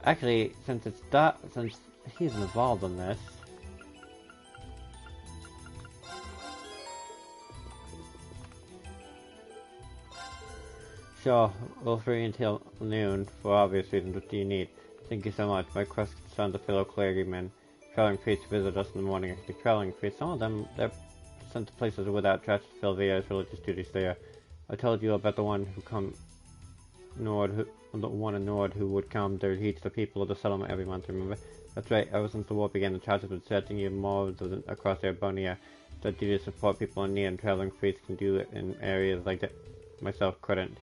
Actually, since he's involved in this, sure, we'll free until noon for obvious reasons. What do you need? Thank you so much. My quest concerns a fellow clergyman. Traveling priests visit us in the morning. The traveling priests, some of them, they're sent to places without trust to fulfill various religious duties there. I told you about the one who come Nord, the one in Nord who would come to teach the people of the settlement every month, remember? That's right, ever since the war began, the church has been setting you more across Erebonia. That duty to support people in need, and traveling priests can do it in areas like that myself couldn't.